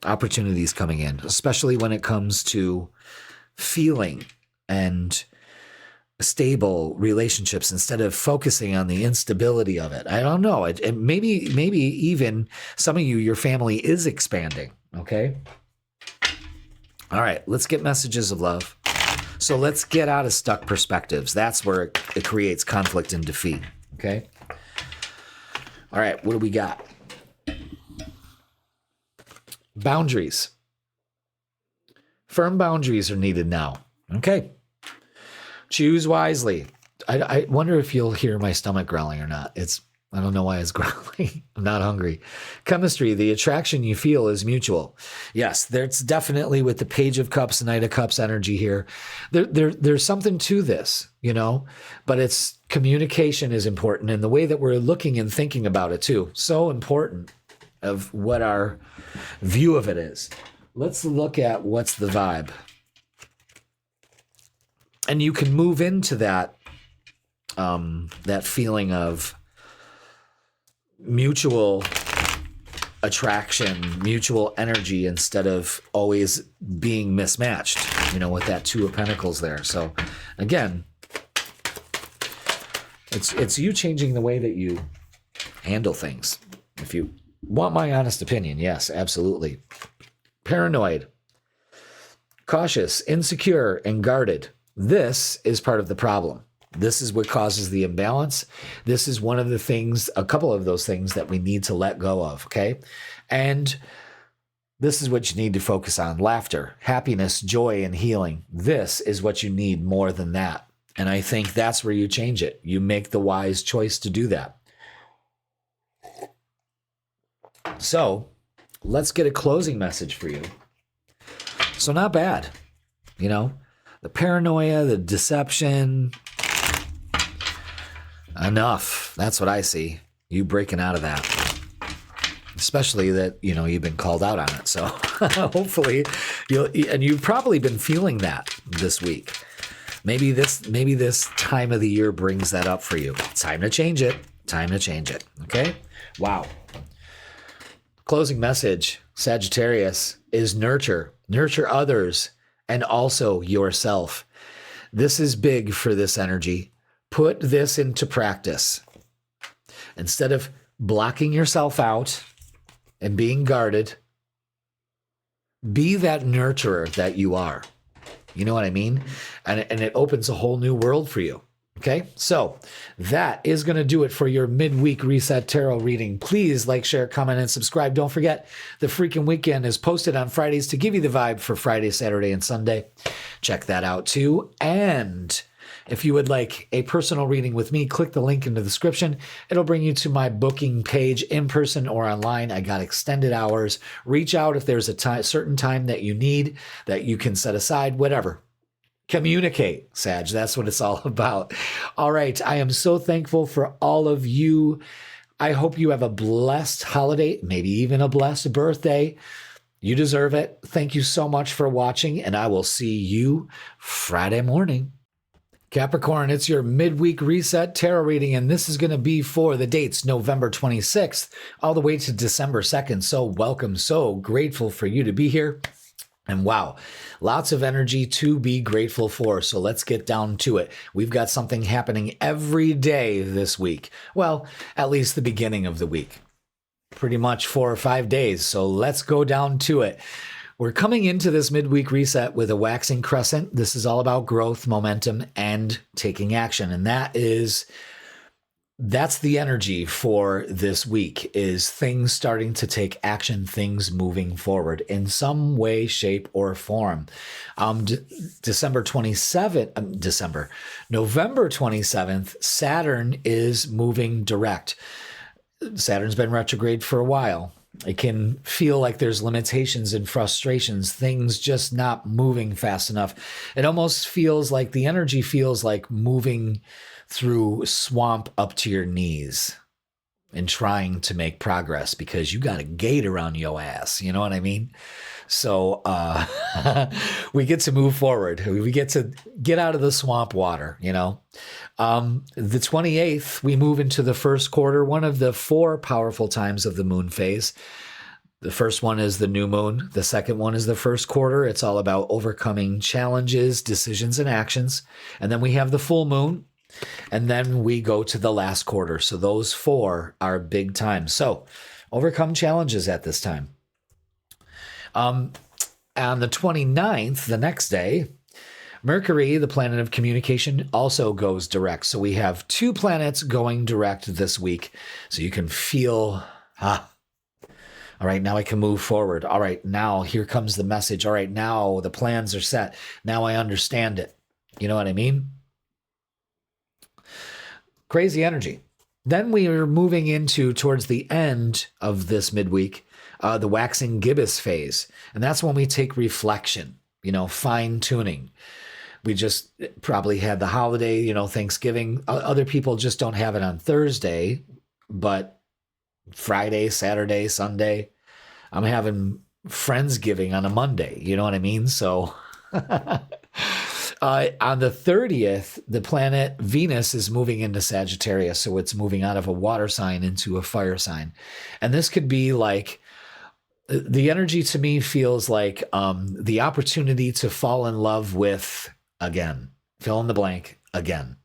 Opportunities coming in, especially when it comes to feeling and stable relationships instead of focusing on the instability of it. I don't know. Maybe even some of you, your family is expanding. Okay. All right. Let's get messages of love. So let's get out of stuck perspectives. That's where it creates conflict and defeat. Okay. All right, what do we got? Boundaries. Firm boundaries are needed now. Okay. Choose wisely. I wonder if you'll hear my stomach growling or not. I don't know why it's growling. I'm not hungry. Chemistry, the attraction you feel is mutual. Yes, there's definitely with the Page of Cups, Knight of Cups energy here. There's something to this, you know, but it's communication is important and the way that we're looking and thinking about it too. So important of what our view of it is. Let's look at what's the vibe. And you can move into that, that feeling of mutual attraction, mutual energy, instead of always being mismatched, you know, with that Two of Pentacles there. So again, it's you changing the way that you handle things. If you want my honest opinion, yes, absolutely. Paranoid, cautious, insecure, and guarded. This is part of the problem. This is what causes the imbalance. This is one of the things, a couple of those things that we need to let go of, okay? And this is what you need to focus on. Laughter, happiness, joy, and healing. This is what you need more than that. And I think that's where you change it. You make the wise choice to do that. So let's get a closing message for you. So not bad, you know? The paranoia, the deception, enough. That's what I see. You breaking out of that. Especially that, you know, you've been called out on it. So hopefully you've probably been feeling that this week. Maybe this time of the year brings that up for you. Time to change it. Time to change it. Okay? Wow. Closing message, Sagittarius, is nurture. Nurture others and also yourself. This is big for this energy. Put this into practice. Instead of blocking yourself out and being guarded, be that nurturer that you are. You know what I mean? And it opens a whole new world for you. Okay, so that is going to do it for your midweek reset tarot reading. Please like, share, comment, and subscribe. Don't forget, the freaking weekend is posted on Fridays to give you the vibe for Friday, Saturday, and Sunday. Check that out too. And if you would like a personal reading with me, click the link in the description. It'll bring you to my booking page in person or online. I got extended hours. Reach out if there's a certain time that you need that you can set aside, whatever. Communicate, Sag. That's what it's all about. All right. I am so thankful for all of you. I hope you have a blessed holiday, maybe even a blessed birthday. You deserve it. Thank you so much for watching, and I will see you Friday morning. Capricorn, it's your midweek reset tarot reading, and this is going to be for the dates November 26th all the way to December 2nd. So welcome. So grateful for you to be here. And wow, lots of energy to be grateful for. So let's get down to it. We've got something happening every day this week. Well, at least the beginning of the week. Pretty much 4 or 5 days. So let's go down to it. We're coming into this midweek reset with a waxing crescent. This is all about growth, momentum, and taking action. And that's the energy for this week, is things starting to take action, things moving forward in some way, shape, or form. November 27th, Saturn is moving direct. Saturn's been retrograde for a while. It can feel like there's limitations and frustrations, things just not moving fast enough. It almost feels like the energy feels like moving through swamp up to your knees and trying to make progress because you got a gate around your ass. You know what I mean? So we get to move forward. We get to get out of the swamp water, you know. The 28th, we move into the first quarter, one of the 4 powerful times of the moon phase. The first one is the new moon. The second one is the first quarter. It's all about overcoming challenges, decisions, and actions. And then we have the full moon. And then we go to the last quarter. So those 4 are big times. So overcome challenges at this time. On the 29th, the next day, Mercury, the planet of communication, also goes direct. So we have 2 planets going direct this week. So you can feel, all right, now I can move forward. All right, now here comes the message. All right, now the plans are set. Now I understand it. You know what I mean? Crazy energy. Then we are moving into towards the end of this midweek, the waxing gibbous phase. And that's when we take reflection, fine tuning. We just probably had the holiday, Thanksgiving. Other people just don't have it on Thursday, but Friday, Saturday, Sunday, I'm having Friendsgiving on a Monday. You know what I mean? So on the 30th, the planet Venus is moving into Sagittarius. So it's moving out of a water sign into a fire sign. And this could be like, the energy to me feels like the opportunity to fall in love with, again, fill in the blank, again.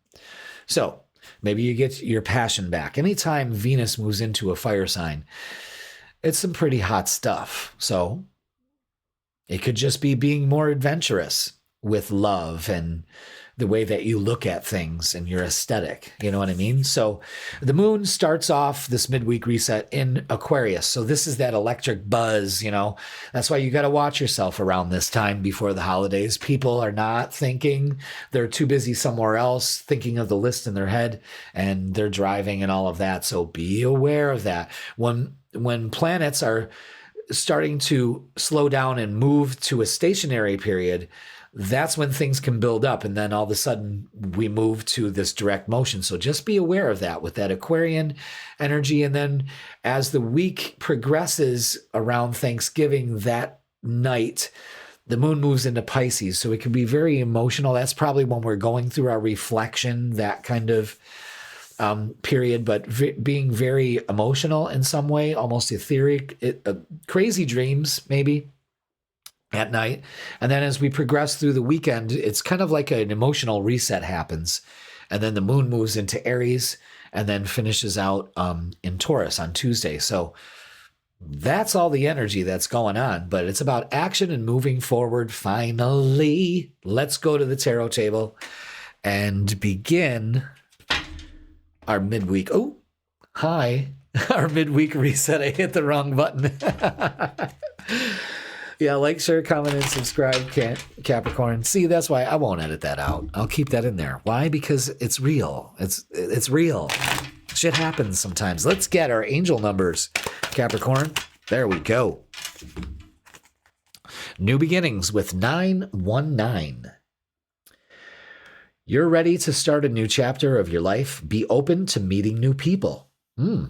So maybe you get your passion back. Anytime Venus moves into a fire sign, it's some pretty hot stuff. So it could just be being more adventurous with love and the way that you look at things and your aesthetic. You know what I mean? So the moon starts off this midweek reset in Aquarius. So this is that electric buzz, That's why you got to watch yourself around this time before the holidays. People are not thinking. They're too busy somewhere else, thinking of the list in their head, and they're driving and all of that. So be aware of that. When planets are starting to slow down and move to a stationary period, that's when things can build up. And then all of a sudden we move to this direct motion. So just be aware of that with that Aquarian energy. And then as the week progresses around Thanksgiving, that night, the moon moves into Pisces. So it can be very emotional. That's probably when we're going through our reflection, that kind of period, but being very emotional in some way, almost etheric, crazy dreams, maybe. At night. And then as we progress through the weekend, it's kind of like an emotional reset happens. And then the moon moves into Aries and then finishes out in Taurus on Tuesday. So that's all the energy that's going on, but it's about action and moving forward. Finally, let's go to the tarot table and begin our midweek. Oh, hi. Our midweek reset. I hit the wrong button. Yeah, like, share, comment, and subscribe, Capricorn. See, that's why I won't edit that out. I'll keep that in there. Why? Because it's real. It's real. Shit happens sometimes. Let's get our angel numbers, Capricorn. There we go. New beginnings with 919. You're ready to start a new chapter of your life. Be open to meeting new people. All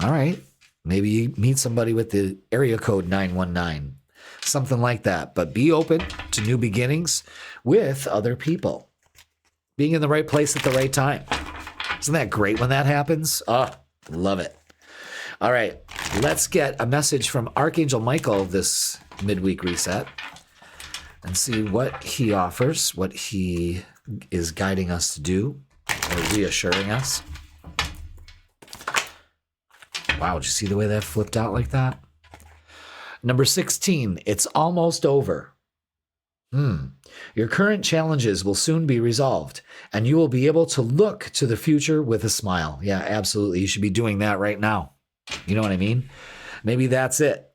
right. Maybe you meet somebody with the area code 919. Something like that. But be open to new beginnings with other people. being in the right place at the right time. Isn't that great when that happens? Oh, love it. All right, let's get a message from Archangel Michael this midweek reset and see what he offers, what he is guiding us to do or reassuring us. Wow, did you see the way that flipped out like that? Number 16, it's almost over. Your current challenges will soon be resolved, and you will be able to look to the future with a smile. Yeah, absolutely. You should be doing that right now. You know what I mean? Maybe that's it.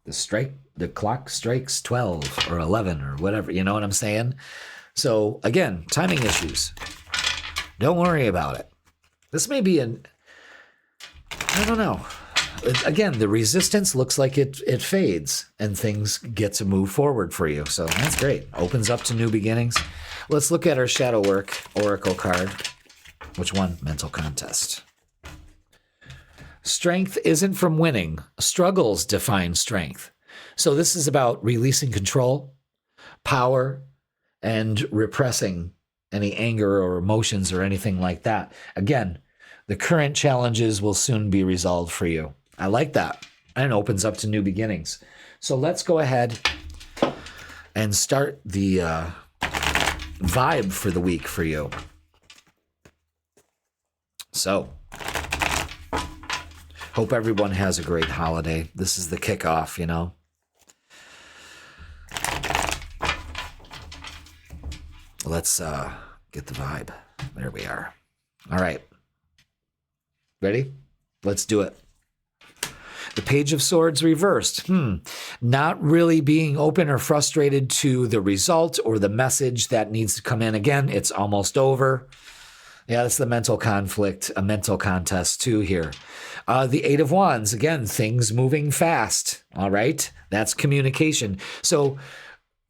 The clock strikes 12 or 11 or whatever. You know what I'm saying? So again, timing issues. Don't worry about it. This may be I don't know. Again, the resistance looks like it fades and things get to move forward for you. So that's great. Opens up to new beginnings. Let's look at our shadow work oracle card. Which one? Mental contest. Strength isn't from winning. Struggles define strength. So this is about releasing control, power, and repressing any anger or emotions or anything like that. Again, the current challenges will soon be resolved for you. I like that. And it opens up to new beginnings. So let's go ahead and start the vibe for the week for you. So, hope everyone has a great holiday. This is the kickoff, you know. Let's get the vibe. There we are. All right. Ready? Let's do it. The Page of Swords reversed. Not really being open or frustrated to the result or the message that needs to come in. Again, it's almost over. Yeah, that's the mental conflict, a mental contest too here. The Eight of Wands, again, things moving fast. All right. That's communication. So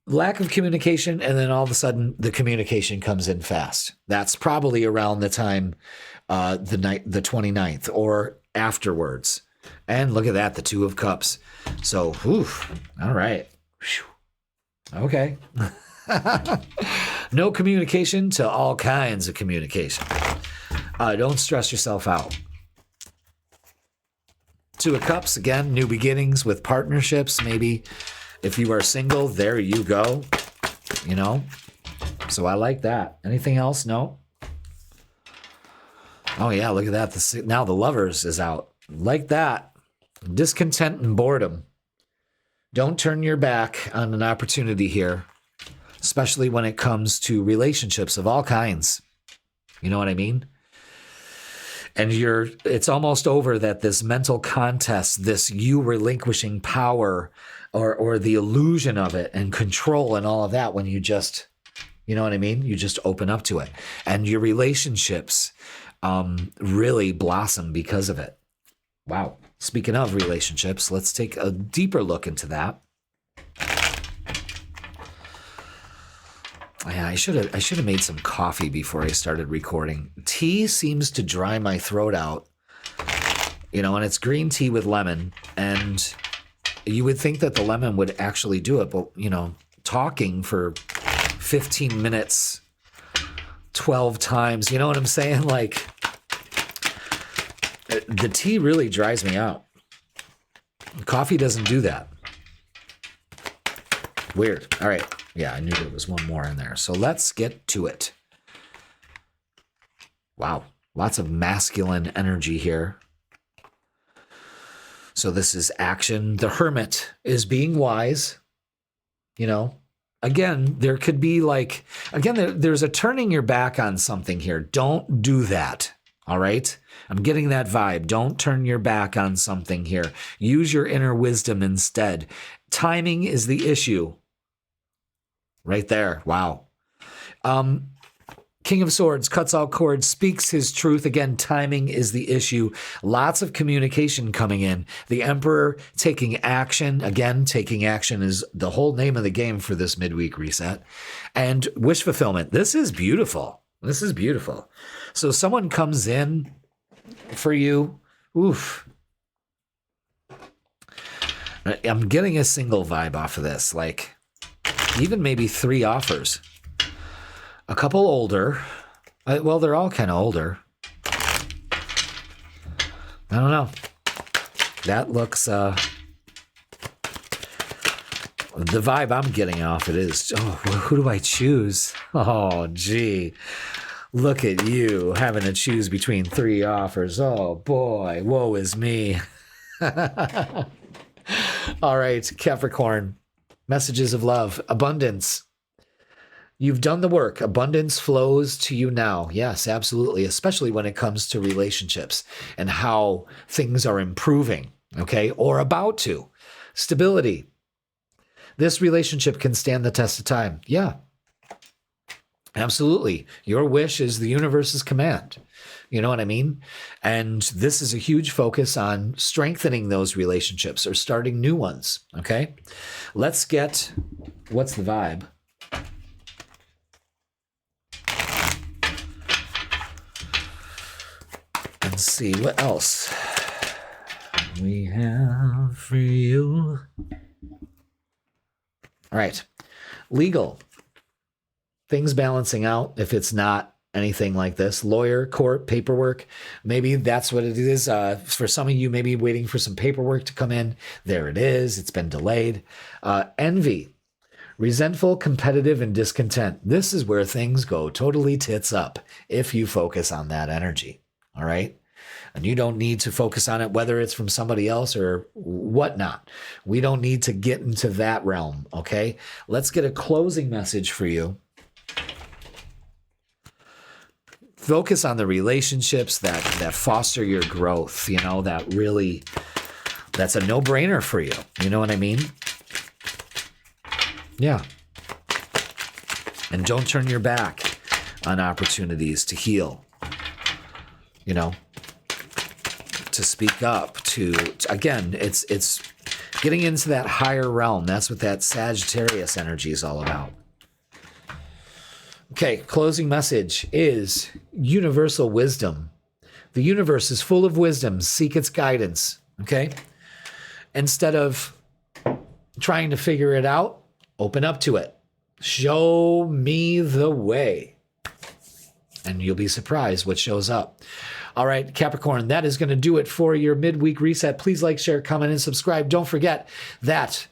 lack of communication, and then all of a sudden the communication comes in fast. That's probably around the time, the 29th or afterwards. And look at that, the Two of Cups. So, all right. Whew. Okay. No communication to all kinds of communication. Don't stress yourself out. Two of Cups, again, new beginnings with partnerships. Maybe if you are single, there you go. You know? So I like that. Anything else? No? Oh, yeah, look at that. Now the Lovers is out. Like that. Discontent and boredom. Don't turn your back on an opportunity here, especially when it comes to relationships of all kinds. You know what I mean? And it's almost over that this mental contest, this you relinquishing power or the illusion of it and control and all of that when you just, you know what I mean? You just open up to it. And your relationships really blossom because of it. Wow. Speaking of relationships, let's take a deeper look into that. Yeah, I should have made some coffee before I started recording. Tea seems to dry my throat out, you know, and it's green tea with lemon. And you would think that the lemon would actually do it, but, you know, talking for 15 minutes, 12 times, you know what I'm saying? Like, the tea really dries me out. Coffee doesn't do that. Weird. All right. Yeah, I knew there was one more in there. So let's get to it. Wow. Lots of masculine energy here. So this is action. The Hermit is being wise. You know, again, there could be like, there's a turning your back on something here. Don't do that. All right. I'm getting that vibe. Don't turn your back on something here. Use your inner wisdom instead. Timing is the issue. Right there. Wow. King of Swords cuts out cords, speaks his truth. Again, timing is the issue. Lots of communication coming in. The Emperor taking action. Again, taking action is the whole name of the game for this midweek reset. And wish fulfillment. This is beautiful. This is beautiful. So someone comes in for you. Oof. I'm getting a single vibe off of this. Like, even maybe 3 offers. A couple older. Well, they're all kind of older. I don't know. That looks, the vibe I'm getting off it is, oh, who do I choose? Oh, gee. Look at you having to choose between 3 offers. Oh, boy. Woe is me. All right, Capricorn. Messages of love. Abundance. You've done the work. Abundance flows to you now. Yes, absolutely. Especially when it comes to relationships and how things are improving, okay, or about to. Stability. This relationship can stand the test of time. Yeah, absolutely. Your wish is the universe's command. You know what I mean? And this is a huge focus on strengthening those relationships or starting new ones, okay? Let's get, what's the vibe? And see what else we have for you. All right. Legal. Things balancing out if it's not anything like this. Lawyer, court, paperwork. Maybe that's what it is. For some of you, maybe waiting for some paperwork to come in. There it is. It's been delayed. Envy. Resentful, competitive, and discontent. This is where things go totally tits up if you focus on that energy. All right? And you don't need to focus on it, whether it's from somebody else or whatnot. We don't need to get into that realm, okay? Let's get a closing message for you. Focus on the relationships that foster your growth, you know, that's a no-brainer for you. You know what I mean? Yeah. And don't turn your back on opportunities to heal, you know, to speak up, again, it's getting into that higher realm. That's what that Sagittarius energy is all about. Okay, closing message is universal wisdom. The universe is full of wisdom. Seek its guidance, okay? Instead of trying to figure it out, open up to it. Show me the way. And you'll be surprised what shows up. All right, Capricorn, that is going to do it for your midweek reset. Please like, share, comment, and subscribe. Don't forget that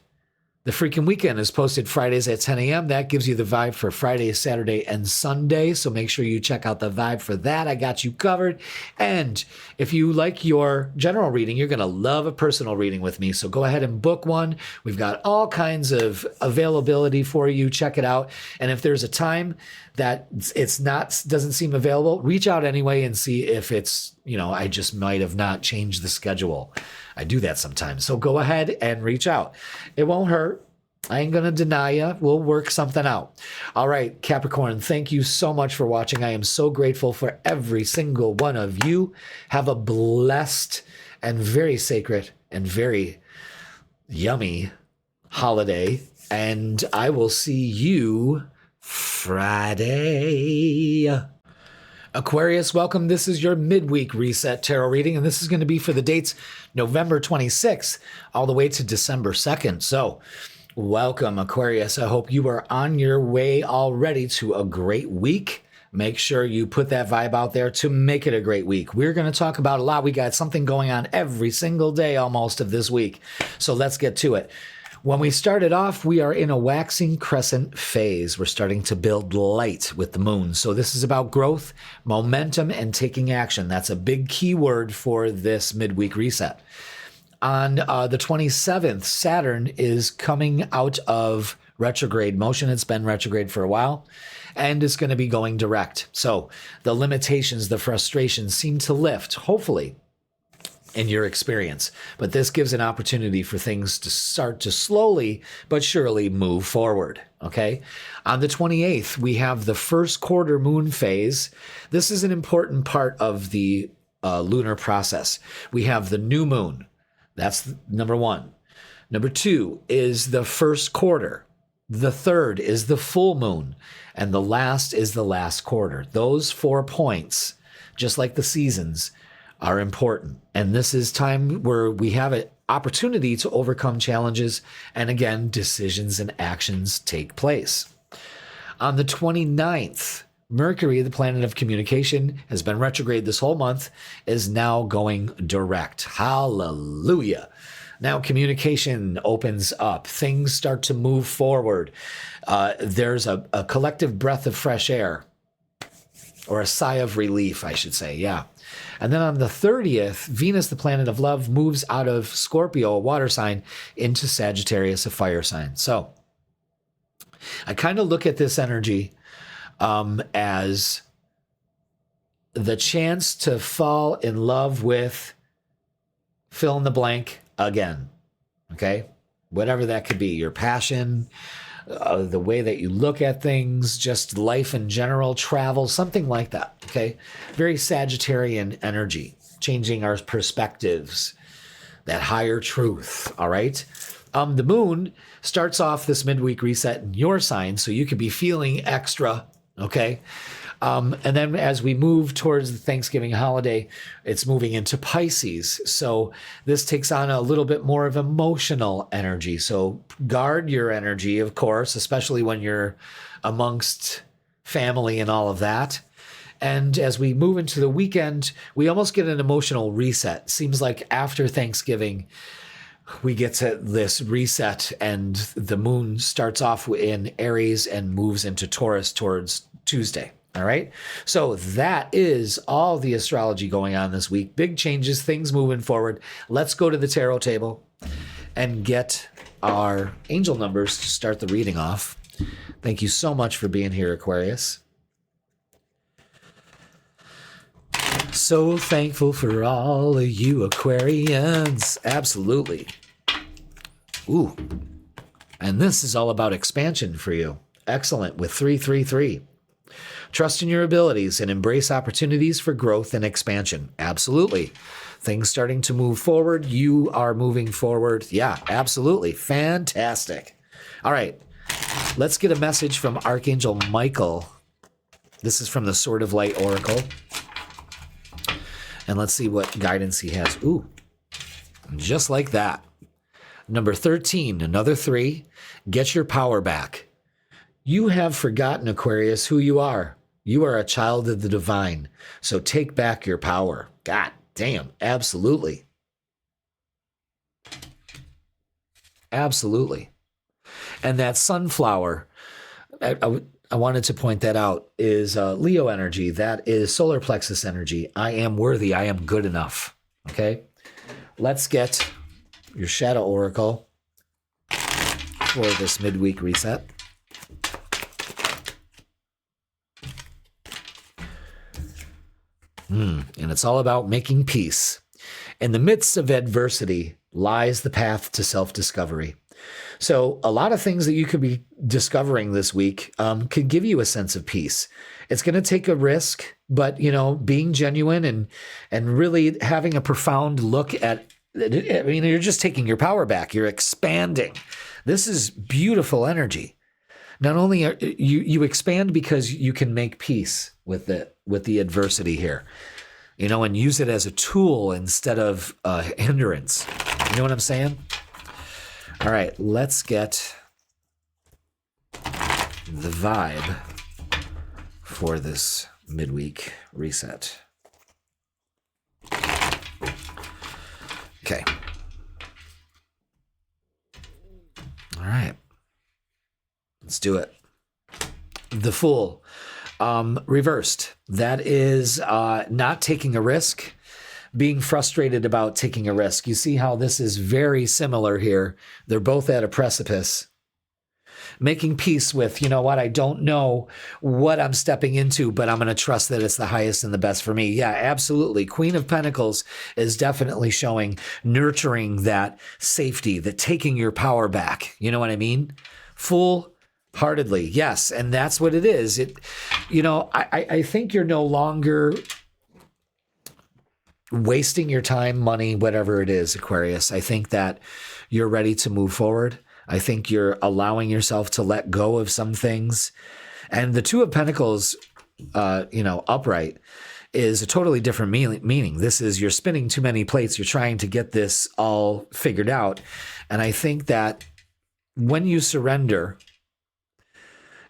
the freaking weekend is posted Fridays at 10 a.m. That gives you the vibe for Friday, Saturday, and Sunday. So make sure you check out the vibe for that. I got you covered. And if you like your general reading, you're going to love a personal reading with me. So go ahead and book one. We've got all kinds of availability for you. Check it out. And if there's a time that doesn't seem available, reach out anyway and see if it's, I just might have not changed the schedule. I do that sometimes. So go ahead and reach out. It won't hurt. I ain't going to deny you. We'll work something out. All right, Capricorn, thank you so much for watching. I am so grateful for every single one of you. Have a blessed and very sacred and very yummy holiday. And I will see you Friday. Aquarius, welcome. This is your midweek reset tarot reading, and this is going to be for the dates November 26th all the way to December 2nd. So welcome, Aquarius. I hope you are on your way already to a great week. Make sure you put that vibe out there to make it a great week. We're going to talk about a lot. We got something going on every single day almost of this week. So let's get to it. When we started off, we are in a waxing crescent phase. We're starting to build light with the moon. So this is about growth, momentum, and taking action. That's a big key word for this midweek reset. On the 27th, Saturn is coming out of retrograde motion. It's been retrograde for a while, and it's going to be going direct. So the limitations, the frustrations seem to lift, hopefully, in your experience. But this gives an opportunity for things to start to slowly but surely move forward, okay? On the 28th, we have the first quarter moon phase. This is an important part of the lunar process. We have the new moon. That's number one. Number two is the first quarter. The third is the full moon. And the last is the last quarter. Those 4 points, just like the seasons, are important. And this is time where we have an opportunity to overcome challenges. And again, decisions and actions take place. On the 29th, Mercury, the planet of communication, has been retrograde this whole month, is now going direct. Hallelujah. Now communication opens up. Things start to move forward. There's a collective breath of fresh air, or a sigh of relief, I should say. Yeah. And then on the 30th, Venus, the planet of love, moves out of Scorpio, a water sign, into Sagittarius, a fire sign. So I kind of look at this energy as the chance to fall in love with fill in the blank again. Okay? Whatever that could be, your passion, the way that you look at things, just life in general, travel, something like that. Okay? Very Sagittarian energy, changing our perspectives, that higher truth. All right? The moon starts off this midweek reset in your sign, so you could be feeling extra. Okay? And then as we move towards the Thanksgiving holiday, it's moving into Pisces. So this takes on a little bit more of emotional energy. So guard your energy, of course, especially when you're amongst family and all of that. And as we move into the weekend, we almost get an emotional reset. Seems like after Thanksgiving, we get to this reset, and the moon starts off in Aries and moves into Taurus towards Tuesday. All right. So that is all the astrology going on this week. Big changes, things moving forward. Let's go to the tarot table and get our angel numbers to start the reading off. Thank you so much for being here, Aquarius. So thankful for all of you Aquarians. Absolutely. Ooh. And this is all about expansion for you. Excellent with 333. Trust in your abilities and embrace opportunities for growth and expansion. Absolutely. Things starting to move forward. You are moving forward. Yeah, absolutely. Fantastic. All right. Let's get a message from Archangel Michael. This is from the Sword of Light Oracle. And let's see what guidance he has. Ooh, just like that. Number 13, another 3. Get your power back. You have forgotten, Aquarius, who you are. You are a child of the divine. So take back your power. God damn, absolutely. Absolutely. And that sunflower, I wanted to point that out, is Leo energy. That is solar plexus energy. I am worthy. I am good enough. Okay? Let's get your shadow oracle for this midweek reset. And it's all about making peace. In the midst of adversity lies the path to self-discovery. So a lot of things that you could be discovering this week could give you a sense of peace. It's going to take a risk, but, you know, being genuine and really having a profound look at, I mean, you're just taking your power back. You're expanding. This is beautiful energy. Not only are you expand because you can make peace with the adversity here, you know, and use it as a tool instead of a hindrance. You know what I'm saying? All right, let's get the vibe for this midweek reset. Okay. All right. Let's do it. The Fool. Reversed. That is not taking a risk, being frustrated about taking a risk. You see how this is very similar here. They're both at a precipice. Making peace with, you know what, I don't know what I'm stepping into, but I'm going to trust that it's the highest and the best for me. Yeah, absolutely. Queen of Pentacles is definitely showing nurturing that safety, that taking your power back. You know what I mean? Full-heartedly, yes. And that's what it is. You know, I think you're no longer wasting your time, money, whatever it is, Aquarius. I think that you're ready to move forward. I think you're allowing yourself to let go of some things. And the Two of Pentacles, you know, upright is a totally different meaning. This is you're spinning too many plates. You're trying to get this all figured out. And I think that when you surrender,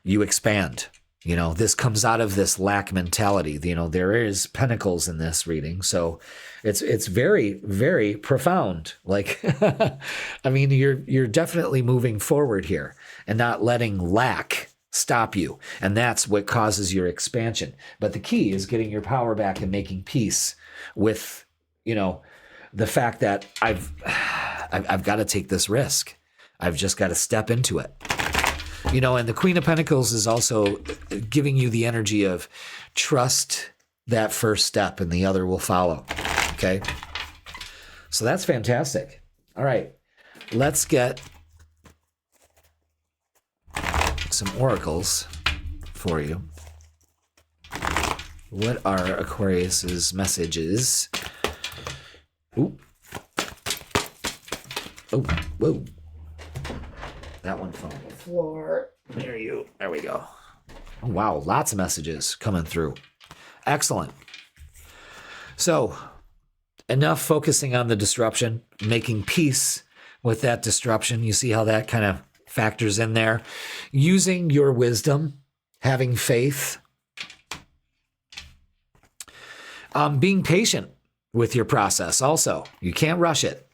you expand. This comes out of this lack mentality. There is pentacles in this reading. So it's very, very profound. Like, I mean, you're definitely moving forward here and not letting lack stop you. And that's what causes your expansion. But the key is getting your power back and making peace with, the fact that I've got to take this risk. I've just got to step into it. And the Queen of Pentacles is also giving you the energy of trust that first step and the other will follow. Okay. So that's fantastic. All right. Let's get some oracles for you. What are Aquarius's messages? Ooh. Oh, whoa. That one fell on the floor. There we go. Oh, wow, lots of messages coming through. Excellent. So, enough focusing on the disruption, making peace with that disruption. You see how that kind of factors in there. Using your wisdom, having faith, being patient with your process also. You can't rush it.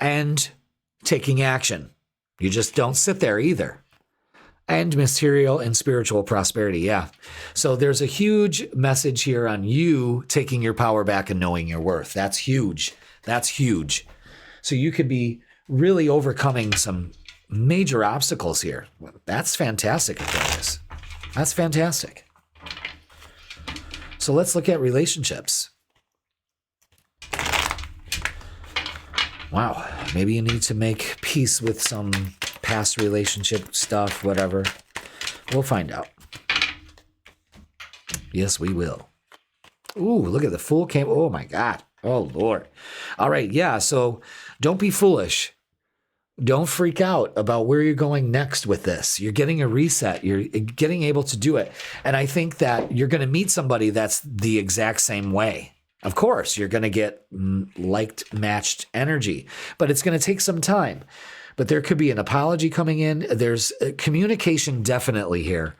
And taking action. You just don't sit there either. And material and spiritual prosperity. Yeah. So there's a huge message here on you taking your power back and knowing your worth. That's huge. That's huge. So you could be really overcoming some major obstacles here. That's fantastic, Aquarius. That's fantastic. So let's look at relationships. Wow. Maybe you need to make peace with some past relationship stuff, whatever. We'll find out. Yes, we will. Ooh, look at the Fool came. Oh, my God. Oh, Lord. All right. Yeah. So don't be foolish. Don't freak out about where you're going next with this. You're getting a reset. You're getting able to do it. And I think that you're going to meet somebody that's the exact same way. Of course, you're going to get liked, matched energy, but it's going to take some time. But there could be an apology coming in. There's communication definitely here.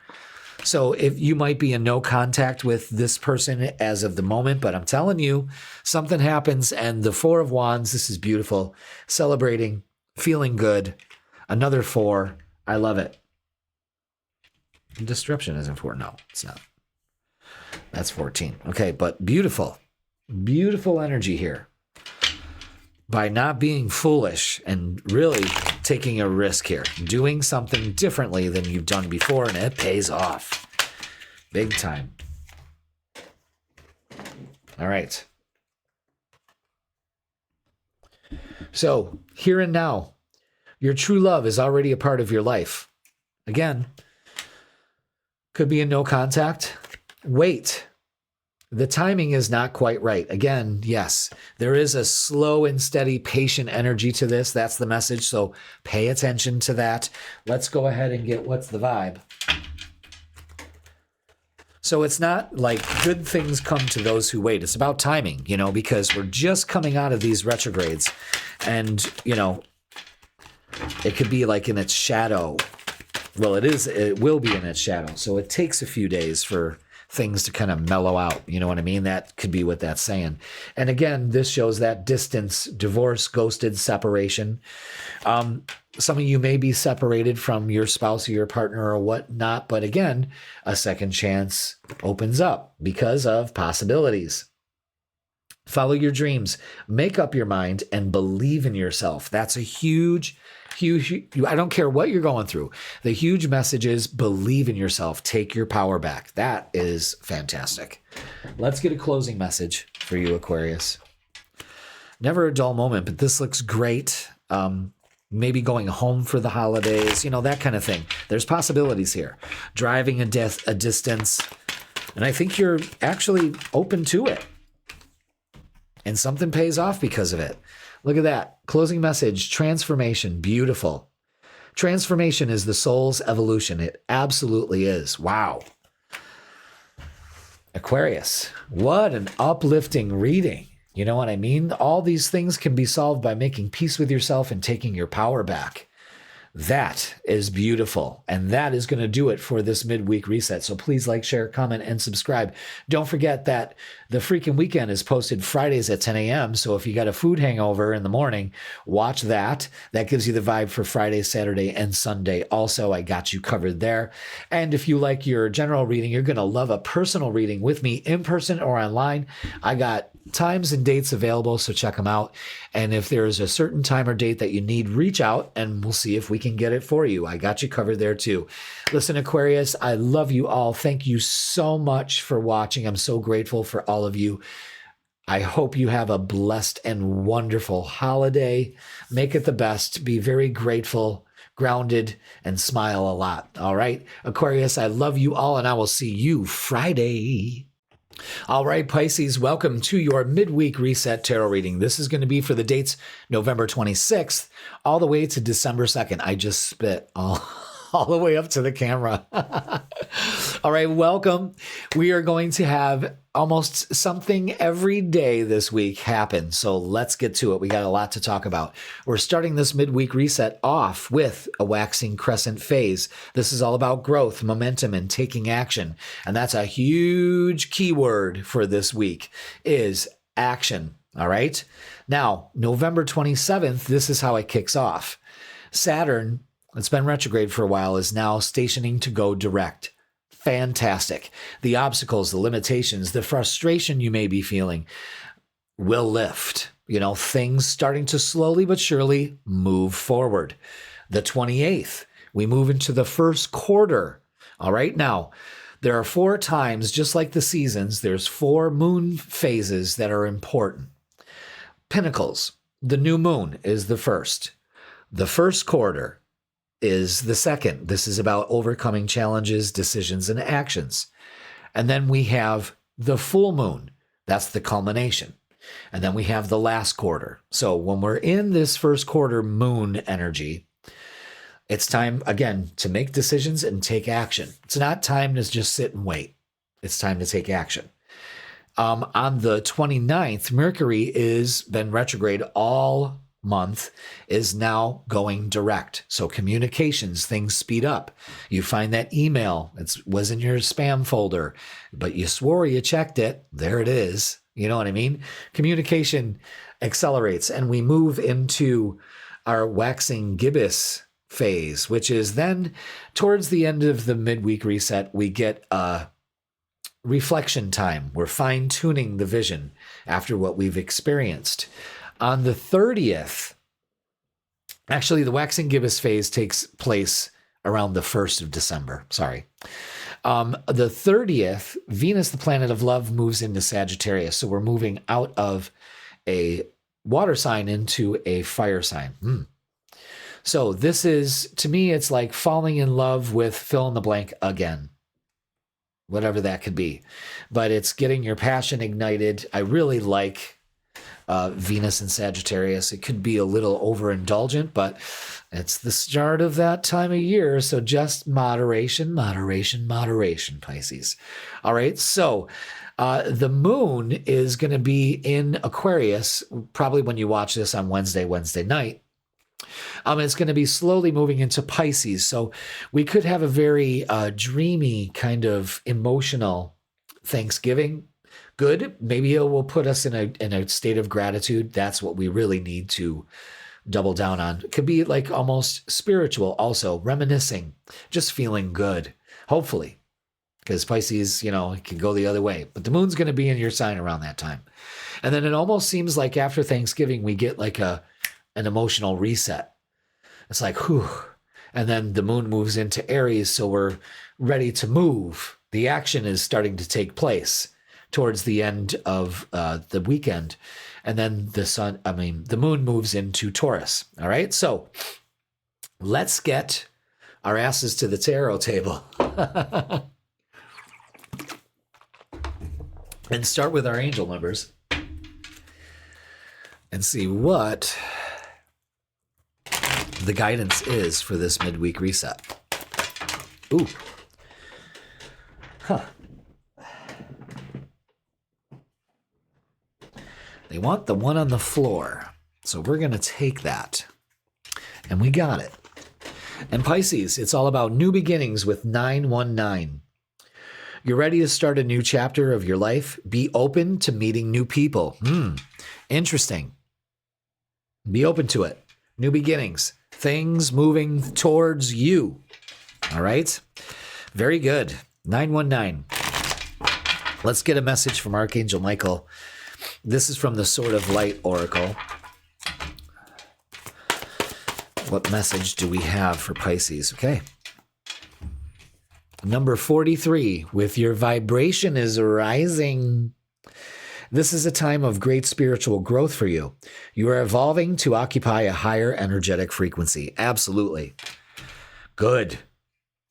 So if you might be in no contact with this person as of the moment, but I'm telling you, something happens and the Four of Wands, this is beautiful, celebrating, feeling good. Another 4. I love it. Disruption is important. No, it's not. That's 14. Okay, but beautiful. Beautiful energy here. By not being foolish and really taking a risk here, doing something differently than you've done before, and it pays off big time. All right. So here and now, your true love is already a part of your life. Again, could be in no contact. Wait. The timing is not quite right. Again, yes, there is a slow and steady, patient energy to this. That's the message. So pay attention to that. Let's go ahead and get what's the vibe. So it's not like good things come to those who wait. It's about timing, because we're just coming out of these retrogrades and, it could be like in its shadow. Well, it will be in its shadow. So it takes a few days for things to kind of mellow out. You know what I mean? That could be what that's saying. And again, this shows that distance, divorce, ghosted, separation. Some of you may be separated from your spouse or your partner or whatnot, but again, a second chance opens up because of possibilities. Follow your dreams, make up your mind, and believe in yourself. That's a huge, I don't care what you're going through. The huge message is believe in yourself. Take your power back. That is fantastic. Let's get a closing message for you, Aquarius. Never a dull moment, but this looks great. Maybe going home for the holidays, that kind of thing. There's possibilities here. Driving a distance. And I think you're actually open to it. And something pays off because of it. Look at that. Closing message, transformation, beautiful. Transformation is the soul's evolution. It absolutely is. Wow. Aquarius, what an uplifting reading. You know what I mean? All these things can be solved by making peace with yourself and taking your power back. That is beautiful. And that is going to do it for this midweek reset. So please like, share, comment, and subscribe. Don't forget that the freaking weekend is posted Fridays at 10 a.m. So if you got a food hangover in the morning, watch that. That gives you the vibe for Friday, Saturday, and Sunday. Also, I got you covered there. And if you like your general reading, you're going to love a personal reading with me in person or online. I got times and dates available, so check them out. And if there's a certain time or date that you need, reach out and we'll see if we can get it for you. I got you covered there too. Listen, Aquarius, I love you all. Thank you so much for watching. I'm so grateful for all of you. I hope you have a blessed and wonderful holiday. Make it the best. Be very grateful, grounded, and smile a lot. All right, Aquarius, I love you all, and I will see you Friday. All right, Pisces, welcome to your midweek reset tarot reading. This is going to be for the dates November 26th all the way to December 2nd. I just spit all the way up to the camera. All right, welcome. We are going to have almost something every day this week happen. So let's get to it. We got a lot to talk about. We're starting this midweek reset off with a waxing crescent phase. This is all about growth, momentum, and taking action. And that's a huge keyword for this week is action. All right. Now, November 27th, this is how it kicks off. Saturn, it's been retrograde for a while, is now stationing to go direct. Fantastic. The obstacles, the limitations, the frustration you may be feeling will lift. You know, things starting to slowly but surely move forward. The 28th, we move into the first quarter. All right. Now, there are 4 times, just like the seasons, there's 4 moon phases that are important. Pinnacles, the new moon is the first. The first quarter is the second. This is about overcoming challenges, decisions, and actions. And then we have the full moon. That's the culmination. And then we have the last quarter. So when we're in this first quarter moon energy, it's time, again, to make decisions and take action. It's not time to just sit and wait. It's time to take action. On the 29th, Mercury is been retrograde all month, is now going direct. So communications, things speed up. You find that email, it was in your spam folder, but you swore you checked it. There it is. You know what I mean? Communication accelerates, and we move into our waxing gibbous phase, which is then towards the end of the midweek reset, we get a reflection time. We're fine-tuning the vision after what we've experienced. On the 30th, actually, the waxing gibbous phase takes place around the 1st of December. Sorry. The 30th, Venus, the planet of love, moves into Sagittarius. So we're moving out of a water sign into a fire sign. So this is, to me, it's like falling in love with fill in the blank again. Whatever that could be. But it's getting your passion ignited. I really like Venus and Sagittarius. It could be a little overindulgent, but it's the start of that time of year. So just moderation, Pisces. All right. So the moon is going to be in Aquarius, probably when you watch this on Wednesday night. It's going to be slowly moving into Pisces. So we could have a very dreamy kind of emotional Thanksgiving. Good. Maybe it will put us in a state of gratitude. That's what we really need to double down on. It could be like almost spiritual also, reminiscing, just feeling good, hopefully. Because Pisces, you know, it can go the other way. But the moon's going to be in your sign around that time. And then it almost seems like after Thanksgiving, we get like an emotional reset. It's like, whew. And then the moon moves into Aries, so we're ready to move. The action is starting to take place towards the end of the weekend. And then the moon moves into Taurus. All right. So let's get our asses to the tarot table and start with our angel numbers and see what the guidance is for this midweek reset. Ooh. Huh. They want the one on the floor. So we're going to take that. And we got it. And Pisces, it's all about new beginnings with 919. You're ready to start a new chapter of your life? Be open to meeting new people. Interesting. Be open to it. New beginnings. Things moving towards you. All right? Very good. 919. Let's get a message from Archangel Michael. This is from the Sword of Light Oracle. What message do we have for Pisces? Okay. Number 43, with your vibration is rising. This is a time of great spiritual growth for you. You are evolving to occupy a higher energetic frequency. Absolutely. Good.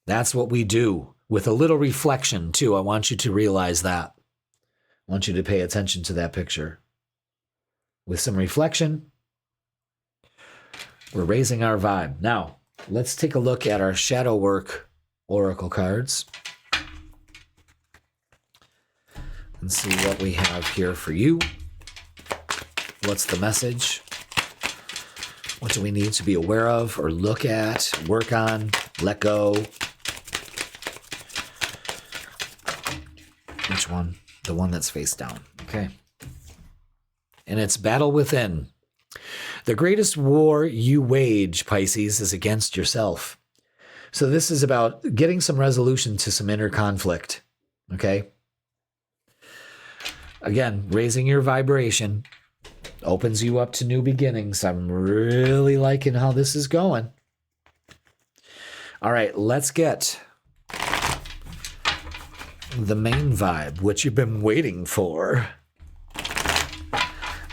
That's what we do. With a little reflection, too. I want you to realize that. I want you to pay attention to that picture. With some reflection, we're raising our vibe. Now, let's take a look at our shadow work oracle cards and see what we have here for you. What's the message? What do we need to be aware of or look at, work on, let go? Which one? The one that's face down. Okay. And it's battle within. The greatest war you wage, Pisces, is against yourself. So this is about getting some resolution to some inner conflict. Okay. Again, raising your vibration opens you up to new beginnings. I'm really liking how this is going. All right, let's get the main vibe, what you've been waiting for,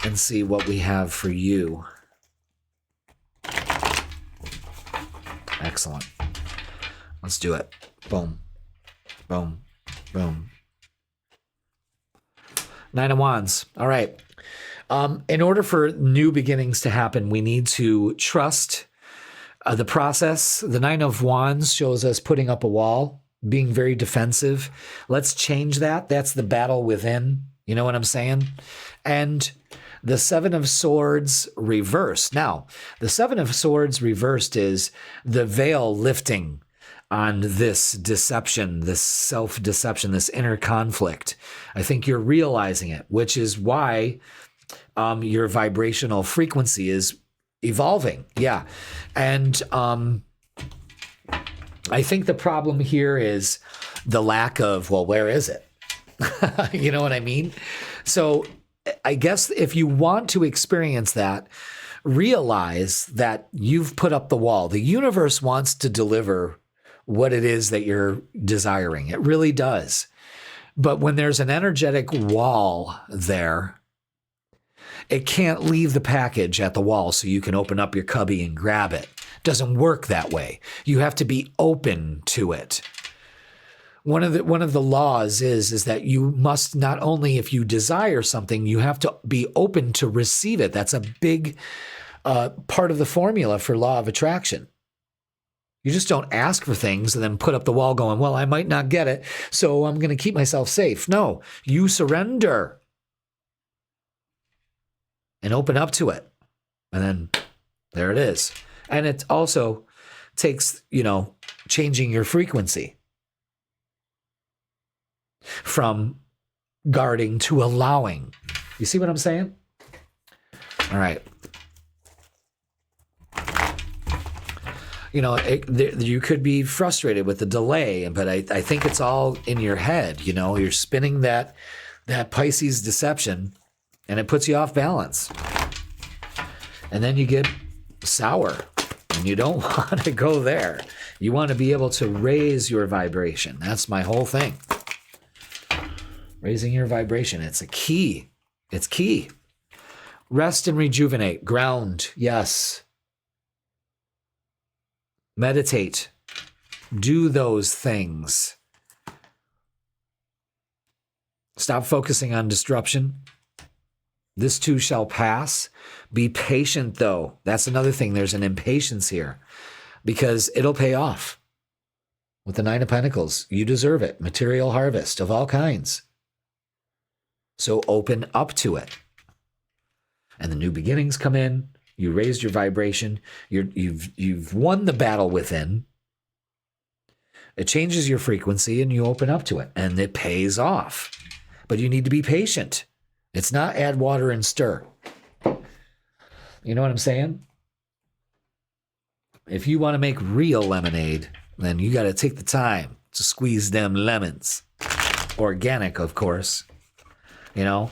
and see what we have for you. Excellent. Let's do it. Boom, boom, boom. Nine of Wands. All right. In order for new beginnings to happen, we need to trust the process. The Nine of Wands shows us putting up a wall, being very defensive. Let's change that. That's the battle within. You know what I'm saying? And the Seven of Swords reversed. Now, the Seven of Swords reversed is the veil lifting on this deception, this self-deception, this inner conflict. I think you're realizing it, which is why your vibrational frequency is evolving. Yeah. And I think the problem here is the lack of, well, where is it? You know what I mean? So I guess if you want to experience that, realize that you've put up the wall. The universe wants to deliver what it is that you're desiring. It really does. But when there's an energetic wall there, it can't leave the package at the wall so you can open up your cubby and grab it. It doesn't work that way. You have to be open to it. One of the laws is that you must not only, if you desire something, you have to be open to receive it. That's a big part of the formula for law of attraction. You just don't ask for things and then put up the wall going, well, I might not get it, so I'm going to keep myself safe. No, you surrender and open up to it. And then there it is. And it also takes, changing your frequency from guarding to allowing. You see what I'm saying? All right. You could be frustrated with the delay, but I think it's all in your head. You're spinning that Pisces deception, and it puts you off balance. And then you get sour, and you don't want to go there. You want to be able to raise your vibration. That's my whole thing. Raising your vibration. It's a key. It's key. Rest and rejuvenate. Ground. Yes. Meditate. Do those things. Stop focusing on disruption. This too shall pass. Be patient, though. That's another thing. There's an impatience here because it'll pay off. With the Nine of Pentacles, you deserve it. Material harvest of all kinds. So open up to it. And the new beginnings come in. You raised your vibration. You've won the battle within. It changes your frequency and you open up to it, and it pays off. But you need to be patient. It's not add water and stir. You know what I'm saying? If you want to make real lemonade, then you got to take the time to squeeze them lemons. Organic, of course. You know?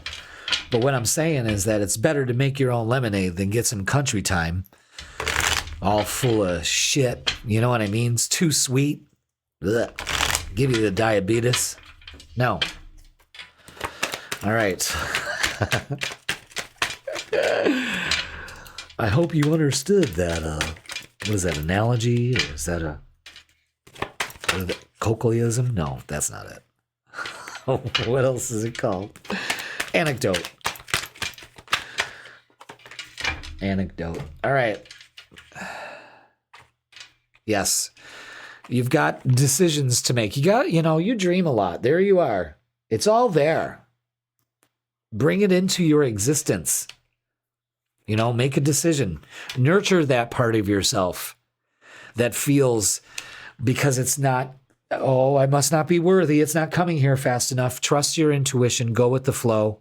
But what I'm saying is that it's better to make your own lemonade than get some country time all full of shit. You know what I mean? It's too sweet. Ugh. Give you the diabetes. No. All right. I hope you understood that. What is that, analogy? Or is that a colloquialism? No, that's not it. What else is it called? Anecdote. All right. Yes. You've got decisions to make. You dream a lot. There you are. It's all there. Bring it into your existence. Make a decision. Nurture that part of yourself that feels, because it's not, oh, I must not be worthy. It's not coming here fast enough. Trust your intuition. Go with the flow.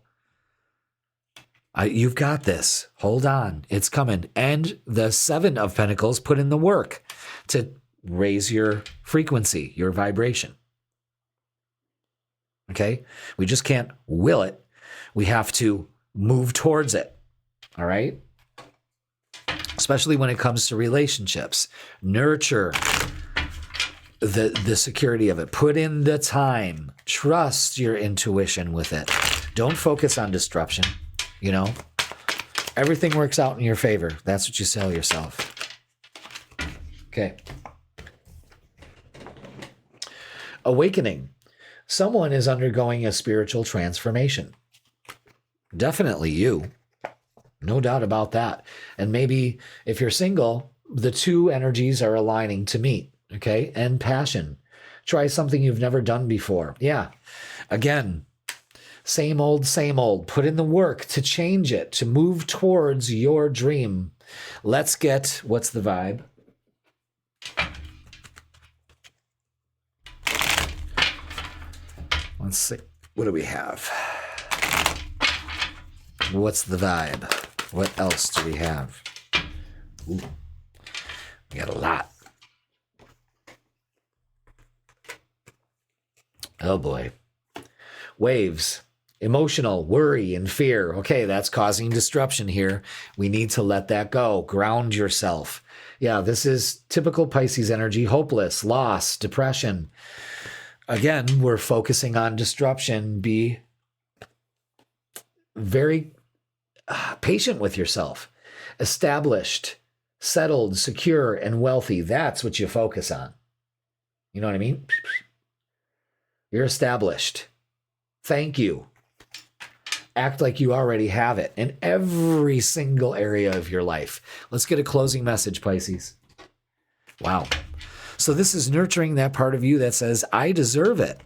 You've got this. Hold on. It's coming. And the 7 of Pentacles, put in the work to raise your frequency, your vibration. Okay? We just can't will it. We have to move towards it. All right? Especially when it comes to relationships. Nurture the security of it. Put in the time. Trust your intuition with it. Don't focus on disruption. Everything works out in your favor. That's what you sell yourself. Okay. Awakening. Someone is undergoing a spiritual transformation. Definitely you. No doubt about that. And maybe if you're single, the two energies are aligning to meet. Okay. And passion. Try something you've never done before. Yeah. Again, same old, same old. Put in the work to change it, to move towards your dream. Let's get, what's the vibe? Let's see. What do we have? What's the vibe? What else do we have? Ooh, we got a lot. Oh boy. Waves. Emotional, worry, and fear. Okay, that's causing disruption here. We need to let that go. Ground yourself. Yeah, this is typical Pisces energy. Hopeless, loss, depression. Again, we're focusing on disruption. Be very patient with yourself. Established, settled, secure, and wealthy. That's what you focus on. You know what I mean? You're established. Thank you. Act like you already have it in every single area of your life. Let's get a closing message, Pisces. Wow. So this is nurturing that part of you that says, I deserve it,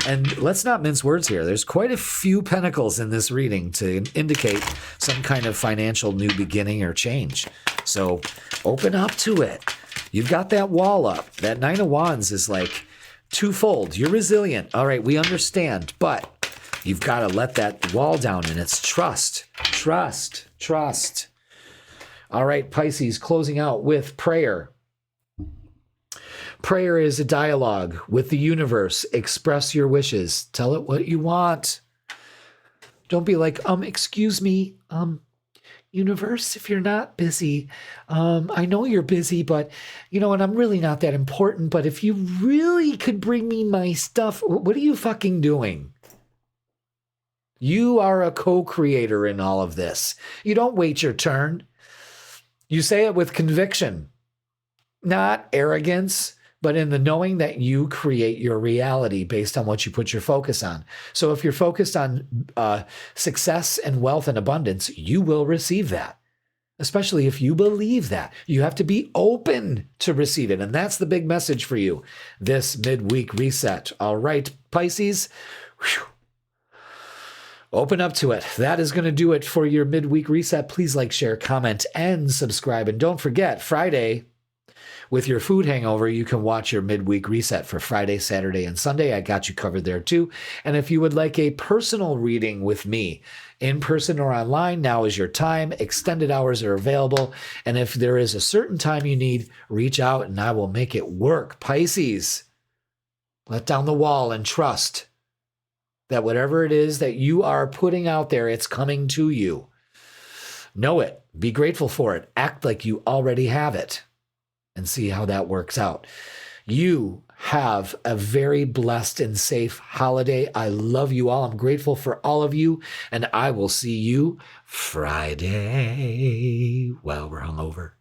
And let's not mince words here. There's quite a few pentacles in this reading to indicate some kind of financial new beginning or change. So open up to it. You've got that wall up. That 9 of Wands is like twofold. You're resilient. All right, we understand. But you've got to let that wall down, and it's trust. Trust. Trust. All right, Pisces, closing out with prayer. Prayer is a dialogue with the universe. Express your wishes. Tell it what you want. Don't be like, excuse me, universe, if you're not busy, I know you're busy, but and I'm really not that important, but if you really could bring me my stuff, what are you fucking doing? You are a co-creator in all of this. You don't wait your turn. You say it with conviction, not arrogance, but in the knowing that you create your reality based on what you put your focus on. So if you're focused on success and wealth and abundance, you will receive that, especially if you believe that. You have to be open to receive it. And that's the big message for you, this midweek reset. All right, Pisces. Whew. Open up to it. That is going to do it for your midweek reset. Please like, share, comment, and subscribe. And don't forget, Friday, with your food hangover, you can watch your midweek reset for Friday, Saturday, and Sunday. I got you covered there too. And if you would like a personal reading with me, in person or online, now is your time. Extended hours are available. And if there is a certain time you need, reach out and I will make it work. Pisces, let down the wall and trust that whatever it is that you are putting out there, it's coming to you. Know it. Be grateful for it. Act like you already have it and see how that works out. You have a very blessed and safe holiday. I love you all. I'm grateful for all of you, and I will see you Friday. Well, we're hungover.